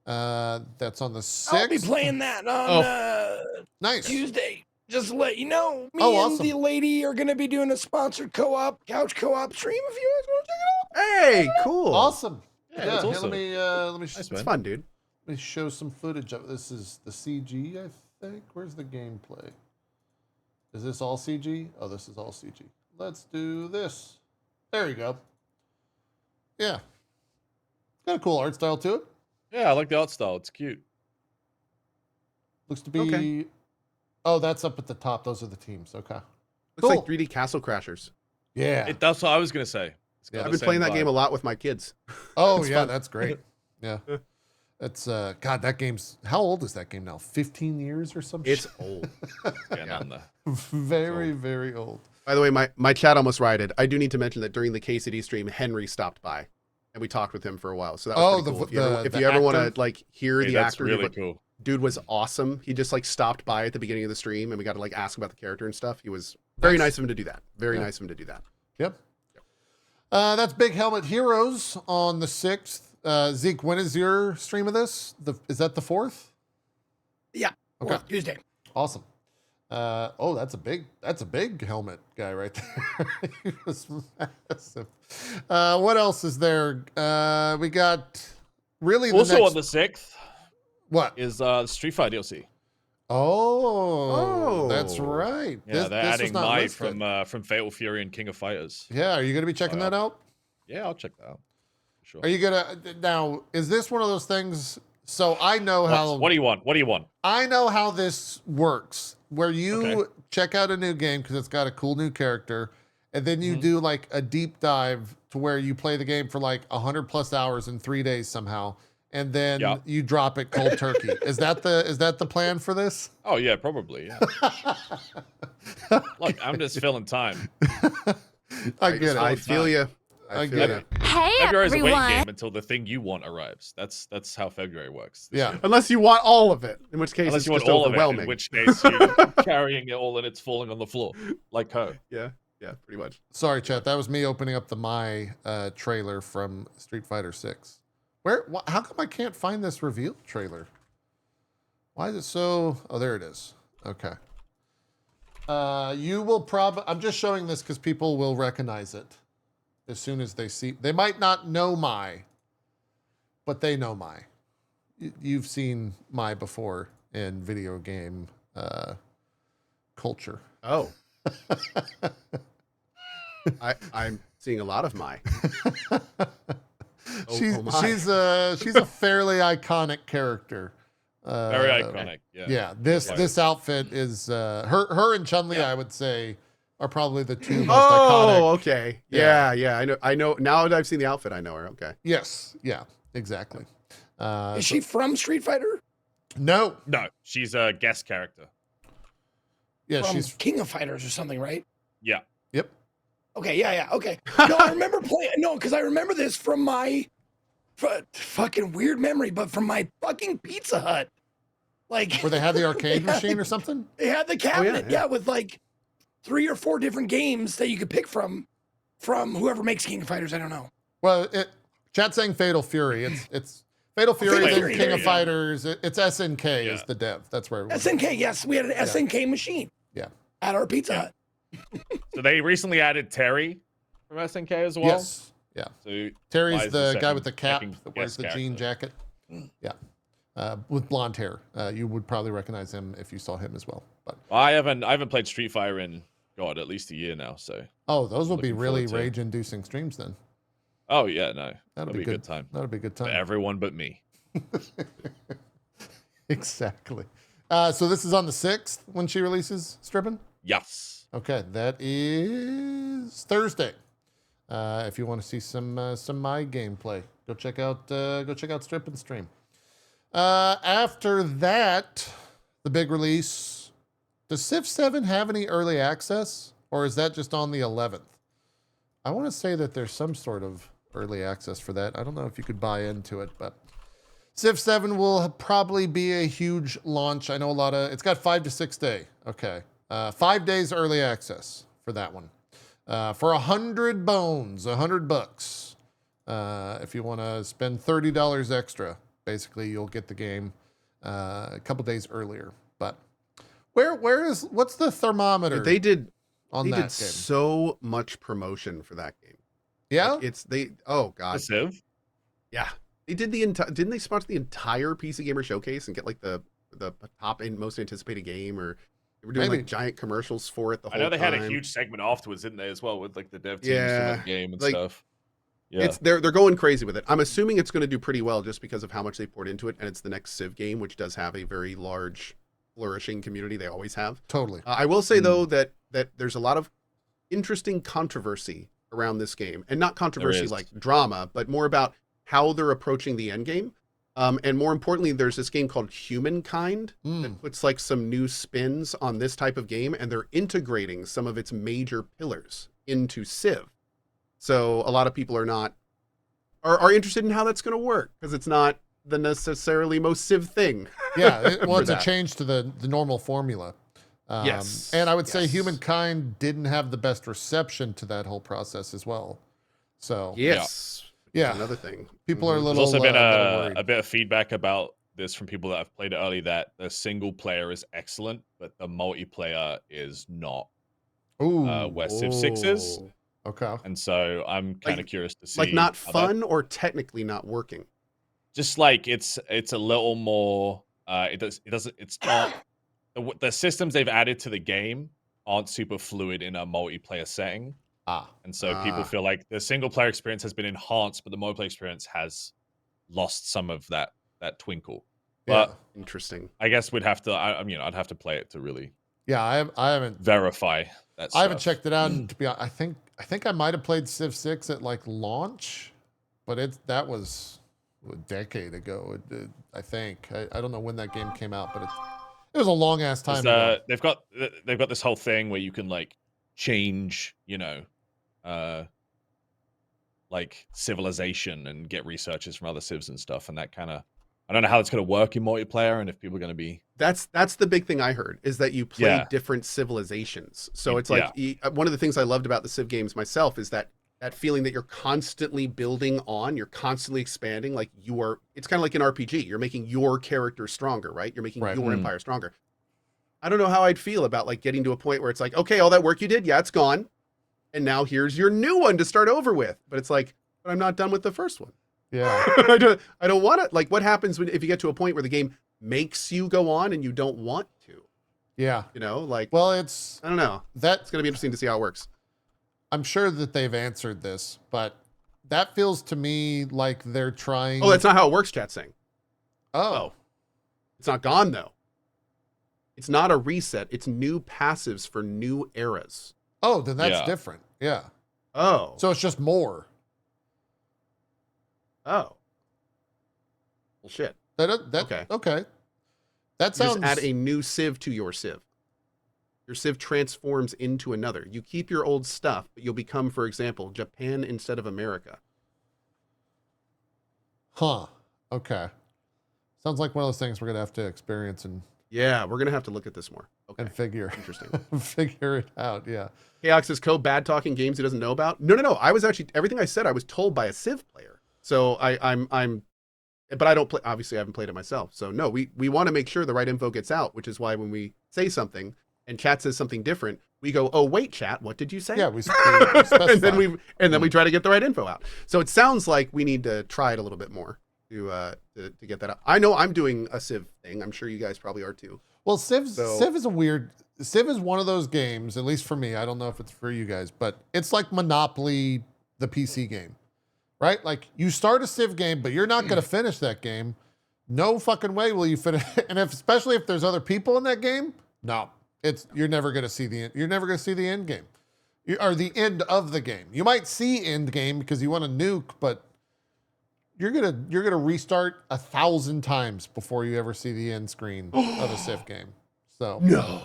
That's on the 6th. I'll be playing that on nice Tuesday. Just to let you know, me awesome. and the lady are going to be doing a sponsored couch co-op stream if you guys want to check it out. Hey, cool. Awesome. Yeah, that's Here, awesome. let me It's fun, dude. Let me show some footage of this. Is the CG, I think. Where's the gameplay? Is this all CG? Oh, this is all CG. Let's do this. There you go. Yeah. Got a cool art style to it. Yeah, I like the art style. It's cute. Looks to be... Okay. Oh, that's up at the top. Those are the teams. Okay. Looks like 3D Castle Crashers. Yeah. That's what I was going to say. I've been playing that game a lot with my kids. Oh, It's yeah, fun. that's great. Yeah. That's, God, that game's... How old is that game now? 15 years or something? It's old. On there. Very, very old. By the way, my chat almost rioted. I do need to mention that during the KCD stream, Henry stopped by, and we talked with him for a while. So that was pretty cool. If you ever want to like hear the that's actor, really cool. Dude was awesome. He just like stopped by at the beginning of the stream, and we got to like ask about the character and stuff. He was very nice of him to do that. Very nice of him to do that. Yep. That's Big Helmet Heroes on the 6th. Zeke, when is your stream of this? Is that the 4th? Yeah. Okay. Tuesday. Awesome. That's a big helmet guy right there. He was massive. What else is there? We got really Also on the 6th. What is Street Fighter DLC? Oh, that's right. Yeah, they're adding Mai listed. from Fatal Fury and King of Fighters. Yeah, are you going to be checking that out? Yeah, I'll check that out. Sure. Are you gonna now? Is this one of those things? So I know how. What do you want? What do you want? I know how this works. Where you check out a new game because it's got a cool new character, and then you do like a deep dive to where you play the game for like 100+ hours in 3 days somehow, and then you drop it cold turkey. Is that the plan for this? Oh yeah, probably. Yeah. Look, I'm just filling time. I get it. I feel you. I get it. Hey, February's a waiting everyone. game until the thing you want arrives. That's how February works. Yeah. Unless you want all of it, in which case Unless it's you want just all of it, overwhelming. in which case you're carrying it all and it's falling on the floor like her. Yeah, pretty much. Sorry, chat. That was me opening up the My trailer from Street Fighter 6. How come I can't find this reveal trailer? Why is it so... Oh, there it is. Okay. You will probably... I'm just showing this because people will recognize it as soon as they see... They might not know My, but they know My. You've seen My before in video game culture. Oh. I'm seeing a lot of my. She's a fairly iconic character. Very iconic. Yeah. Yeah. This outfit is her and Chun-Li. I would say are probably the two most Oh, iconic. okay. Yeah. Yeah. I know. Now that I've seen the outfit, I know her. Okay. Yes, yeah, exactly. Is she from Street Fighter? No, No, she's a guest character. yeah, From she's King of Fighters or something, right? Yeah. yep. Okay, yeah, okay. No, I remember playing. No, because I remember this from my fucking weird memory, but from my fucking Pizza Hut. Like, Where they had the arcade They had machine the- or something. they had the cabinet, yeah. yeah, with like 3 or 4 different games that you could pick from whoever makes King of Fighters. I don't know. Well, chat saying Fatal Fury. It's Fatal Fury, Fatal then Fury, King there of you go. Fighters. It's SNK is Yeah. the dev. That's where it was. SNK, yes, we had an SNK machine. Yeah. At our Pizza Hut. So they recently added Terry from SNK as well. Yes. Yeah. So Terry's Wise the the guy with the second- cap second that wears guest the jean character. jacket. Yeah. With blonde hair. You would probably recognize him if you saw him as well. But I haven't played Street Fighter in at least a year now. So those will be Looking really forward to it. rage-inducing streams then. oh yeah, no, That'll be be a good time That'll be a good for time. everyone but me. Exactly. So this is on the 6th when she releases Strippin'? Yes. Okay, that is Thursday. If you want to see some my gameplay, go check out Strippin' stream. After that, the big release. Does Civ 7 have any early access, or is that just on the 11th? I want to say that there's some sort of early access for that. I don't know if you could buy into it, but Civ 7 will probably be a huge launch. I know it's got 5 to 6 day. Okay. 5 days early access for that one. For 100 bones, $100. If you want to spend $30 extra, basically you'll get the game a couple days earlier. But what's the thermometer They did. on They that did game? so much promotion for that game. Yeah? Like, Oh The god. Civ. Yeah. They did the entire. Didn't they sponsor the entire PC Gamer showcase and get like the top and most anticipated game, or they were doing Maybe. like giant commercials for it the I whole know they time. had a huge segment afterwards, didn't they, as well, with like the dev teams Yeah, for the game and like, stuff. Yeah. They're going crazy with it. I'm assuming it's going to do pretty well just because of how much they poured into it, and it's the next Civ game, which does have a very large, flourishing community. They always have. Totally. I will say though that there's a lot of interesting controversy around this game, and not controversy is. like drama, but more about how they're approaching the end game. And more importantly, there's this game called Humankind that puts like some new spins on this type of game, and they're integrating some of its major pillars into Civ. So a lot of people are interested in how that's going to work, because it's not the necessarily most Civ thing. Yeah, well, For it's a that. change to the normal formula. Yes, And I would say yes. Humankind didn't have the best reception to that whole process as well. So, Yes. Yeah. Another thing. people are a Mhm. little, There's also been little worried. a bit of feedback about this from people that have played it early, that the single player is excellent, but the multiplayer is not. Ooh, Where Civ 6 is. Oh. okay. And so I'm kind of Like- curious to see. Like not how that- fun or technically not working. just like it's a little more. It's not. The systems they've added to the game aren't super fluid in a multiplayer setting. And so people Ah. feel like the single player experience has been enhanced, but the multiplayer experience has lost some of that twinkle. But Interesting. I guess we'd have to. I'd have to play it to really Yeah, I haven't verify that. I haven't stuff. checked it out. And to be honest, I think I might have played Civ 6 at like launch, but that was a decade ago. I think I don't know when that game came out, but it was a long ass time ago. They've got this whole thing where you can like change, like civilization and get researchers from other civs and stuff, and that kind of. I don't know how it's going to work in multiplayer, and if people are going to be. That's the big thing I heard, is that you play Yeah. different civilizations. So Y- it's like one of the things I loved about the Civ games myself is that feeling that you're constantly building on, you're constantly expanding. Like it's kind of like an RPG. You're making your character stronger, right? You're making Right. your Mm. empire stronger. I don't know how I'd feel about like getting to a point where it's like, okay, all that work you did, yeah, it's gone, and now here's your new one to start over with. But it's like, but I'm not done with the first one. Yeah. I don't want to. Like, what happens if you get to a point where the game makes you go on and you don't want to? Yeah. Like, Well, I don't know. that It's going to be interesting to see how it works. I'm sure that they've answered this, but that feels to me like they're trying. Oh, that's not how it works, chat's saying. Oh. It's not gone, though. It's not a reset. It's new passives for new eras. Oh, then that's Yeah. different. Yeah. Oh. So it's just more. Oh. Well, shit. Okay. Okay. That You sounds. just add a new Civ to your Civ. Your Civ transforms into another. You keep your old stuff, but you'll become, for example, Japan instead of America. Huh. Okay. Sounds like one of those things we're gonna have to experience and Yeah, we're gonna have to look at this more. Okay. figure Interesting. figure it out. Yeah. Chaos says Co bad talking games he doesn't know about. No. I was actually everything I said I was told by a Civ player. So but I don't play. Obviously, I haven't played it myself. So no, we want to make sure the right info gets out, which is why when we say something and chat says something different, we go, "Oh wait, chat, what did you say?" Yeah. We and then we try to get the right info out. So it sounds like we need to try it a little bit more to get that out. I know I'm doing a Civ thing. I'm sure you guys probably are too. Well, Civ is one of those games, at least for me. I don't know if it's for you guys, but it's like Monopoly, the PC game, right? Like you start a Civ game, but you're not going to finish that game. No fucking way will you finish. And especially if there's other people in that game, no, you're never going to see the end game, or the end of the game. You might see end game because you want to nuke, but you're gonna restart 1,000 times before you ever see the end screen of a Civ game. So No.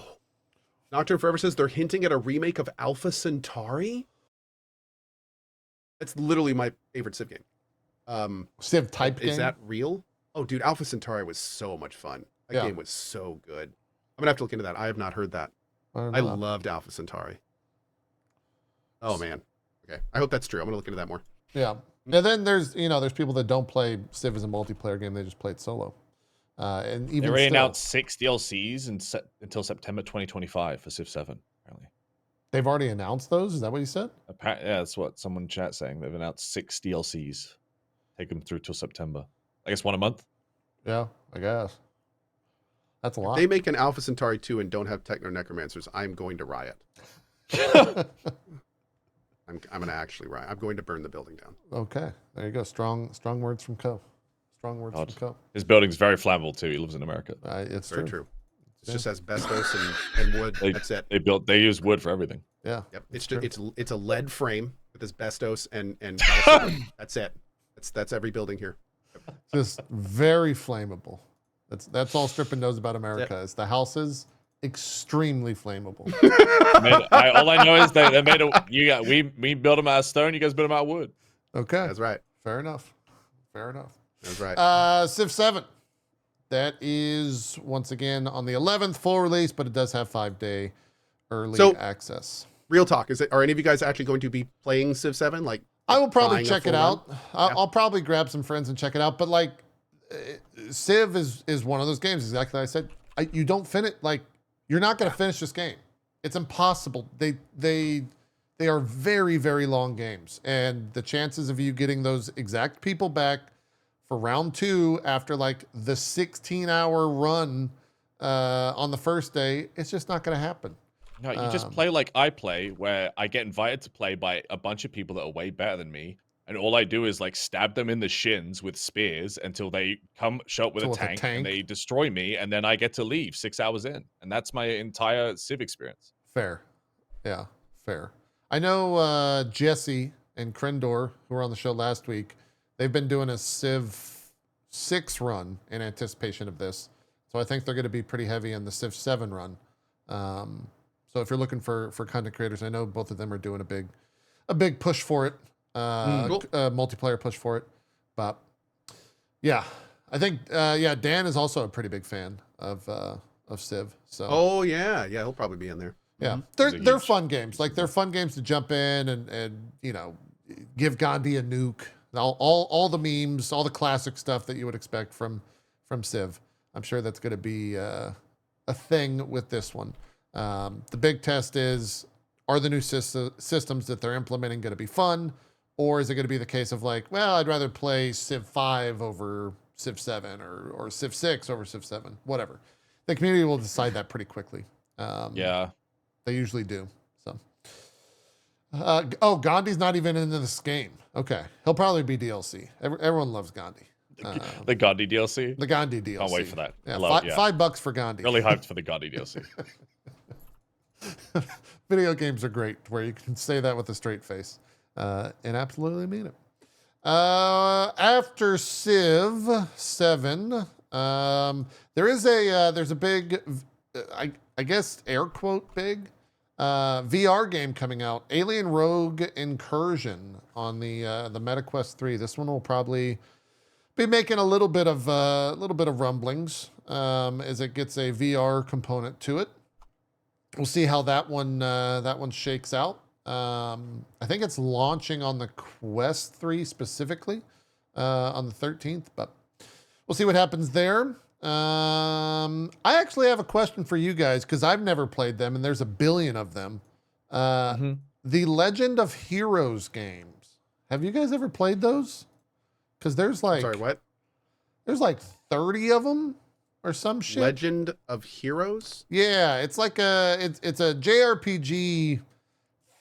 Nocturne Forever says they're hinting at a remake of Alpha Centauri. That's literally my favorite Civ game. Civ type game. Is that real? Oh, dude, Alpha Centauri was so much fun. That game was so good. I'm gonna have to look into that. I have not heard that. I loved Alpha Centauri. Oh man. Okay. I hope that's true. I'm gonna look into that more. Yeah. And then there's people that don't play Civ as a multiplayer game. They just play it solo. And even They already still, announced 6 DLCs until September 2025 for Civ 7. Apparently, they've already announced those. Is that what you said? yeah, that's what someone in chat saying. They've announced 6 DLCs. Take them through till September. I guess one a month. Yeah, I guess. That's a lot. If they make an Alpha Centauri 2 and don't have Techno Necromancers, I'm going to riot. I'm going to actually riot. I'm going to burn the building down. Okay, there you go. Strong words from Co. Strong words God. from Co. His building's very flammable too. He lives in America. It's Very true. true. It's just asbestos and wood. That's it. They use wood for everything. Yeah. Yep. true. It's a lead frame with asbestos and that's it. That's every building here. Just very flammable. That's all Strippin knows about America. Is the houses extremely flammable. All I know is they made we built them out of stone. You guys built them out of wood. Okay, That's right. fair enough. That's right. Civ 7. That is once again on the 11th full release, but it does have 5-day early access. Real talk. Are any of you guys actually going to be playing Civ 7? Like, I will probably buying a check it full out. run? I'll probably grab some friends and check it out. But like, Civ is one of those games. Exactly like I said. You don't finish. Like, you're not going to finish this game. It's impossible. They are very, very long games, and the chances of you getting those exact people back for round 2 after like the 16-hour run on the first day, it's just not going to happen. No, you just play like I play, where I get invited to play by a bunch of people that are way better than me, and all I do is like stab them in the shins with spears until they show up with a tank and they destroy me, and then I get to leave 6 hours in, and that's my entire Civ experience. Fair, yeah, fair. I know Jesse and Krendor, who were on the show last week, they've been doing a Civ 6 run in anticipation of this, so I think they're going to be pretty heavy in the Civ 7 run. So if you're looking for content creators, I know both of them are doing a big push for it, multiplayer push for it. But yeah, I think Dan is also a pretty big fan of Civ. So yeah, he'll probably be in there. yeah, they're fun games. Like they're fun games to jump in and give Gandhi a nuke. All the memes, all the classic stuff that you would expect from Civ. I'm sure that's going to be a thing with this one. The big test is, are the new systems that they're implementing going to be fun? Or is it going to be the case of like, well, I'd rather play Civ 5 over Civ 7 or Civ 6 over Civ 7, whatever. The community will decide that pretty quickly. Yeah. They usually do. So, Gandhi's not even into this game. Okay. He'll probably be DLC. Everyone loves Gandhi. The Gandhi DLC. The Gandhi DLC. Can't wait for that. Yeah, $5 $5 for Gandhi. Really hyped for the Gandhi DLC. Video games are great, where you can say that with a straight face and absolutely mean it. After Civ 7, there's a big, I guess air quote big, VR game coming out, Alien Rogue Incursion on the MetaQuest 3. This one will probably be making a little bit of rumblings as it gets a VR component to it. We'll see how that one shakes out. I think it's launching on the Quest 3 specifically on the 13th, but we'll see what happens there. I actually have a question for you guys because I've never played them, and there's a billion of them. The Legend of Heroes games. Have you guys ever played those? Because there's like, Sorry, what? There's like 30 of them or some shit. Legend of Heroes? Yeah, it's like it's a JRPG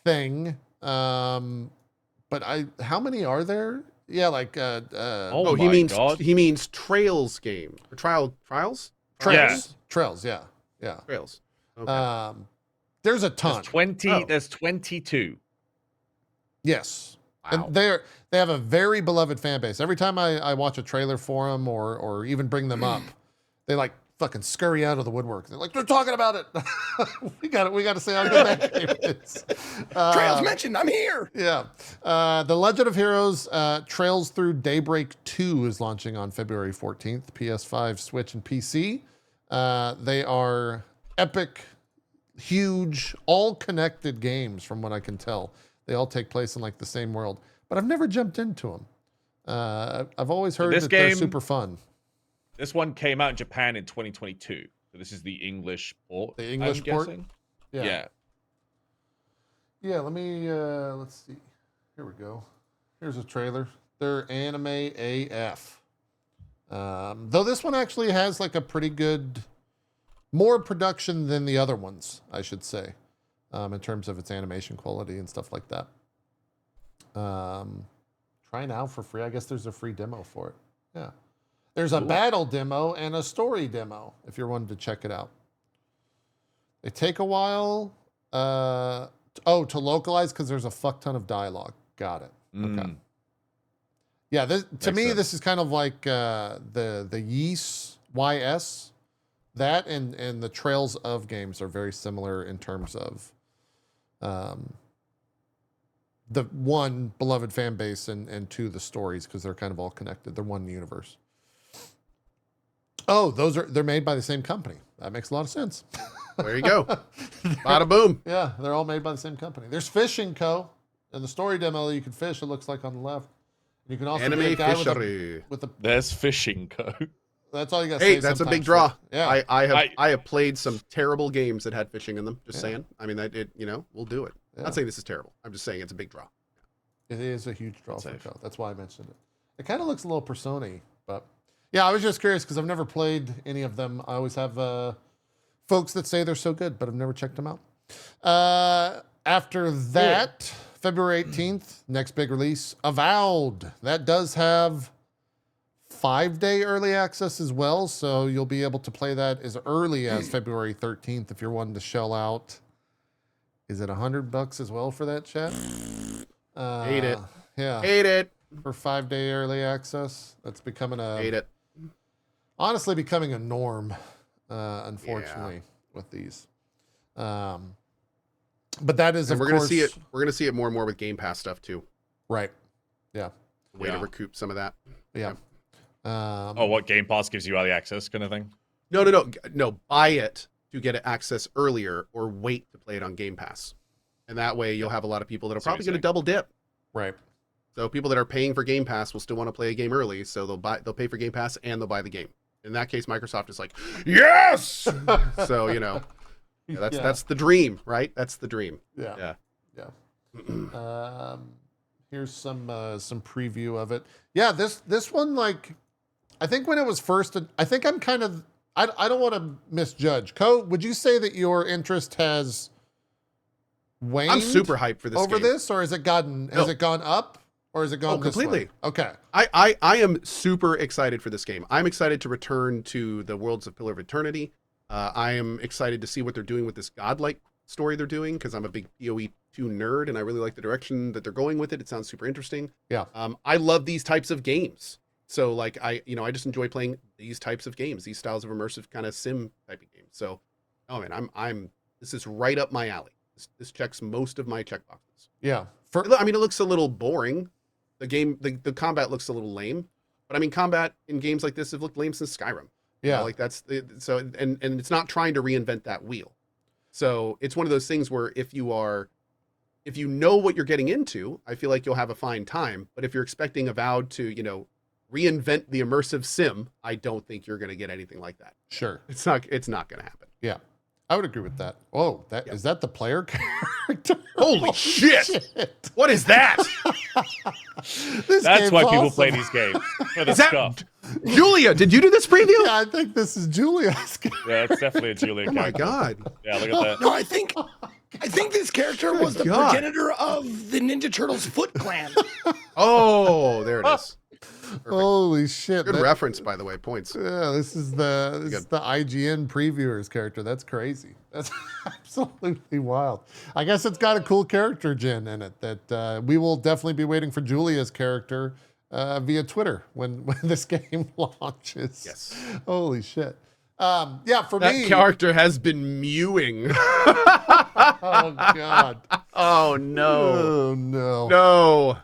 thing. But how many are there? Yeah, like Oh he my means God. he means Trails game. Or Trials? Trails. Trails, yeah. Trails. Okay. There's a ton. There's 22. Yes. Wow. And they have a very beloved fan base. Every time I watch a trailer for them or even bring them up, they like fucking scurry out of the woodwork. They're like, they're talking about it. we got to say how good that game is. Trails mentioned, I'm here. Yeah. The Legend of Heroes Trails Through Daybreak 2 is launching on February 14th, PS5, Switch, and PC. They are epic, huge, all connected games from what I can tell. They all take place in like the same world, but I've never jumped into them. I've always heard that they're super fun. This one came out in Japan in 2022. So this is the English port. The English I'm port? guessing. Yeah. Yeah, let's see. Here we go. Here's a trailer. They're anime AF. Though this one actually has like a pretty good, more production than the other ones, I should say, in terms of its animation quality and stuff like that. Try now for free. I guess there's a free demo for it. Yeah. There's a battle demo and a story demo if you're wanting to check it out. They take a while. To localize because there's a fuck ton of dialogue. Got it. Okay. Yeah, to me, this is kind of like the YS. That and the Trails of games are very similar in terms of the one, beloved fan base, and two, the stories, because they're kind of all connected. They're one universe. Oh, they're made by the same company. That makes a lot of sense. There you go. Bada boom. Yeah, they're all made by the same company. There's Fishing Co. In the story demo, you can fish. It looks like on the left. You can also Anime be a guy fishery. with a. There's Fishing Co. That's all you got to say. Hey, that's a big sometimes. draw. Yeah, I have played some terrible games that had fishing in them. Just saying. I mean, we'll do it. Yeah. I'm not saying this is terrible. I'm just saying it's a big draw. It is a huge draw for Safe. Co. That's why I mentioned it. It kind of looks a little Persona-y, but yeah, I was just curious because I've never played any of them. I always have folks that say they're so good, but I've never checked them out. After that, February 18th, next big release, Avowed. That does have 5-day early access as well, so you'll be able to play that as early as February 13th if you're wanting to shell out. Is it $100 as well for that, chat? Hate it. Yeah. Hate it. For 5-day early access. That's becoming Hate it. honestly becoming a norm, unfortunately, with these. But that is, And of we're course, gonna see it. We're gonna see it more and more with Game Pass stuff too. right. Yeah. Way to recoup some of that. Yeah. What Game Pass gives you early access kind of thing? No. Buy it to get access earlier, or wait to play it on Game Pass, and that way you'll have a lot of people that are See what probably you're going to double dip. Right. So people that are paying for Game Pass will still want to play a game early, so they'll pay for Game Pass and they'll buy the game. In that case, Microsoft is like, yes. So that's the dream, right? That's the dream. Yeah. Here's some preview of it. Yeah, this one, like, I think when it was first, I think I'm kind of, I don't want to misjudge. Co, would you say that your interest has waned? I'm super hyped for this over game. this, or has it gone up, or has it gone this completely. way? Okay. I am super excited for this game. I'm excited to return to the worlds of Pillar of Eternity. I am excited to see what they're doing with this godlike story they're doing because I'm a big PoE 2 nerd and I really like the direction that they're going with it. It sounds super interesting. Yeah. I love these types of games. So like I just enjoy playing these types of games, these styles of immersive kind of sim type of games. So, oh man, this is right up my alley. This checks most of my checkboxes. Yeah. I mean, it looks a little boring. The combat looks a little lame, but I mean, combat in games like this have looked lame since Skyrim. Yeah. Like so, and it's not trying to reinvent that wheel. So it's one of those things where if you know what you're getting into, I feel like you'll have a fine time. But if you're expecting Avowed to, reinvent the immersive sim, I don't think you're going to get anything like that. Sure. It's not going to happen. Yeah. I would agree with that. Oh, is that the player character? Holy shit. What is that? That's why people awesome. play these games. For the Is that scuff. Julia? Did you do this preview? Yeah, I think this is Julia's character. Yeah, it's definitely a Julia Oh my character. god. Yeah, look at that. No, I think this character was the God. progenitor of the Ninja Turtles Foot Clan. Oh, there it is. Holy shit. Good reference, by the way. Points. Yeah, this is the IGN previewer's character. That's crazy. That's absolutely wild. I guess it's got a cool character gen in it that we will definitely be waiting for Julia's character via Twitter when this game launches. Yes. Holy shit. Yeah, for That me. character has been mewing. Oh God. Oh no. Oh no. No.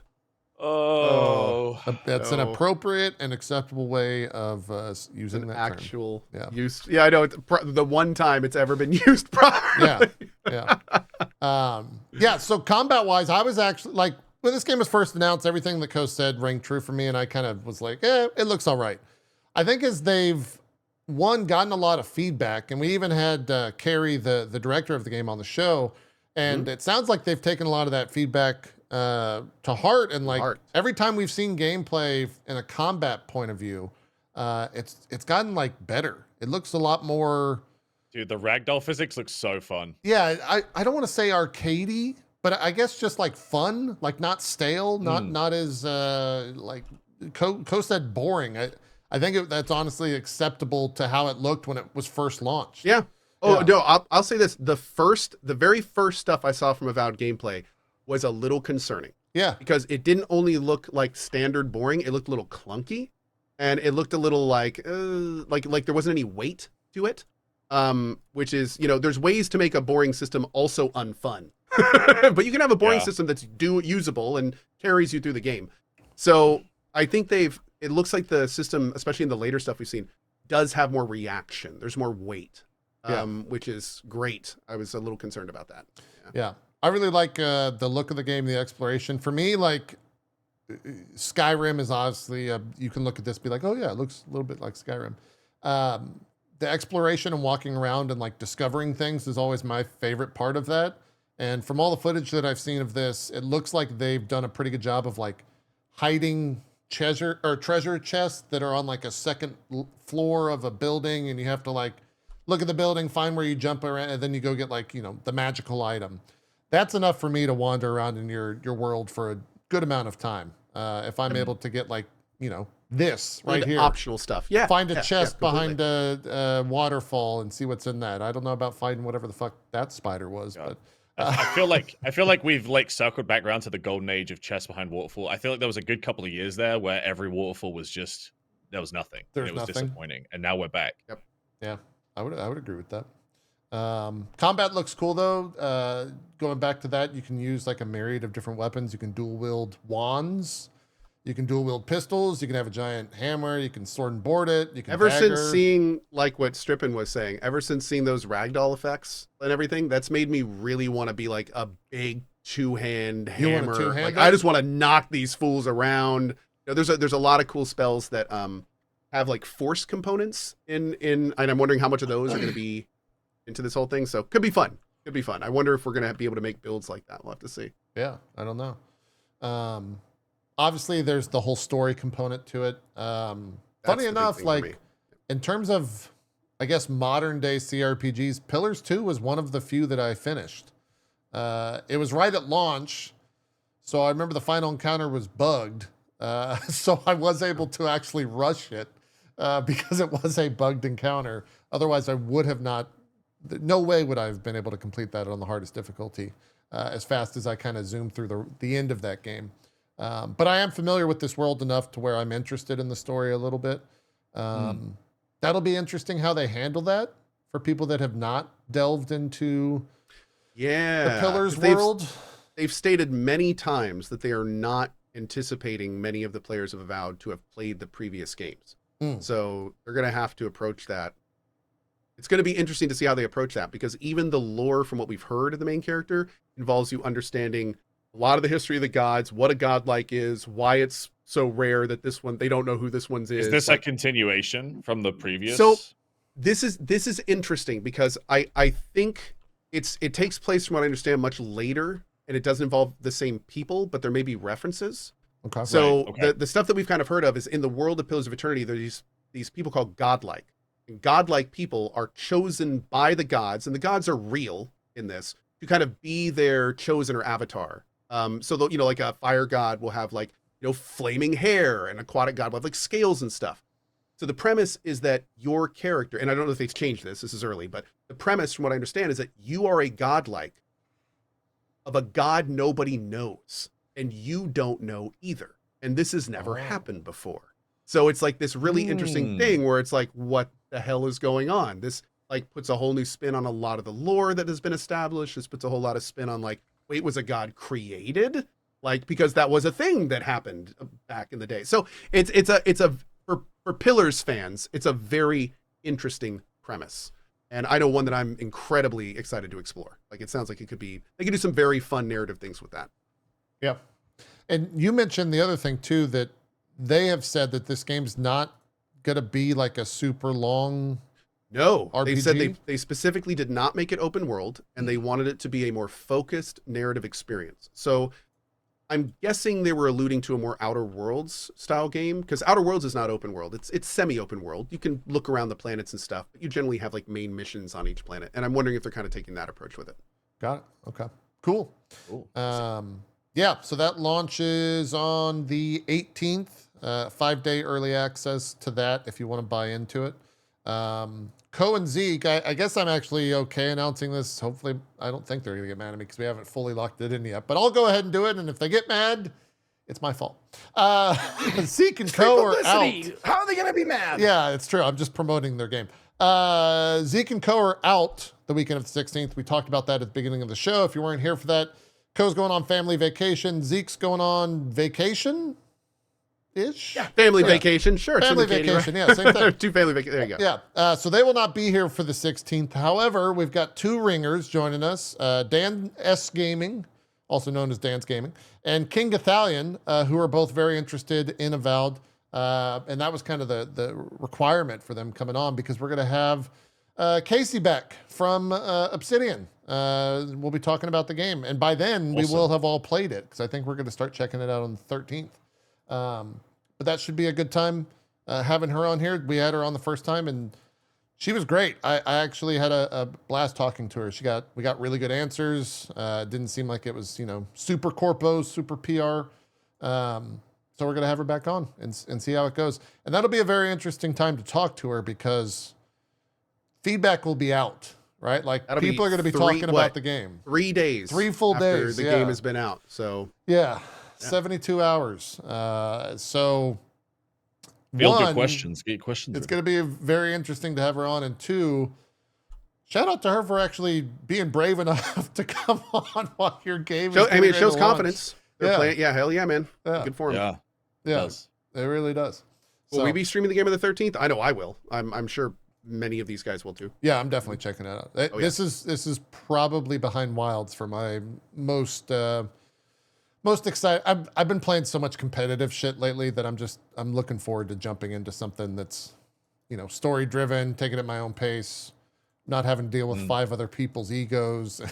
Oh. That's an no. appropriate and acceptable way of using that term. Actual Yeah. use. Yeah, I know. It's the one time it's ever been used properly. Yeah. Yeah. So combat wise, I was actually like, when this game was first announced, everything that Coast said rang true for me. And I kind of was like, it looks all right. I think as they've gotten a lot of feedback, and we even had Carrie, the director of the game, on the show. And it sounds like they've taken a lot of that feedback to heart. And like every time we've seen gameplay in a combat point of view, it's gotten like better. It looks a lot more. Dude, the ragdoll physics looks so fun. Yeah, I don't want to say arcadey, but I guess just like fun, like not stale, not as like Co said boring. I think that's honestly acceptable to how it looked when it was first launched. Yeah. Oh Yeah. no, I'll say this: the very first stuff I saw from Avowed gameplay was a little concerning. Yeah. Because it didn't only look like standard boring; it looked a little clunky, and it looked a little like there wasn't any weight to it. Which is, there's ways to make a boring system also unfun, but you can have a boring system that's usable and carries you through the game. So I think it looks like the system, especially in the later stuff we've seen, does have more reaction. There's more weight, which is great. I was a little concerned about that. Yeah. I really like the look of the game, the exploration. For me, like Skyrim is obviously, you can look at this and be like, oh yeah, it looks a little bit like Skyrim. The exploration and walking around and like discovering things is always my favorite part of that. And from all the footage that I've seen of this, it looks like they've done a pretty good job of like hiding treasure chests that are on like a second floor of a building, and you have to like look at the building, find where you jump around, and then you go get like, the magical item. That's enough for me to wander around in your world for a good amount of time. If I'm able to get like, this right here. Optional stuff. Yeah. Find a chest completely. behind a waterfall and see what's in that. I don't know about finding whatever the fuck that spider was, but I feel like we've like circled back around to the golden age of chests behind waterfall. I feel like there was a good couple of years there where every waterfall was just there was nothing. There's and it was nothing. disappointing, and now we're back. Yep. yeah, I would agree with that. Combat looks cool though. Going back to that, you can use like a myriad of different weapons. You can dual wield wands. You can dual wield pistols. You can have a giant hammer. You can sword and board it. You can Ever dagger. since seeing, like what Strippin was saying, ever since seeing those ragdoll effects and everything, that's made me really want to be like a big two-hand You want a hammer. two-hander? Like I just want to knock these fools around. There's a lot of cool spells that have like force components in, and I'm wondering how much of those are going to be into this whole thing. So could be fun. Could be fun. I wonder if we're going to be able to make builds like that. We'll have to see. Yeah, I don't know. Obviously, there's the whole story component to it. Funny the big enough, thing for me. like in terms of, I guess, modern day CRPGs, Pillars 2 was one of the few that I finished. It was right at launch, so I remember the final encounter was bugged. So I was able to actually rush it because it was a bugged encounter. Otherwise, I would have not no way would I have been able to complete that on the hardest difficulty as fast as I kind of zoomed through the end of that game. But I am familiar with this world enough to where I'm interested in the story a little bit. That'll be interesting how they handle that for people that have not delved into the Pillars world. They've stated many times that they are not anticipating many of the players of Avowed to have played the previous games. So they're going to have to approach that. It's going to be interesting to see how they approach that, because even the lore from what we've heard of the main character involves you understanding a lot of the history of the gods, what a godlike is, why it's so rare that this one, they don't know who this one's is. Is this a continuation from the previous? So this is interesting because I think it takes place, from what I understand, much later, and it doesn't involve the same people, but there may be references. Okay. So Right, okay. the stuff that we've kind of heard of is in the world of Pillars of Eternity, there's these people called godlike. And godlike people are chosen by the gods, and the gods are real in this, to kind of be their chosen or avatar. So like a fire god will have flaming hair, and aquatic god will have like scales and stuff. So the premise is that your character, and I don't know if they've changed this is early, but the premise, from what I understand, is that you are a godlike of a god nobody knows, and you don't know either. And this has never happened before. So it's like this really interesting thing where it's like, what the hell is going on? This puts a whole new spin on a lot of the lore that has been established. This puts a whole lot of spin on wait, was a god created? Because that was a thing that happened back in the day. So for Pillars fans, it's a very interesting premise. And I know one that I'm incredibly excited to explore. It sounds like they could do some very fun narrative things with that. Yeah. And you mentioned the other thing too, that they have said that this game's not going to be like a super long No, RPG? they said they specifically did not make it open world, and they wanted it to be a more focused narrative experience. So I'm guessing they were alluding to a more Outer Worlds style game, because Outer Worlds is not open world. It's semi-open world. You can look around the planets and stuff, but you generally have main missions on each planet. And I'm wondering if they're kind of taking that approach with it. Got it. Okay. Cool. Yeah, so that launches on the 18th. 5-day early access to that if you want to buy into it. Co and Zeke, I guess I'm actually okay announcing this. Hopefully, I don't think they're going to get mad at me because we haven't fully locked it in yet. But I'll go ahead and do it, and if they get mad, it's my fault. Zeke and Co are out. How are they going to be mad? Yeah, it's true. I'm just promoting their game. Zeke and Co are out the weekend of the 16th. We talked about that at the beginning of the show. If you weren't here for that, Co's going on family vacation. Zeke's going on vacation. Yeah. Family vacation, sure. Family vacation, yeah, same thing. Two family vacation, there you go. Yeah, so they will not be here for the 16th. However, we've got two ringers joining us, Dan S. Gaming, also known as Dan's Gaming, and King Gathalion, who are both very interested in Avowed. And that was kind of the requirement for them coming on, because we're going to have Casey back from Obsidian. We'll be talking about the game. And by then, we will have all played it, because I think we're going to start checking it out on the 13th. But that should be a good time having her on here. We had her on the first time, and she was great. I actually had a blast talking to her. We got really good answers. Didn't seem like it was super corpo, super PR. So we're gonna have her back on and see how it goes. And that'll be a very interesting time to talk to her, because feedback will be out, right? People are gonna be talking about the game. 3 days. 3 full days. The game has been out. So yeah. 72 hours. So Field your questions. Get your questions. It's going to be very interesting to have her on. And two, shout out to her for actually being brave enough to come on while your game is it shows confidence. Yeah, hell yeah, man. Yeah. Good for him. Yeah. It does. It really does. Will we be streaming the game on the 13th? I know I will. I'm sure many of these guys will too. Yeah, I'm definitely checking it out. This is probably behind Wilds for my most excited. I've been playing so much competitive shit lately that I'm looking forward to jumping into something that's, story driven, taking it at my own pace, not having to deal with 5 other people's egos.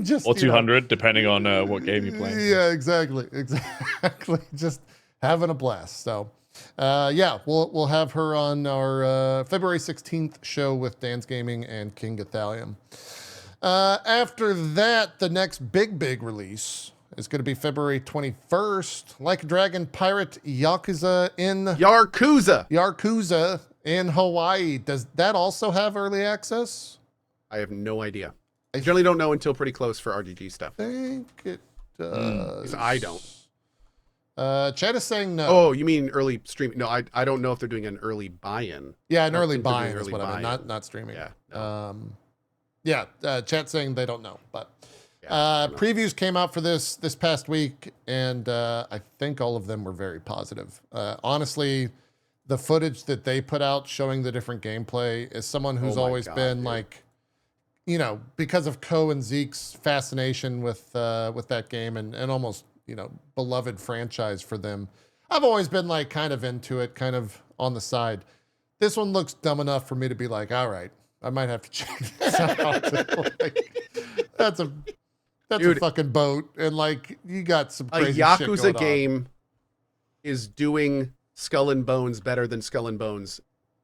Just, or 200, depending on what game you're playing. Yeah, exactly. Just having a blast. So, we'll have her on our February 16th show with Dan's Gaming and King Gathalion. After that, the next big release is going to be February 21st. Like a Dragon Pirate Yakuza in Hawaii. Does that also have early access? I have no idea. I generally don't know until pretty close for RGG stuff. I think it does. I don't. Chat is saying no. Oh, you mean early streaming? No, I don't know if they're doing an early buy-in. Yeah, an I early think they're doing buy-in is early what I meant, buy-in. not streaming. Yeah. No. Chat saying they don't know, but Yeah, no. previews came out for this past week, and I think all of them were very positive. Honestly, the footage that they put out showing the different gameplay, as someone who's Oh my always God, been dude. like, you know, because of Ko and Zeke's fascination with that game and almost, you know, beloved franchise for them, I've always been like kind of into it, kind of on the side. This one looks dumb enough for me to be like, all right, I might have to check this out. Like, that's a Dude, fucking boat, and like you got some A crazy shit Yakuza going on. game is doing Skull and Bones better than Skull and Bones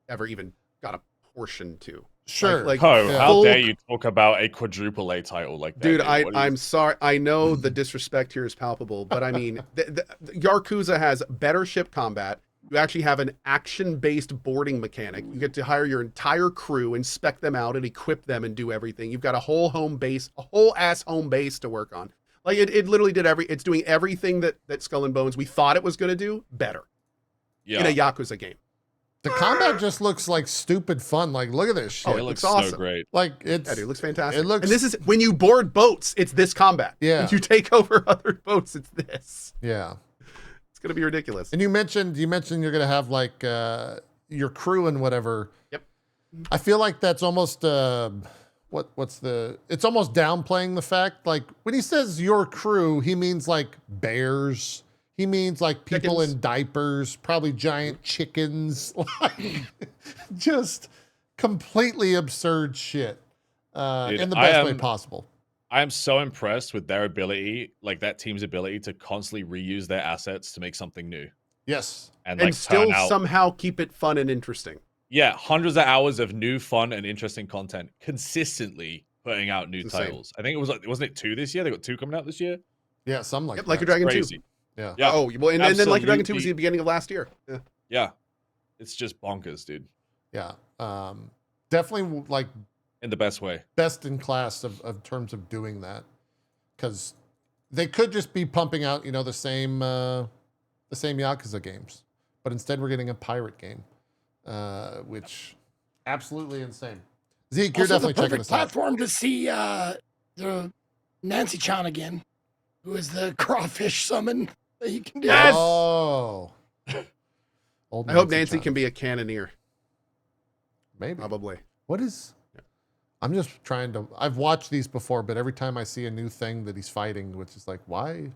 ever even got a portion to. Sure. Like, Oh, Yeah. how full- dare you talk about a quadruple A title like that? Dude, What I'm is- sorry. I know the disrespect here is palpable, but I mean, the Yakuza has better ship combat. You actually have an action-based boarding mechanic. You get to hire your entire crew, inspect them out, and equip them and do everything. You've got a whole home base, a whole ass home base to work on. Like it literally did it's doing everything that Skull and Bones we thought it was going to do better in a Yeah, Yakuza game. The combat just looks like stupid fun. Like, look at this shit. Oh, it it looks looks so awesome. great. Like it's Yeah, dude, it looks fantastic. It looks and this is when you board boats, it's this combat. Yeah. When you take over other boats, it's this. yeah. It's gonna be ridiculous. And you mentioned you're gonna have like your crew and whatever. Yep. I feel like that's almost it's almost downplaying the fact, like when he says your crew, he means like bears. He means like people Chickens. in diapers, probably giant chickens, like just completely absurd shit Dude, in the I best way am- possible. I am so impressed with their ability, like that team's ability to constantly reuse their assets to make something new Yes. and And like still turn out. somehow keep it fun and interesting. Yeah, hundreds of hours of new, fun, and interesting content, consistently putting out new It's insane. titles. I think it was like, wasn't it 2 this year? They got 2 coming out this year. Yeah, something like Yep, that. Like a Dragon 2. Crazy. Yeah. Yeah. Oh, well, and then Like a Dragon 2 was Absolutely. the beginning of last year. Yeah. Yeah, it's just bonkers, dude, Yeah. Definitely like in the best way. best in class of terms of doing that, because they could just be pumping out, you know, the same Yakuza games, but instead we're getting a pirate game, which absolutely insane. Zeke, you're Also, definitely the checking perfect this out. platform to see the Nancy Chan again, who is the crawfish summon that you can do. Yes! Oh, Old I hope Nancy Chan. can be a cannoneer. Maybe. Probably. What is? I'm just trying to. I've watched these before, but every time I see a new thing that he's fighting, which is like, why?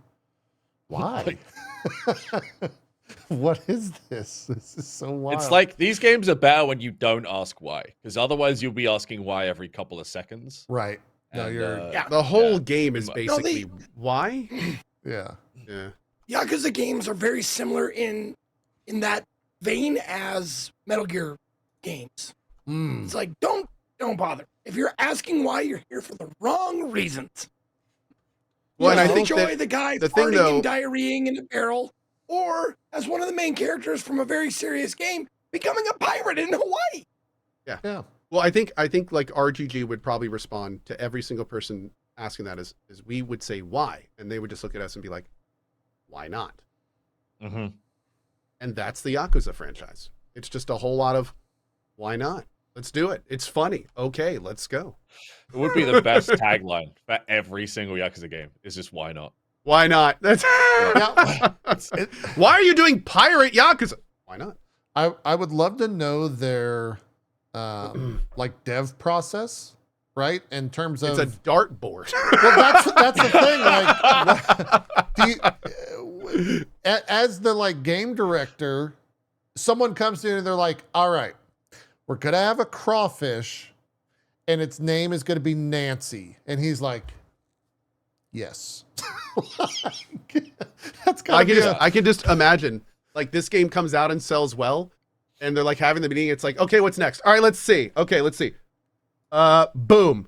What is this? This is so wild. It's like these games are better when you don't ask why, because otherwise you'll be asking why every couple of seconds. right. No, And, you're. Yeah. The whole Yeah. game is No, basically why? Yeah. Yeah. Yakuza games are very similar in that vein as Metal Gear games. Mm. It's like don't bother. If you're asking why, you're here for the wrong reasons. Well, and I Just think enjoy that the guy the thing, farting though- and diarrheaing in a barrel, or as one of the main characters from a very serious game, becoming a pirate in Hawaii. Yeah. Well, I think like RGG would probably respond to every single person asking that is we would say why, and they would just look at us and be like, why not? Mm-hmm. And that's the Yakuza franchise. It's just a whole lot of why not? Let's do it. It's funny. Okay, let's go. It would be the best tagline for every single Yakuza game. Is just why not? Why not? That's Yeah. It- why are you doing pirate Yakuza? Why not? I would love to know their like dev process, right? In terms of It's a dartboard. well, that's the thing. Like, do you, as the like game director, someone comes to you and they're like, "All right, we're gonna have a crawfish, and its name is gonna be Nancy," and he's like, "Yes." That's gotta be I can just imagine like this game comes out and sells well, and they're like having the meeting. It's like, okay, what's next? All right, let's see. Okay, let's see. Boom.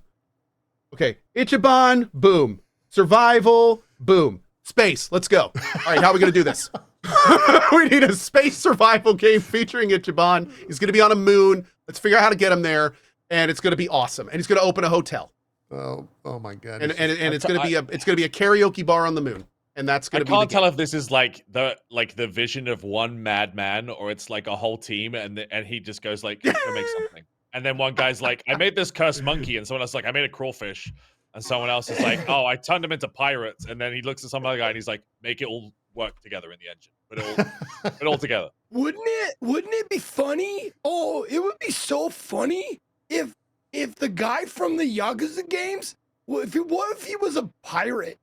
Okay, Ichiban. Boom. Survival. Boom. Space. Let's go. All right, how are we gonna do this? We need a space survival game featuring Ichiban. He's going to be on a moon. Let's figure out how to get him there, and it's going to be awesome. And he's going to open a hotel. Oh my god! And it's going to be a karaoke bar on the moon. And that's going to be. I can't tell if this is like the vision of one madman or it's like a whole team, and he just goes like, "Go make something." And then one guy's like, "I made this cursed monkey," and someone else is like, "I made a crawfish," and someone else is like, "Oh, I turned them into pirates." And then he looks at some other guy and he's like, "Make it all work together in the engine. Put it all together." Wouldn't it be funny? Oh, it would be so funny if the guy from the Yakuza games, what if he was a pirate?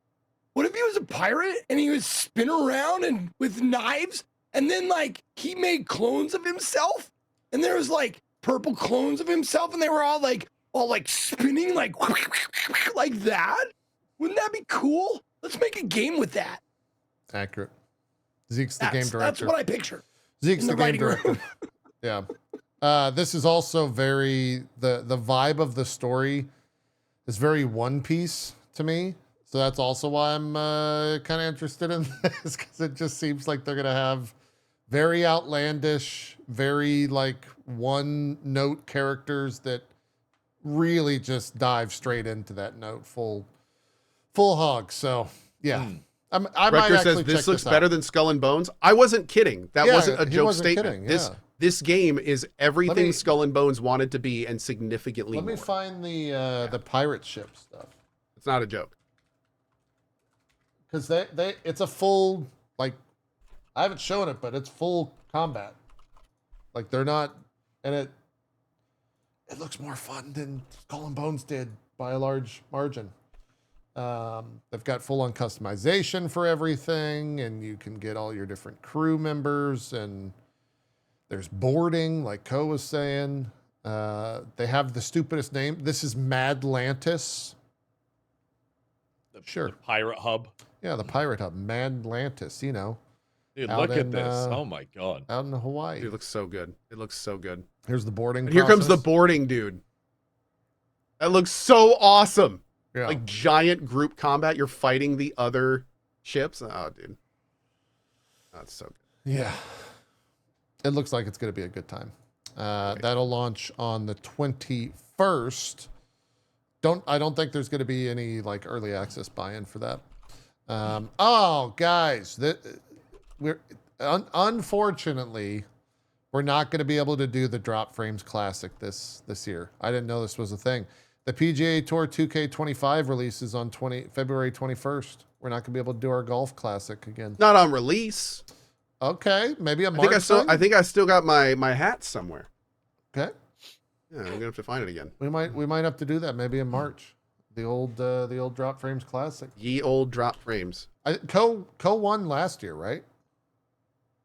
What if he was a pirate and he would spin around and with knives, and then like he made clones of himself, and there was like purple clones of himself, and they were all like spinning like that? Wouldn't that be cool? Let's make a game with that. Accurate. Zeke's the game director. That's what I picture. Zeke's the game writing director. room. Yeah. This is also very the vibe of the story is very One Piece to me. So that's also why I'm kind of interested in this, because it just seems like they're gonna have very outlandish, very like one note characters that really just dive straight into that note, full hog. So yeah. I might Wrecker actually says this check looks out. better than Skull and Bones. I wasn't kidding. That Yeah, wasn't a he joke wasn't statement. kidding, This game is everything me- Skull and Bones wanted to be and significantly Let more. me find the pirate ship stuff. It's not a joke. Because it's a full, like, I haven't shown it, but it's full combat. Like, they're not, and it looks more fun than Skull and Bones did by a large margin. They've got full-on customization for everything, and you can get all your different crew members, and there's boarding, like Ko was saying. They have the stupidest name. This is Madlantis. Sure. The pirate hub. Yeah, the pirate hub, Madlantis, you know. Dude, Out look at in, this. Oh my god. Out in Hawaii. Dude, it looks so good. It looks so good. Here's the boarding And here comes the process. boarding dude. That looks so awesome. Yeah. Like giant group combat. You're fighting the other ships. Oh, dude. That's so good. Yeah. It looks like it's going to be a good time. That'll launch on the 21st. I don't think there's going to be any like early access buy-in for that. Oh, guys, unfortunately, we're not going to be able to do the Drop Frames Classic this year. I didn't know this was a thing. The PGA Tour 2K25 releases on February 21st. We're not going to be able to do our Golf Classic again. Not on release. Okay, maybe a March I think I still got my hat somewhere. Okay, Yeah, I'm gonna have to find it again. we might have to do that maybe in March. The old Drop Frames Classic. Ye old Drop Frames. Co won last year, right?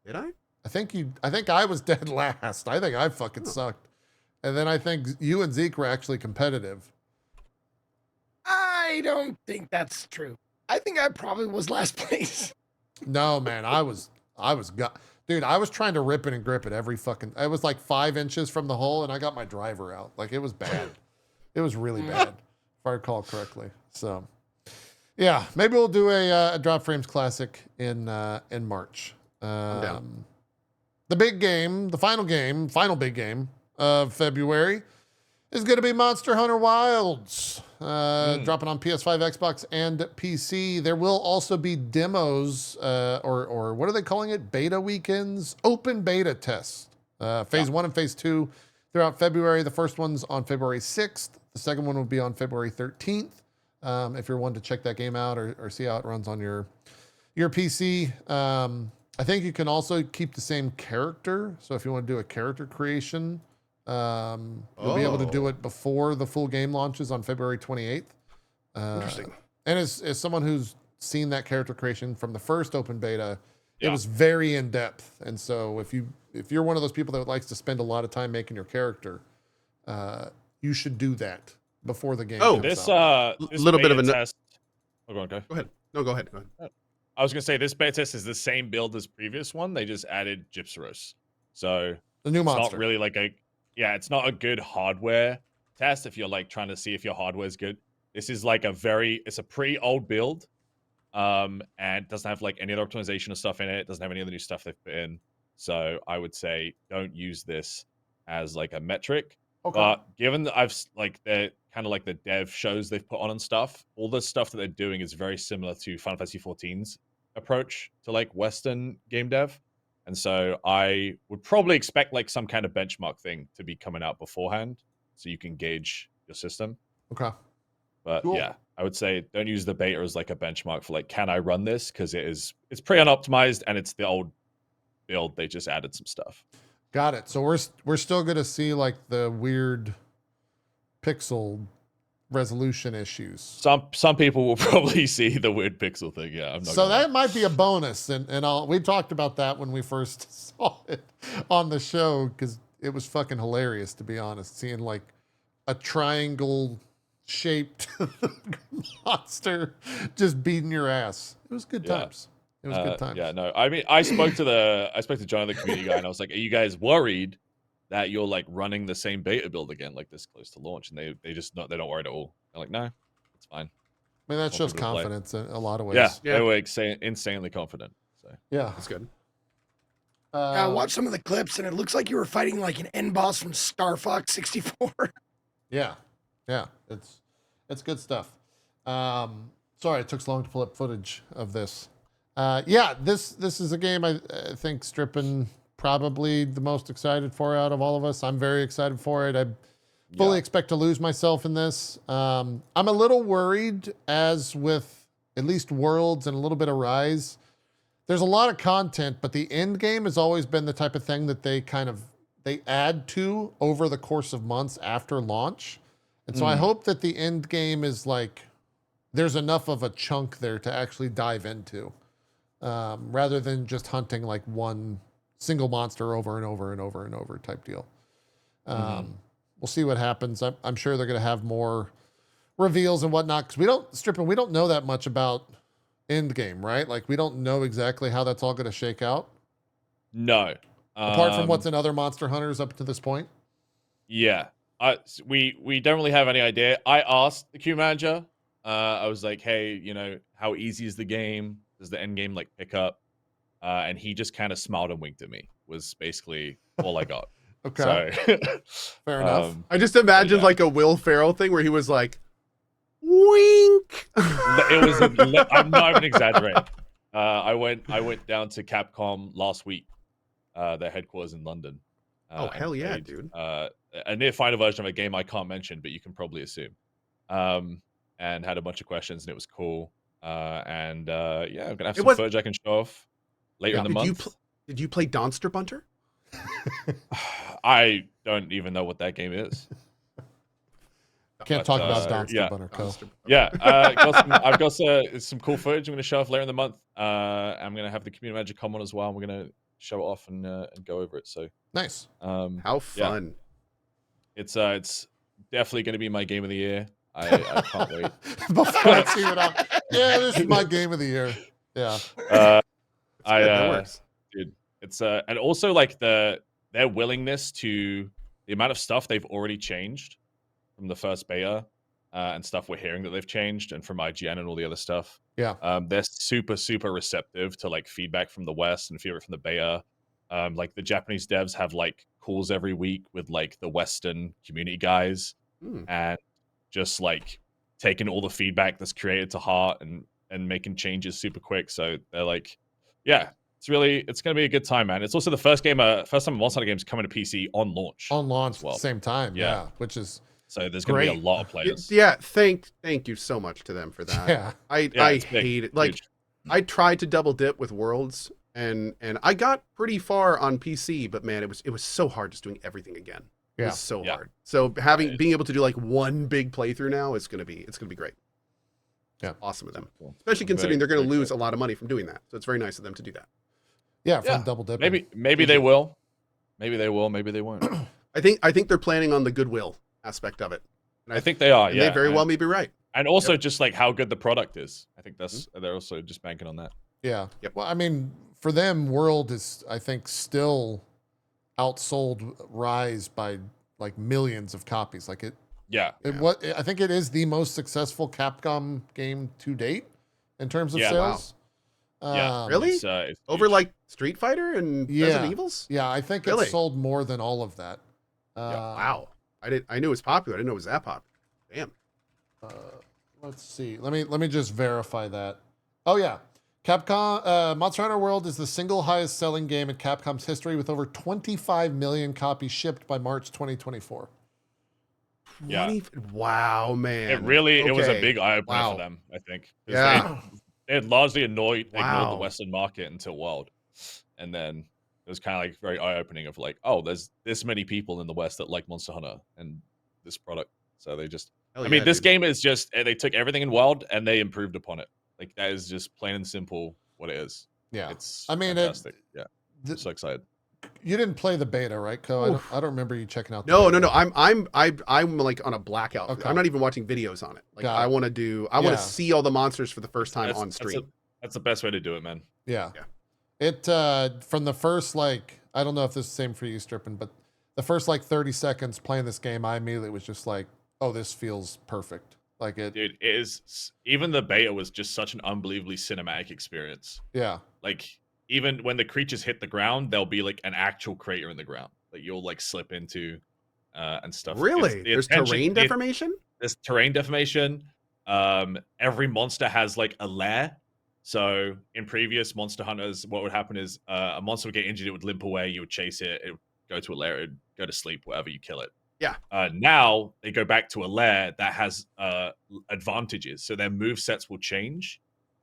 Did I? I think I was dead last. I think I fucking sucked. And then I think you and Zeke were actually competitive. I don't think that's true. I think I probably was last place. No, man, dude, I was trying to rip it and grip it every fucking, I was like 5 inches from the hole and I got my driver out. Like it was bad. It was really bad, if I recall correctly. So yeah, maybe we'll do a Drop Frames Classic in March. I'm down. The big game, the final big game of February is going to be Monster Hunter Wilds, dropping on PS5, Xbox, and PC. There will also be demos, or what are they calling it? Beta weekends? Open beta tests. Phase 1 and Phase 2 throughout February. The first one's on February 6th. The second one will be on February 13th. If you're wanting to check that game out or see how it runs on your PC. I think you can also keep the same character. So if you want to do a character creation, you'll be able to do it before the full game launches on February 28th. Interesting. And as someone who's seen that character creation from the first open beta, it Yeah. was very in depth. And so if you're one of those people that likes to spend a lot of time making your character, you should do that before the game. comes This out. this Little bit of beta a test. Oh, go on, go. Go ahead. No, go ahead. Go ahead. I was gonna say this beta test is the same build as previous one. They just added Gypsaros. So the new it's monster. not really like it's not a good hardware test if you're like trying to see if your hardware is good. This is like it's a pretty old build. and doesn't have like any other optimization or stuff in it. Doesn't have any other new stuff they've put in. So I would say don't use this as like a metric. Okay. But given that like the kind of like the dev shows they've put on and stuff, all the stuff that they're doing is very similar to Final Fantasy XIV's approach to like Western game dev. And so I would probably expect like some kind of benchmark thing to be coming out beforehand so you can gauge your system. Okay. But Cool. yeah, I would say don't use the beta as like a benchmark for like, can I run this? Because it's pretty unoptimized and it's the old build. They just added some stuff. Got it. So we're still gonna see like the weird pixel resolution issues. Some people will probably see the weird pixel thing. Yeah, I'm not. So gonna lie. that might be a bonus, and we talked about that when we first saw it on the show because it was fucking hilarious, to be honest, seeing like a triangle shaped monster just beating your ass. It was good Yeah. times. It was good times. Yeah, no. I mean, I spoke to John, the community guy, and I was like, "Are you guys worried that you're like running the same beta build again, like this close to launch?" And they just they don't worry at all. They're like, "No, it's fine." I mean, that Want shows people to play. confidence in a lot of ways. Yeah, Yeah. they were insanely confident. So Yeah. That's good. I watched some of the clips, and it looks like you were fighting like an end boss from Star Fox 64. Yeah. Yeah. It's good stuff. Sorry, it took so long to pull up footage of this. Yeah, this is a game I think Strippin probably the most excited for out of all of us. I'm very excited for it. I fully expect to lose myself in this. I'm a little worried, as with at least Worlds and a little bit of Rise. There's a lot of content, but the end game has always been the type of thing that they add to over the course of months after launch. And so I hope that the end game is like, there's enough of a chunk there to actually dive into, rather than just hunting like one single monster over and over and over and over type deal. We'll see what happens. I'm sure they're going to have more reveals and whatnot, because we don't know that much about end game, right? Like we don't know exactly how that's all going to shake out. no, Apart from what's in other Monster Hunters up to this point. Yeah, we don't really have any idea. I asked the queue manager. I was like, "Hey, how easy is the game? Does the end game like pick up?" And he just kind of smiled and winked at me. Was basically all I got. Okay. So, Fair enough. I just imagined Yeah. like a Will Ferrell thing where he was like, wink. It was. I'm not even exaggerating. I went down to Capcom last week, their headquarters in London. Oh, and hell yeah, played, dude. A near final version of a game I can't mention, but you can probably assume. And had a bunch of questions, and it was cool. Yeah, I'm gonna have some footage I can show off later in the month. Did you play Donster Bunter? I don't even know what that game is. Can't but, talk about Donster yeah. Bunter. Yeah, I've got some cool footage I'm going to show off later in the month. I'm going to have the community manager come on as well. And we're going to show it off and go over it. So Nice. How fun! It's definitely going to be my game of the year. I can't wait. Before I see what this is my game of the year. Yeah. That works. Dude, it's and also like their willingness to the amount of stuff they've already changed from the first beta and stuff we're hearing that they've changed, and from IGN and all the other stuff. Yeah. They're super receptive to like feedback from the West and feedback from the beta. Like the Japanese devs have like calls every week with like the Western community guys and just like taking all the feedback that's created to heart and making changes super quick. So they're like, yeah, it's gonna be a good time, man. It's also the first time a Monster Hunter game's coming to PC on launch. On launch as well. at the same time. Yeah. Yeah. Which is So there's gonna be a lot of players. Yeah, thank you so much to them for that. Yeah. I it's big, hate it. Like huge. I tried to double dip with Worlds and I got pretty far on PC, but man, it was so hard just doing everything again. It Yeah. was so Yeah. hard. So being able to do like one big playthrough now is gonna be great. Yeah. Awesome of them. Cool. Especially considering Very, they're gonna very lose cool. a lot of money from doing that. So it's very nice of them to do that. Yeah, from Yeah, double dipping. Maybe they will. Maybe they will. Maybe they won't. I think they're planning on the goodwill aspect of it. And I think they are. and Yeah, they very well may be right. And also just like how good the product is. I think they're also just banking on that. Yeah. Yep. Well, I mean, for them, World is, I think, still outsold Rise by like millions of copies. Like Yeah. I think it is the most successful Capcom game to date. in terms of Yeah, wow. sales. Yeah, Really? it's Over huge. like Street Fighter and Resident Evils? Yeah, I think Really? it sold more than all of that. Wow. I knew it was popular. I didn't know it was that popular. Damn. Let's see. Let me just verify that. Oh yeah. Capcom Monster Hunter World is the single highest selling game in Capcom's history with over 25 million copies shipped by March 2024. Yeah. 20 Wow, man. It was a Okay. big eye opener Wow. for them, I think. 'Cause Yeah. they had largely ignored the Wow. Western market until World. And then it was kind of like very eye opening of like, oh, there's this many people in the West that like Monster Hunter and this product. So they just Hell I mean, yeah, this dude. game is just they took everything in World and they improved upon it. Like that is just plain and simple what it is. Yeah. It's I mean, fantastic. Yeah. I'm th- so excited. you didn't play the beta, right, Co? Oof. I don't remember you checking out the No, beta. no, no. I'm like on a blackout. Okay. I'm not even watching videos on it. Like Got I it. want to Yeah. see all the monsters for the first time on stream. That's the best way to do it, man. Yeah. Yeah. It from the first like I don't know if this is the same for you, Strippin, but the first like 30 seconds playing this game, I immediately was just like, oh, this feels perfect. Like it. Dude, it is even the beta was just such an unbelievably cinematic experience. Yeah. Like even when the creatures hit the ground, there'll be like an actual crater in the ground that you'll like slip into and stuff. Really? The There's attention- terrain the- deformation? There's terrain deformation. Every monster has like a lair. So in previous Monster Hunters, what would happen is a monster would get injured, it would limp away, you would chase it, it would go to a lair, it would go to sleep, whatever, you kill it. Yeah. Now they go back to a lair that has advantages. So their move sets will change.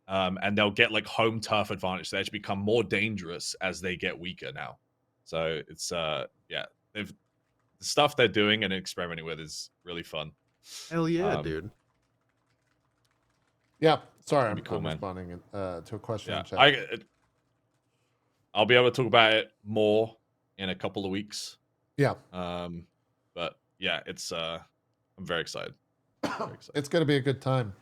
And they'll get like home turf advantage. So they actually become more dangerous as they get weaker now. So it's yeah, the stuff they're doing and experimenting with is really fun. Hell yeah, dude. Yeah. Sorry, I'm, be cool, I'm man. responding to a question Yeah, in chat. I'll be able to talk about it more in a couple of weeks. Yeah. But yeah, it's I'm very excited. It's going to be a good time.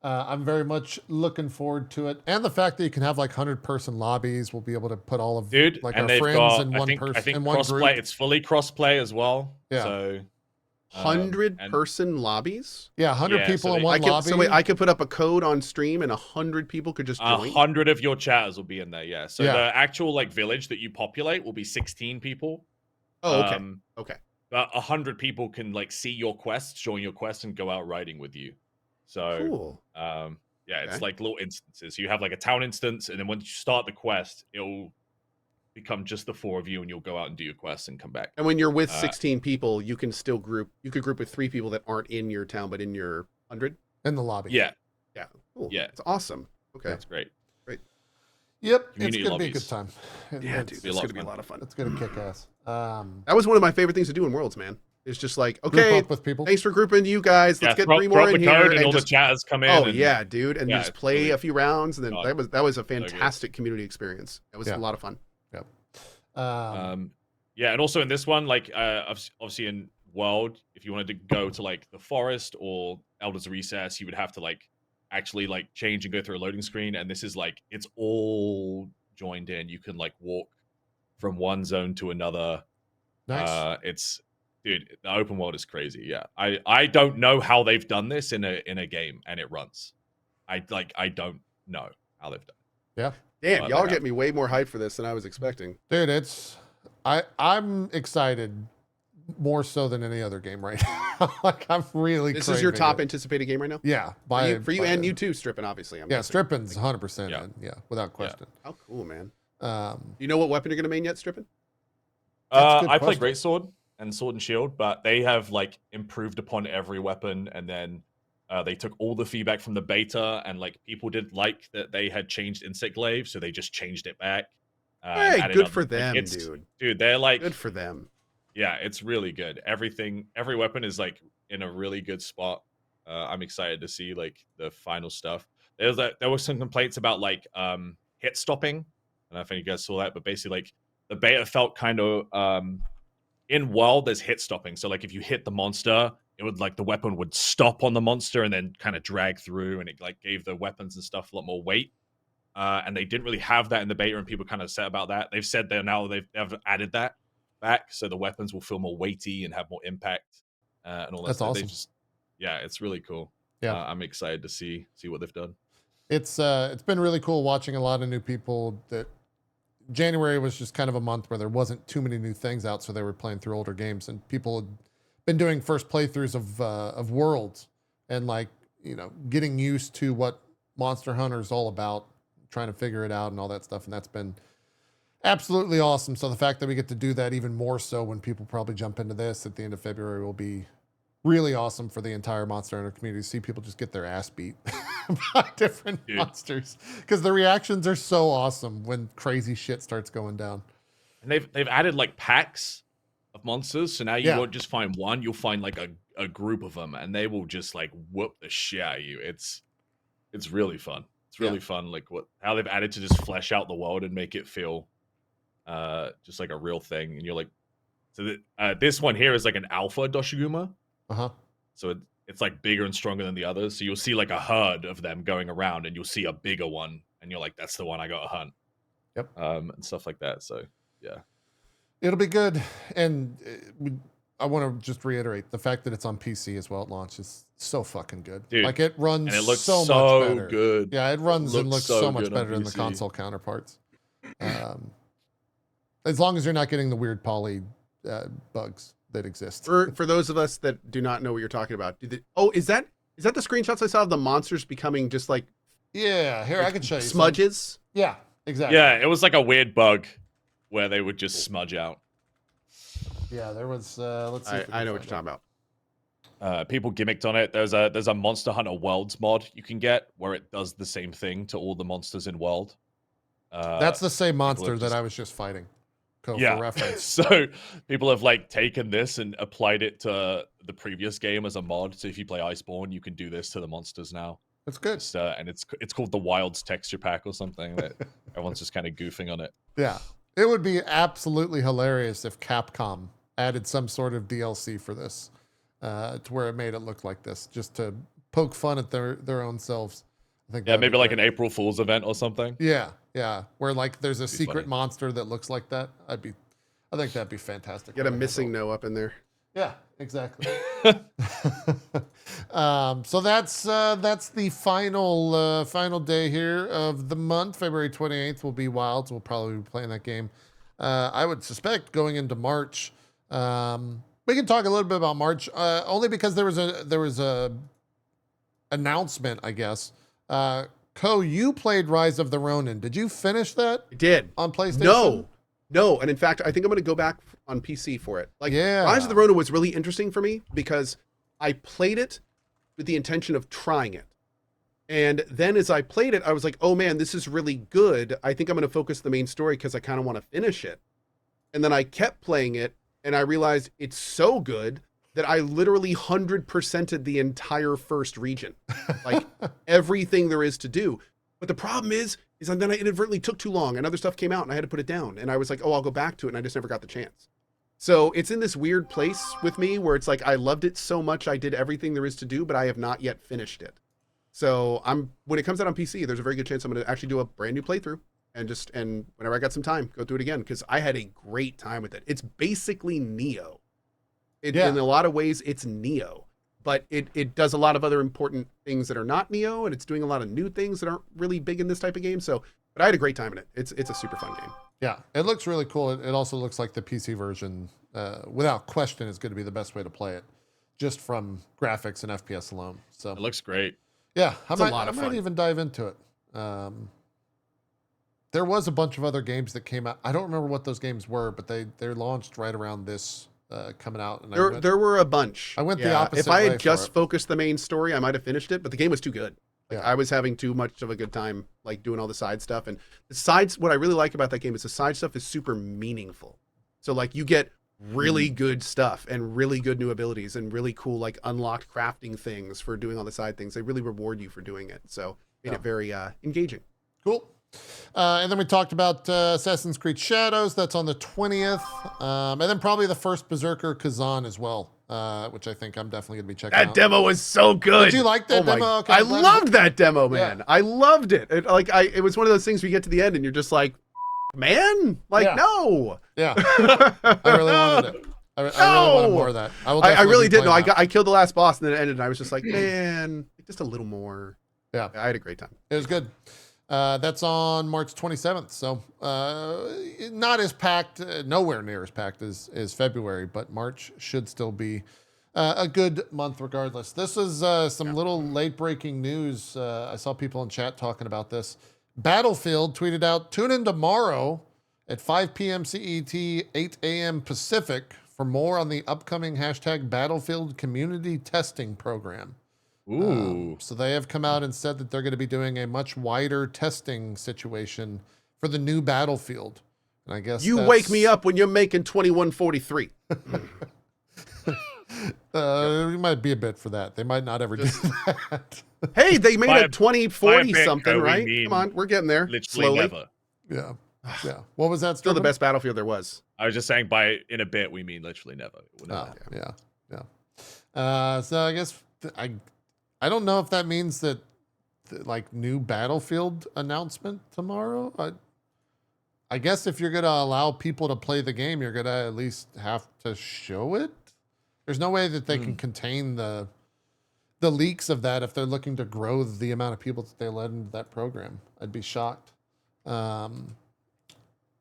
I'm very much looking forward to it, and the fact that you can have like 100-person lobbies. We'll be able to put all of like and our they've friends got, in one person. I think in one crossplay. group. It's fully crossplay as well. Yeah. So 100-person lobbies? Yeah, 100 Yeah, people so in they- one lobby. So wait, I could put up a code on stream and 100 people could just join? 100 of your chatters will be in there. Yeah. So Yeah. the actual like village that you populate will be 16 people. Oh, okay. Okay. But 100 people can like see your quests, join your quest, and go out riding with you. So Cool. yeah, it's Okay. like little instances. You have like a town instance, and then once you start the quest, it'll become just the 4 of you, and you'll go out and do your quests and come back. And when you're with 16 people, you can still group. You could group with 3 people that aren't in your town, but in your 100. in the lobby. Yeah, Yeah. Cool. Yeah. It's awesome. Okay. that's great. Yep. Community It's going to be a good lobbies. time. Yeah, It's, dude. be a It's lot going of to be a fun. lot of fun. it's going to kick ass. That was one of my favorite things to do in Worlds, man. It's just like, Group okay, up with people. thanks for grouping you guys. Let's Yeah, get 3 more drop in the code here and and all just the chatters come in. Oh and, yeah, dude, and yeah, just it's play really a few rounds, and then fun. that was a good. fantastic community experience. That was Yeah. a lot of fun. Yeah, and also in this one, like obviously in World, if you wanted to go to like the forest or Elder's Recess, you would have to like actually like change and go through a loading screen. And this is like it's all joined in. You can like walk from one zone to another. Nice. It's dude, the open world is crazy. Yeah, I don't know how they've done this in a game and it runs. I don't know how they've done. Yeah. Damn, Well, y'all they get me way more hype for this than I was expecting. Dude, I'm excited more so than any other game right now. Like I'm really This is your craving top it. anticipated game right now? Yeah. For you by- and you too, Strippin, obviously. I'm Yeah, guessing. Strippin's 100% Yeah. in. Yeah, without question. How cool, man. Um, Do you know what weapon you're gonna main yet, Strippin? That's a good I play question. Greatsword and Sword and Shield, but they have like improved upon every weapon, and then they took all the feedback from the beta, and like people didn't like that they had changed Insect Glaive, so they just changed it back. and Hey, added good other- for like, them, it's- dude. Dude, they're like, Good for them. yeah, it's really good. Every weapon is like in a really good spot. I'm excited to see like the final stuff. There were some complaints about like hit stopping. I don't know if any of you guys saw that, but basically like the beta felt kind of in World there's hit stopping. So like if you hit the monster, it would like the weapon would stop on the monster and then kind of drag through, and it like gave the weapons and stuff a lot more weight. And they didn't really have that in the beta, and people kind of upset about that. They've said they've added that back, so the weapons will feel more weighty and have more impact and all that That's stuff. awesome. Yeah, it's really cool. Yeah. I'm excited to see what they've done. It's been really cool watching a lot of new people. That January was just kind of a month where there wasn't too many new things out, so they were playing through older games, and people had been doing first playthroughs of Worlds and like, getting used to what Monster Hunter is all about, trying to figure it out and all that stuff, and that's been absolutely awesome. So the fact that we get to do that even more so when people probably jump into this at the end of February will be really awesome for the entire Monster Hunter community to see people just get their ass beat by different monsters, because the reactions are so awesome when crazy shit starts going down. And they've added like packs of monsters, so now you won't just find one, you'll find like a group of them, and they will just like whoop the shit out of you. It's really fun. It's really fun, like how they've added to just flesh out the world and make it feel just like a real thing. And you're like, so this one here is like an alpha Doshiguma. So it's like bigger and stronger than the others. So you'll see like a herd of them going around, and you'll see a bigger one, and you're like, that's the one I got to hunt. Yep. And stuff like that. So yeah, it'll be good. And I want to just reiterate the fact that it's on PC as well at launch is so fucking good. Dude, like it runs and it looks so much better. Good. Yeah, it runs and looks so much better than the PC. console counterparts. As long as you're not getting the weird poly bugs that exist. For those of us that do not know what you're talking about, is that the screenshots I saw of the monsters becoming just like here I can show you smudges? some. Yeah, exactly. Yeah, it was like a weird bug where they would just smudge out. Yeah, there was. Let's see. I know what you're talking about. People gimmicked on it. There's a Monster Hunter Worlds mod you can get where it does the same thing to all the monsters in World. That's the same monster that I was just fighting. For reference. So people have like taken this and applied it to the previous game as a mod. So if you play Iceborne, you can do this to the monsters now. That's good. And it's called the Wilds Texture Pack or something. That everyone's just kind of goofing on it. Yeah, it would be absolutely hilarious if Capcom added some sort of DLC for this, to where it made it look like this, just to poke fun at their own selves. I think. Yeah, maybe like an April Fool's event or something. Yeah, where like there's a secret funny. monster that looks like that. I think that'd be fantastic. Get a missing no up in there. Yeah, exactly. So that's the final day here of the month. February 28th will be Wilds. We'll probably be playing that game. I would suspect going into March. We can talk a little bit about March, only because there was a announcement, I guess. Ko, you played Rise of the Ronin. Did you finish that? I did. On PlayStation? No. And in fact, I think I'm going to go back on PC for it. Like, yeah. Rise of the Ronin was really interesting for me because I played it with the intention of trying it. And then as I played it, I was like, oh man, this is really good. I think I'm going to focus the main story because I kind of want to finish it. And then I kept playing it and I realized it's so good that I literally 100%ed the entire first region. Like everything there is to do. But the problem is then I inadvertently took too long and other stuff came out and I had to put it down. And I was like, oh, I'll go back to it. And I just never got the chance. So it's in this weird place with me where it's like, I loved it so much. I did everything there is to do, but I have not yet finished it. So when it comes out on PC, there's a very good chance I'm going to actually do a brand new playthrough and whenever I got some time, go through it again. Cause I had a great time with it. It's basically Neo. In a lot of ways, it's Neo, but it does a lot of other important things that are not Neo, and it's doing a lot of new things that aren't really big in this type of game. So, but I had a great time in it. It's a super fun game. Yeah, it looks really cool. It also looks like the PC version, without question, is going to be the best way to play it, just from graphics and FPS alone. So it looks great. Yeah, I a lot of might fun. even dive into it. There was a bunch of other games that came out. I don't remember what those games were, but they launched right around this coming out. And there were a bunch. I went the opposite If I way had for just it. focused the main story, I might have finished it, but the game was too good. Like, Yeah. I was having too much of a good time, like doing all the side stuff. And what I really like about that game is the side stuff is super meaningful. So like you get really good stuff and really good new abilities and really cool, like unlocked crafting things for doing all the side things. They really reward you for doing it. So made it very engaging. Cool. And then we talked about Assassin's Creed Shadows. That's on the 20th. And then probably the first Berserker Kazan as well, which I think I'm definitely going to be checking out. That demo was so good. Did you like that demo? Okay, I I'm glad loved that demo, man. Yeah. I loved it. It was one of those things where you get to the end and you're just like, man, like, Yeah. no. Yeah. I really wanted it. I really wanted more of that. I really did. No, I killed the last boss and then it ended and I was just like, man, just a little more. Yeah. I had a great time. It was good. That's on March 27th. So not as packed, nowhere near as packed as February, but March should still be a good month regardless. This is some little late breaking news. I saw people in chat talking about this. Battlefield tweeted out, tune in tomorrow at 5 p.m. CET, 8 a.m. Pacific for more on the upcoming hashtag Battlefield community testing program. Ooh. So they have come out and said that they're going to be doing a much wider testing situation for the new Battlefield. And I guess You wake me up when you're making 2143. It might be a bit for that. They might not ever do that. Hey, they made By a a 2040 bit, something, we right? mean Come on, we're getting there. Literally Slowly. never. Yeah. Yeah. What was that? Still the Strippin'? best Battlefield there was. I was just saying by in a bit we mean literally never. It will never Oh, happen. yeah. So I guess I don't know if that means that like new Battlefield announcement tomorrow. I guess if you're going to allow people to play the game, you're going to at least have to show it. There's no way that they can contain the leaks of that if they're looking to grow the amount of people that they let into that program. I'd be shocked.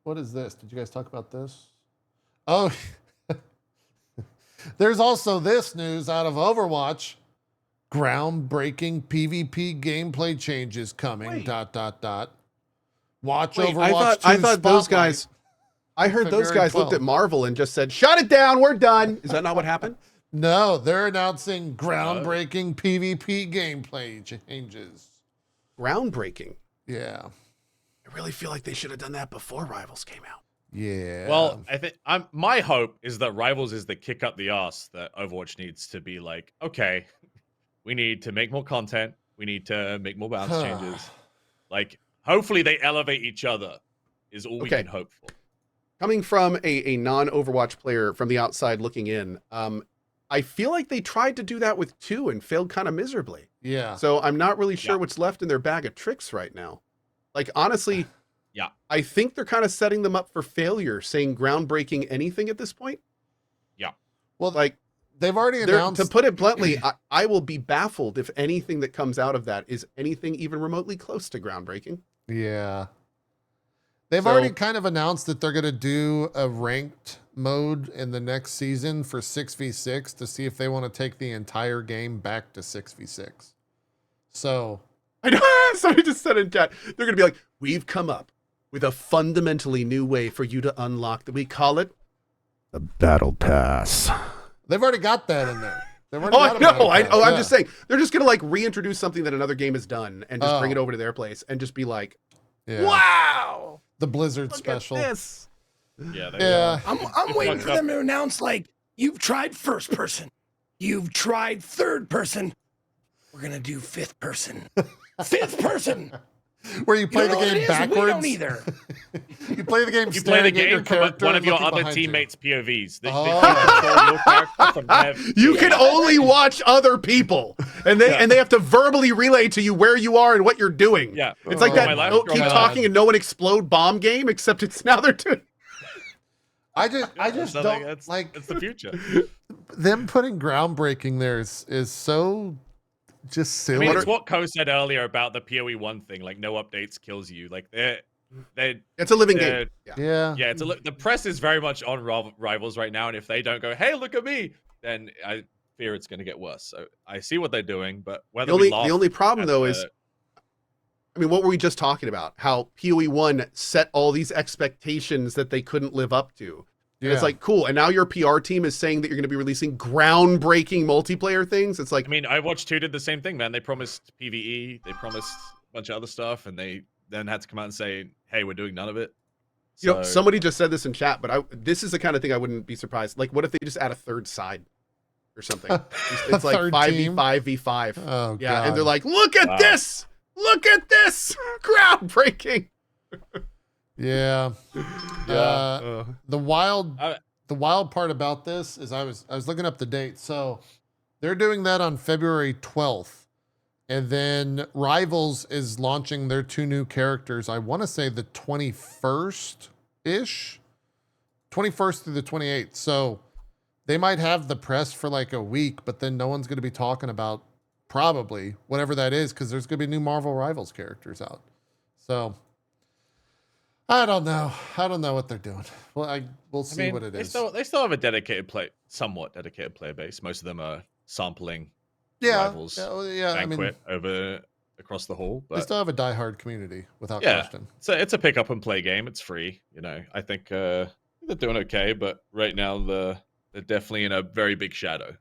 What is this? Did you guys talk about this? Oh, there's also this news out of Overwatch. Groundbreaking PvP gameplay changes coming. Wait. Watch Wait, Overwatch 2 I thought those Spotlight. guys. I heard those February guys looked 12th. at Marvel and just said, "Shut it down, we're done." Is that not what happened? No, they're announcing groundbreaking PvP gameplay changes. Groundbreaking. Yeah. I really feel like they should have done that before Rivals came out. Yeah. Well, I think my hope is that Rivals is the kick up the ass that Overwatch needs to be like, okay, we need to make more content. We need to make more balance changes. Like, hopefully they elevate each other is all we Okay. can hope for. Coming from a non-Overwatch player from the outside looking in, I feel like they tried to do that with 2 and failed kind of miserably. yeah. So I'm not really sure Yeah. what's left in their bag of tricks right now. Like, honestly, Yeah. I think they're kind of setting them up for failure, saying groundbreaking anything at this point. Well, Like, they've already they're- announced. to put it bluntly, I will be baffled if anything that comes out of that is anything even remotely close to groundbreaking. Yeah. They've So- already kind of announced that they're going to do a ranked mode in the next season for 6v6 to see if they want to take the entire game back to 6v6. So, I know. Somebody just said in chat, they're going to be like, "We've come up with a fundamentally new way for you to unlock that we call it the Battle Pass." they've already got that in there. They've already Oh, I got a battle know. I'm pass, just saying, they're just going to like reintroduce something that another game has done and just bring Oh. it over to their place and just be like, Yeah. "Wow, The Blizzard look special. at this." Yeah. They, Yeah. I'm waiting for fucked them to announce like you've tried first person, you've tried third person, we're gonna do fifth person. Fifth person. Where you play You the know what it game is? backwards. We don't either. You play the game You play the staring at your game from character one of and your looking other behind you. teammates' POVs. They Oh. control your character from their You can only watch other people, and they have to verbally relay to you where you are and what you're doing. Yeah. It's like Oh, that my life don't from keep my talking life. and no one explode bomb game, except it's now they're doing. I just don't That's like it's the future. them putting groundbreaking there is so just I silly. mean, it's what Ko said earlier about the PoE1 thing. Like, no updates kills you. Like, they It's a living game. yeah. yeah. The press is very much on Rivals right now, and if they don't go, hey, look at me, then I fear it's going to get worse. So I see what they're doing, but whether The we only problem at though the- is, I mean, what were we just talking about? How PoE1 set all these expectations that they couldn't live up to. And it's Yeah. like, cool. And now your PR team is saying that you're going to be releasing groundbreaking multiplayer things. It's like, I mean, Overwatch 2 did the same thing, man. They promised PvE, they promised a bunch of other stuff, and they then had to come out and say, hey, we're doing none of it. you know, somebody just said this in chat, but this is the kind of thing I wouldn't be surprised. Like, what if they just add a third side or something? It's like third 5v5 v5. Oh Yeah, God. and they're like, look at Wow. this! Look at this! Groundbreaking! yeah. Yeah. The wild Uh, the wild part about this is I was looking up the date. So they're doing that on February 12th. And then Rivals is launching their 2 new characters. I want to say the 21st-ish. 21st through the 28th. So they might have the press for like a week, but then no one's going to be talking about probably, whatever that is, because there's going to be new Marvel Rivals characters out. So I don't know. I don't know what they're doing. Well, we'll see what it is. They still have a somewhat dedicated player base. Most of them are sampling Yeah, Rivals yeah. banquet across the hall. They But still have a diehard community without yeah, question. so it's a pick up and play game. It's free. I think they're doing okay, but right now they're definitely in a very big shadow.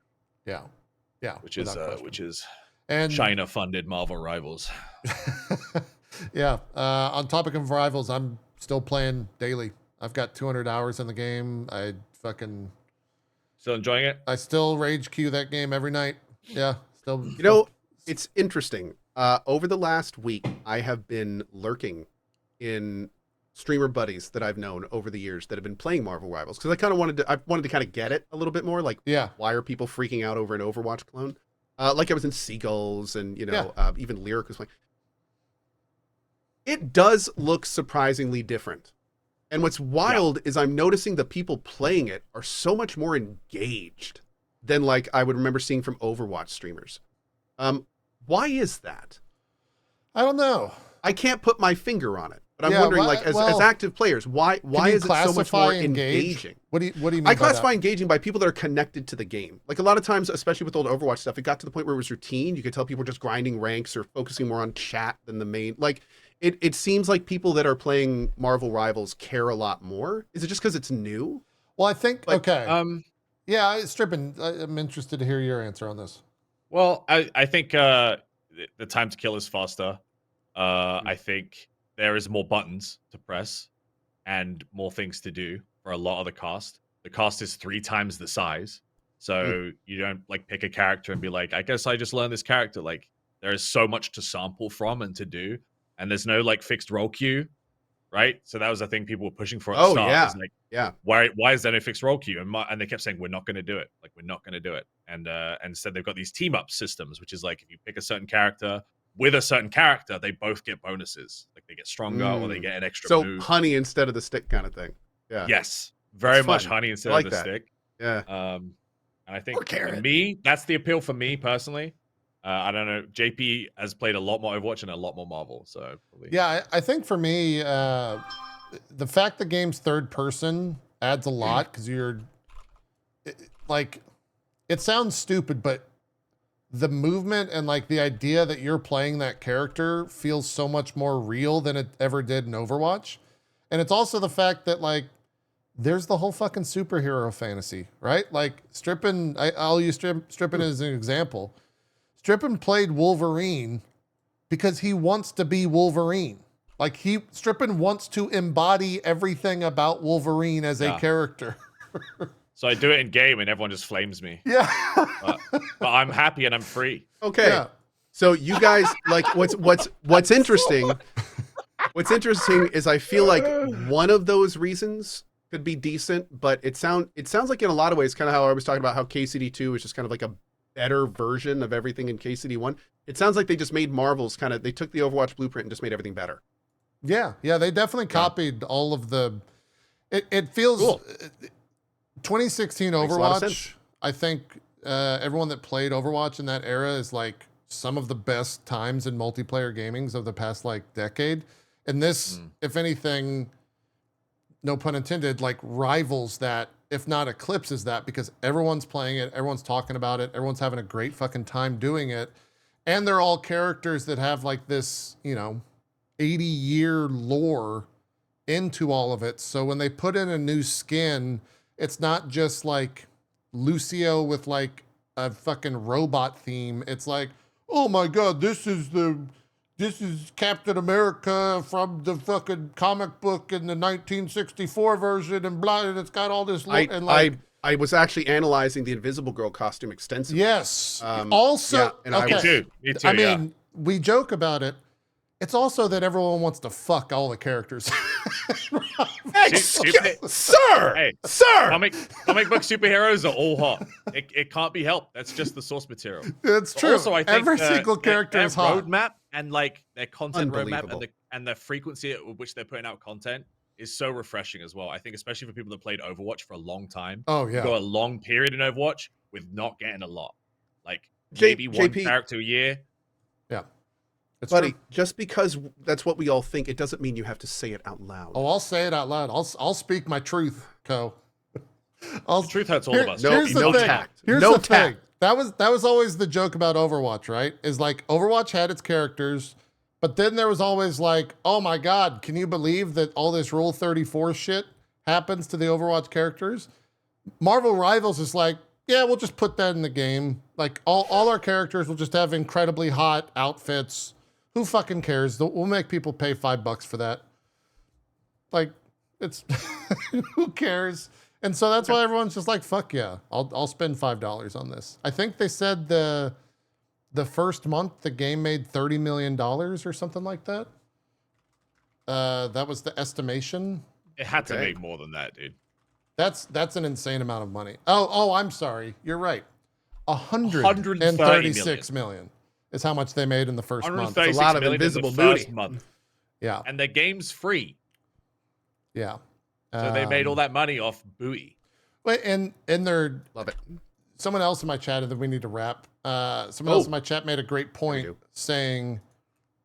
Yeah, which is and China funded Marvel Rivals. yeah. On topic of Rivals, I'm still playing daily. I've got 200 hours in the game. Still enjoying it? I still rage queue that game every night. Yeah, still. It's interesting. Over the last week, I have been lurking in streamer buddies that I've known over the years that have been playing Marvel Rivals because I wanted to kind of get it a little bit more. Like, why are people freaking out over an Overwatch clone? Like I was in Seagulls and even Lyric was playing. It does look surprisingly different. And what's wild is I'm noticing the people playing it are so much more engaged than like I would remember seeing from Overwatch streamers. Why is that? I don't know. I can't put my finger on it, but I'm wondering, as active players, why is it so much more engaging? What do you mean? I classify engaging by people that are connected to the game. Like a lot of times, especially with old Overwatch stuff, it got to the point where it was routine. You could tell people were just grinding ranks or focusing more on chat than the main. Like it seems like people that are playing Marvel Rivals care a lot more. Is it just because it's new? Well, I think yeah, Strippin, I'm interested to hear your answer on this. Well, I think the time to kill is faster. I think there is more buttons to press and more things to do for a lot of the cast. The cast is 3 times the size. So you don't like pick a character and be like, I guess I just learned this character. Like there is so much to sample from and to do. And there's no like fixed role queue, right? So that was the thing people were pushing for at the start. Why is there no fixed role queue? And they kept saying, we're not going to do it. Like, we're not going to do it. And instead they've got these team up systems, which is like, if you pick a certain character with a certain character, they both get bonuses. Like they get stronger or they get an extra move. So honey instead of the stick kind of thing. Yeah. Yes. Very much honey instead of the stick. Yeah. And I think for me, that's the appeal for me personally. I don't know. JP has played a lot more Overwatch and a lot more Marvel. So probably. Yeah, I think for me, the fact the game's third person adds a lot because it sounds stupid, but the movement and like the idea that you're playing that character feels so much more real than it ever did in Overwatch. And it's also the fact that like there's the whole fucking superhero fantasy, right? Like Strippin, I'll use Strippin as an example. Strippin played Wolverine because he wants to be Wolverine. Like Strippin wants to embody everything about Wolverine as a character. So I do it in game and everyone just flames me. Yeah. but I'm happy and I'm free. Okay. Yeah. So you guys like what's interesting. What's interesting is I feel like one of those reasons could be decent, but it sounds like in a lot of ways, kind of how I was talking about how KCD2 is just kind of like a better version of everything in KCD1. It sounds like they just made Marvel's they took the Overwatch blueprint and just made everything better. Yeah, they definitely copied all of the. It feels cool. 2016 Overwatch. I think everyone that played Overwatch in that era is like some of the best times in multiplayer gamings of the past like decade. And this, if anything, no pun intended, like rivals that, if not eclipses that, because everyone's playing it, everyone's talking about it, everyone's having a great fucking time doing it. And they're all characters that have like this, 80-year lore into all of it. So when they put in a new skin, it's not just like Lucio with like a fucking robot theme. It's like, oh my God, this is Captain America from the fucking comic book in the 1964 version and blah, and it's got all this look and like. I was actually analyzing the Invisible Girl costume extensively. Yes. Also, and okay. Me too. I mean, we joke about it. It's also that everyone wants to fuck all the characters. Sir! Hey, sir! Comic book superheroes are all hot. It can't be helped. That's just the source material. It's true. Also, I think every single character is hot. Roadmap and like their content roadmap and the frequency at which they're putting out content is so refreshing as well. I think especially for people that played Overwatch for a long time. Oh yeah. Got a long period in Overwatch with not getting a lot. Like maybe one JP. character a year. Yeah. It's Buddy, true. just because that's what we all think, it doesn't mean you have to say it out loud. Oh, I'll say it out loud. I'll speak my truth, Co. I'll, The truth hurts all of us. Here's the no thing. tact. Here's No the thing. tact. That was always the joke about Overwatch, right? Is like Overwatch had its characters, but then there was always like, oh my God, can you believe that all this Rule 34 shit happens to the Overwatch characters? Marvel Rivals is like, yeah, we'll just put that in the game. Like all our characters will just have incredibly hot outfits. Who fucking cares? We'll make people pay $5 for that. Like, it's who cares? And so that's why everyone's just like, fuck yeah, I'll spend $5 on this. I think they said the first month the game made $30 million or something like that. That was the estimation. It had to make more than that, dude. That's an insane amount of money. Oh, I'm sorry. You're right. 136 million is how much they made in the first month. It's a lot of invisible booty. Month. Yeah. And the game's free. Yeah. So they made all that money off buoy. Wait, and they're Love it. someone else in my chat that we need to wrap. Someone else in my chat made a great point saying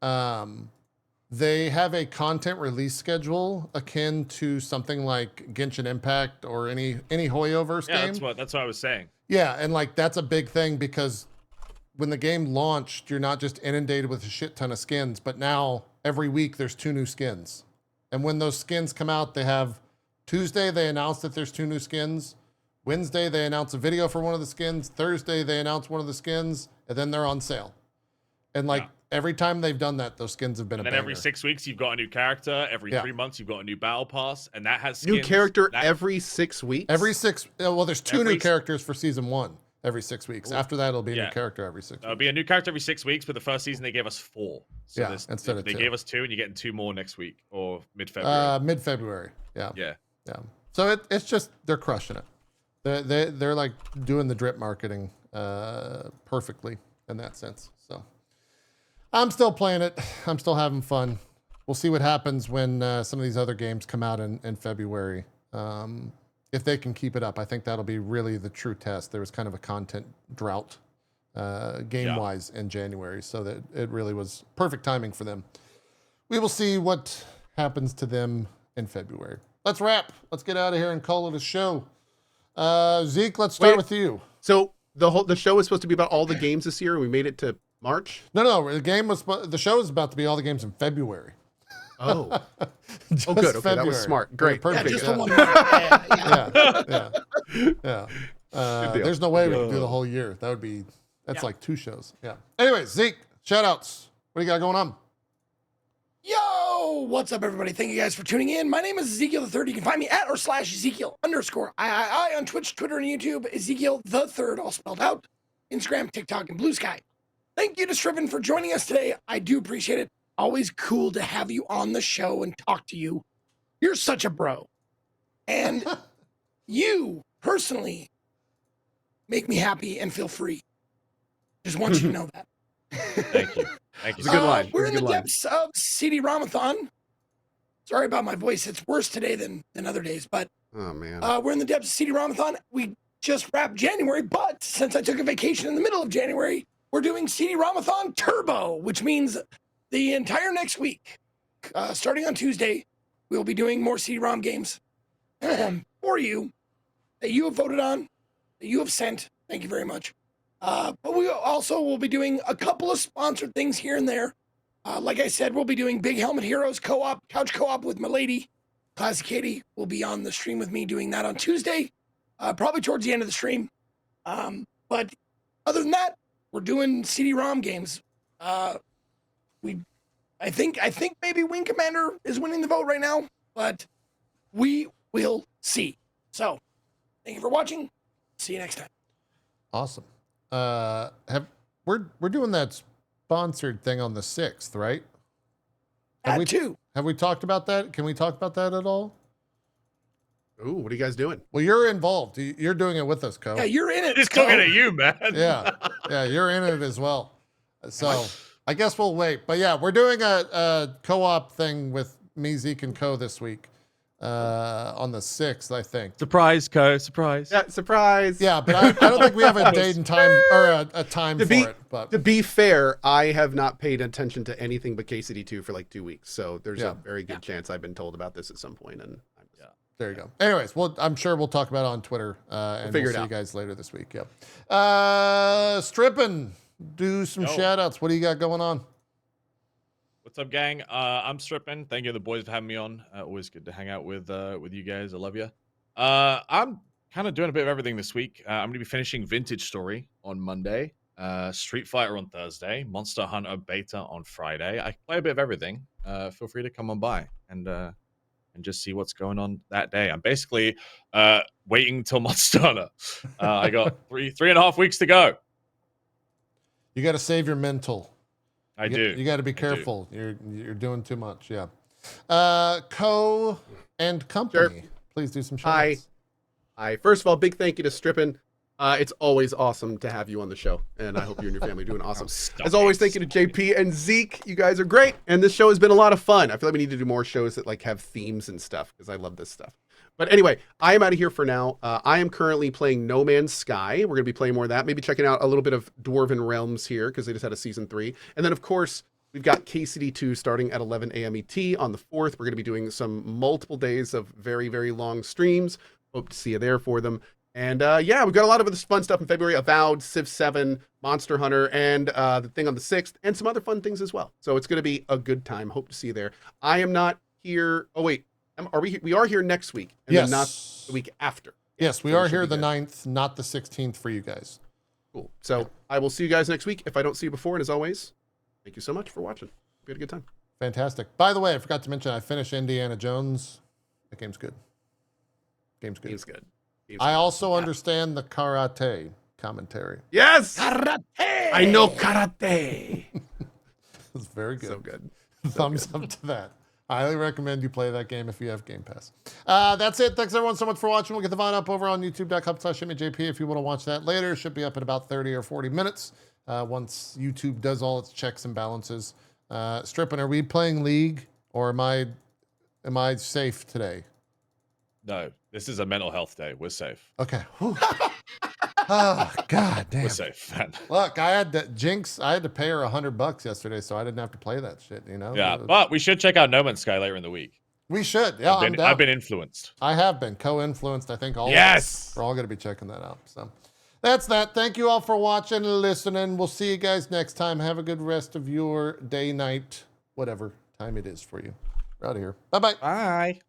they have a content release schedule akin to something like Genshin Impact or any Hoyoverse game. That's what I was saying. Yeah, and like that's a big thing because when the game launched, you're not just inundated with a shit ton of skins, but now every week there's 2 new skins. And when those skins come out, they have Tuesday, they announce that there's 2 new skins. Wednesday, they announce a video for one of the skins. Thursday, they announce one of the skins, and then they're on sale. And like every time they've done that, those skins have been and a then banger. every 6 weeks, you've got a new character. Every 3 months, you've got a new battle pass, and that has skins. New character every 6 weeks? Well, there's 2 new characters for season 1 every 6 weeks. Ooh. After that, it'll be a new character every 6 weeks. It'll be a new character every 6 weeks, but the first season they gave us 4. So instead of 2. They gave us 2, and you're getting 2 more next week or mid-February. Mid-February, yeah. Yeah. So it's just, they're crushing it. They're like doing the drip marketing perfectly in that sense. So I'm still playing it. I'm still having fun. We'll see what happens when some of these other games come out in February. If they can keep it up, I think that'll be really the true test. There was kind of a content drought game-wise in January, so that it really was perfect timing for them. We will see what happens to them in February. Let's wrap. Let's get out of here and call it a show. Zeke, let's start with you. So the show was supposed to be about all the games this year, and we made it to March? No. The show is about to be all the games in February. Oh. Just good. Okay, February. that was smart. Great. Perfect. Yeah, just yeah. the one. Yeah. deal. There's no way we can do the whole year. That's like 2 shows. Yeah. Anyway, Zeke, shout outs. What do you got going on? Yo, what's up, everybody? Thank you guys for tuning in. My name is Ezekiel the Third. You can find me at or slash Ezekiel_III on Twitch, Twitter, and YouTube. Ezekiel the Third, all spelled out. Instagram, TikTok, and Blue Sky. Thank you to Strippin for joining us today. I do appreciate it. Always cool to have you on the show and talk to you. You're such a bro. And you personally make me happy and feel free. Just want you to know that. Thank you. Thank you. It's a good line. We're It's in a the good line. depths of CD-ROMathon. Sorry about my voice. It's worse today than other days, but Oh, man. we're in the depths of CD-ROMathon. We just wrapped January, but since I took a vacation in the middle of January, we're doing CD-ROMathon Turbo, which means the entire next week, starting on Tuesday, we'll be doing more CD-ROM games for you that you have voted on, that you have sent. Thank you very much. But we also will be doing a couple of sponsored things here and there. Like I said, we'll be doing Big Helmet Heroes co-op, couch co-op with my lady. Classic Katie will be on the stream with me doing that on Tuesday, probably towards the end of the stream. But other than that, we're doing CD-ROM games. I think maybe Wing Commander is winning the vote right now, but we will see. So, thank you for watching. See you next time. Awesome. We're doing that sponsored thing on the 6th, right? Have we talked about that? Can we talk about that at all? Ooh, what are you guys doing? Well, you're involved. You're doing it with us, Co. Yeah, you're in it. Just Co. looking at you, man. Yeah, you're in it as well. So I guess we'll wait. But yeah, we're doing a co-op thing with me, Zeke, and Co this week. on the 6th, I think. Surprise, Co. Surprise. Yeah, surprise. Yeah, but I don't think we have a date and time or a time To for be- it. But To be fair, I have not paid attention to anything but KCD2 for like 2 weeks. So there's Yeah. a very good chance I've been told about this at some point. And I'm just, there you go. Anyways, well, I'm sure we'll talk about it on Twitter, and figure we'll it see you out. guys later this week. Yep. Strippin, do some Yo. shout outs. What do you got going on? What's up, gang? I'm Strippin. Thank you, the boys, for having me on. Always good to hang out with you guys. I love you. I'm kind of doing a bit of everything this week. I'm going to be finishing Vintage Story on Monday, Street Fighter on Thursday, Monster Hunter Beta on Friday. I play a bit of everything. Feel free to come on by and just see what's going on that day. I'm basically waiting till Monster Hunter. I got 3.5 weeks to go. You got to save your mental. I do. You got to be careful. You're doing too much. Yeah. Co and company. Sure. Please do some shout outs. Hi. First of all, big thank you to Strippin. It's always awesome to have you on the show, and I hope you and your family are doing awesome. As always, thank you to JP and Zeke. You guys are great, and this show has been a lot of fun. I feel like we need to do more shows that like have themes and stuff because I love this stuff. But anyway, I am out of here for now. I am currently playing No Man's Sky. We're going to be playing more of that. Maybe checking out a little bit of Dwarven Realms here because they just had a season 3. And then, of course, we've got KCD2 starting at 11 a.m. ET on the 4th. We're going to be doing some multiple days of very, very long streams. Hope to see you there for them. And yeah, we've got a lot of this fun stuff in February. Avowed, Civ 7, Monster Hunter, and the thing on the 6th, and some other fun things as well. So it's going to be a good time. Hope to see you there. I am not here. Oh, wait. Are we? We are here next week, and Yes. then not the week after. Yes, we So are should here be the good. 9th, not the 16th for you guys. Cool. So I will see you guys next week if I don't see you before. And as always, thank you so much for watching. We had a good time. Fantastic. By the way, I forgot to mention I finished Indiana Jones. That game's good. Game's good. Game's good. Game's I good. also understand the karate commentary. Yes. Karate! I know karate. It's very good. So good. Thumbs up to that. I highly recommend you play that game if you have Game Pass. That's it. Thanks everyone so much for watching. We'll get the VOD up over on youtube.com/JP if you want to watch that later. Should be up in about 30 or 40 minutes once YouTube does all its checks and balances. Strippin, are we playing League or am I safe today? No, this is a mental health day. We're safe. Okay. Whew. Oh, God damn. We're safe, man. Look, I had to Jinx. I had to pay her $100 yesterday, so I didn't have to play that shit. You know. Yeah, but we should check out No Man's Sky later in the week. We should. Yeah, I'm down. I've been influenced. I have been co-influenced. I think all. Yes. Of us. We're all going to be checking that out. So that's that. Thank you all for watching and listening. We'll see you guys next time. Have a good rest of your day, night, whatever time it is for you. We're out of here. Bye-bye. Bye.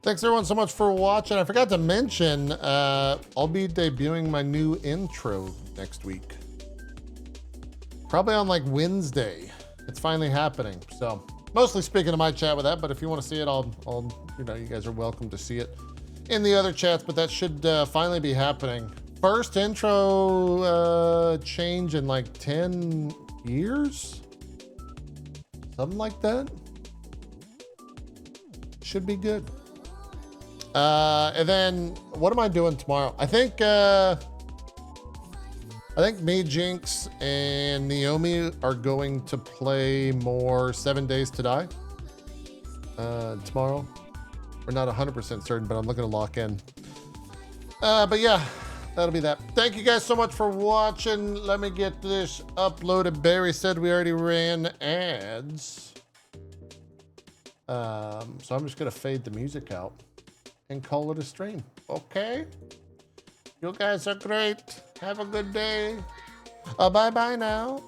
Thanks everyone so much for watching. I forgot to mention, I'll be debuting my new intro next week. Probably on like Wednesday. It's finally happening. So mostly speaking to my chat with that, but if you want to see it, I'll, you know, you guys are welcome to see it in the other chats, but that should finally be happening. First intro change in like 10 years? Something like that. Should be good. And then what am I doing tomorrow? I think me, Jinx, and Naomi are going to play more 7 Days to Die tomorrow. We're not 100% certain, but I'm looking to lock in. But yeah, that'll be that. Thank you guys so much for watching. Let me get this uploaded. Barry said we already ran ads. So I'm just gonna fade the music out and call it a stream. Okay? You guys are great. Have a good day. Bye-bye now.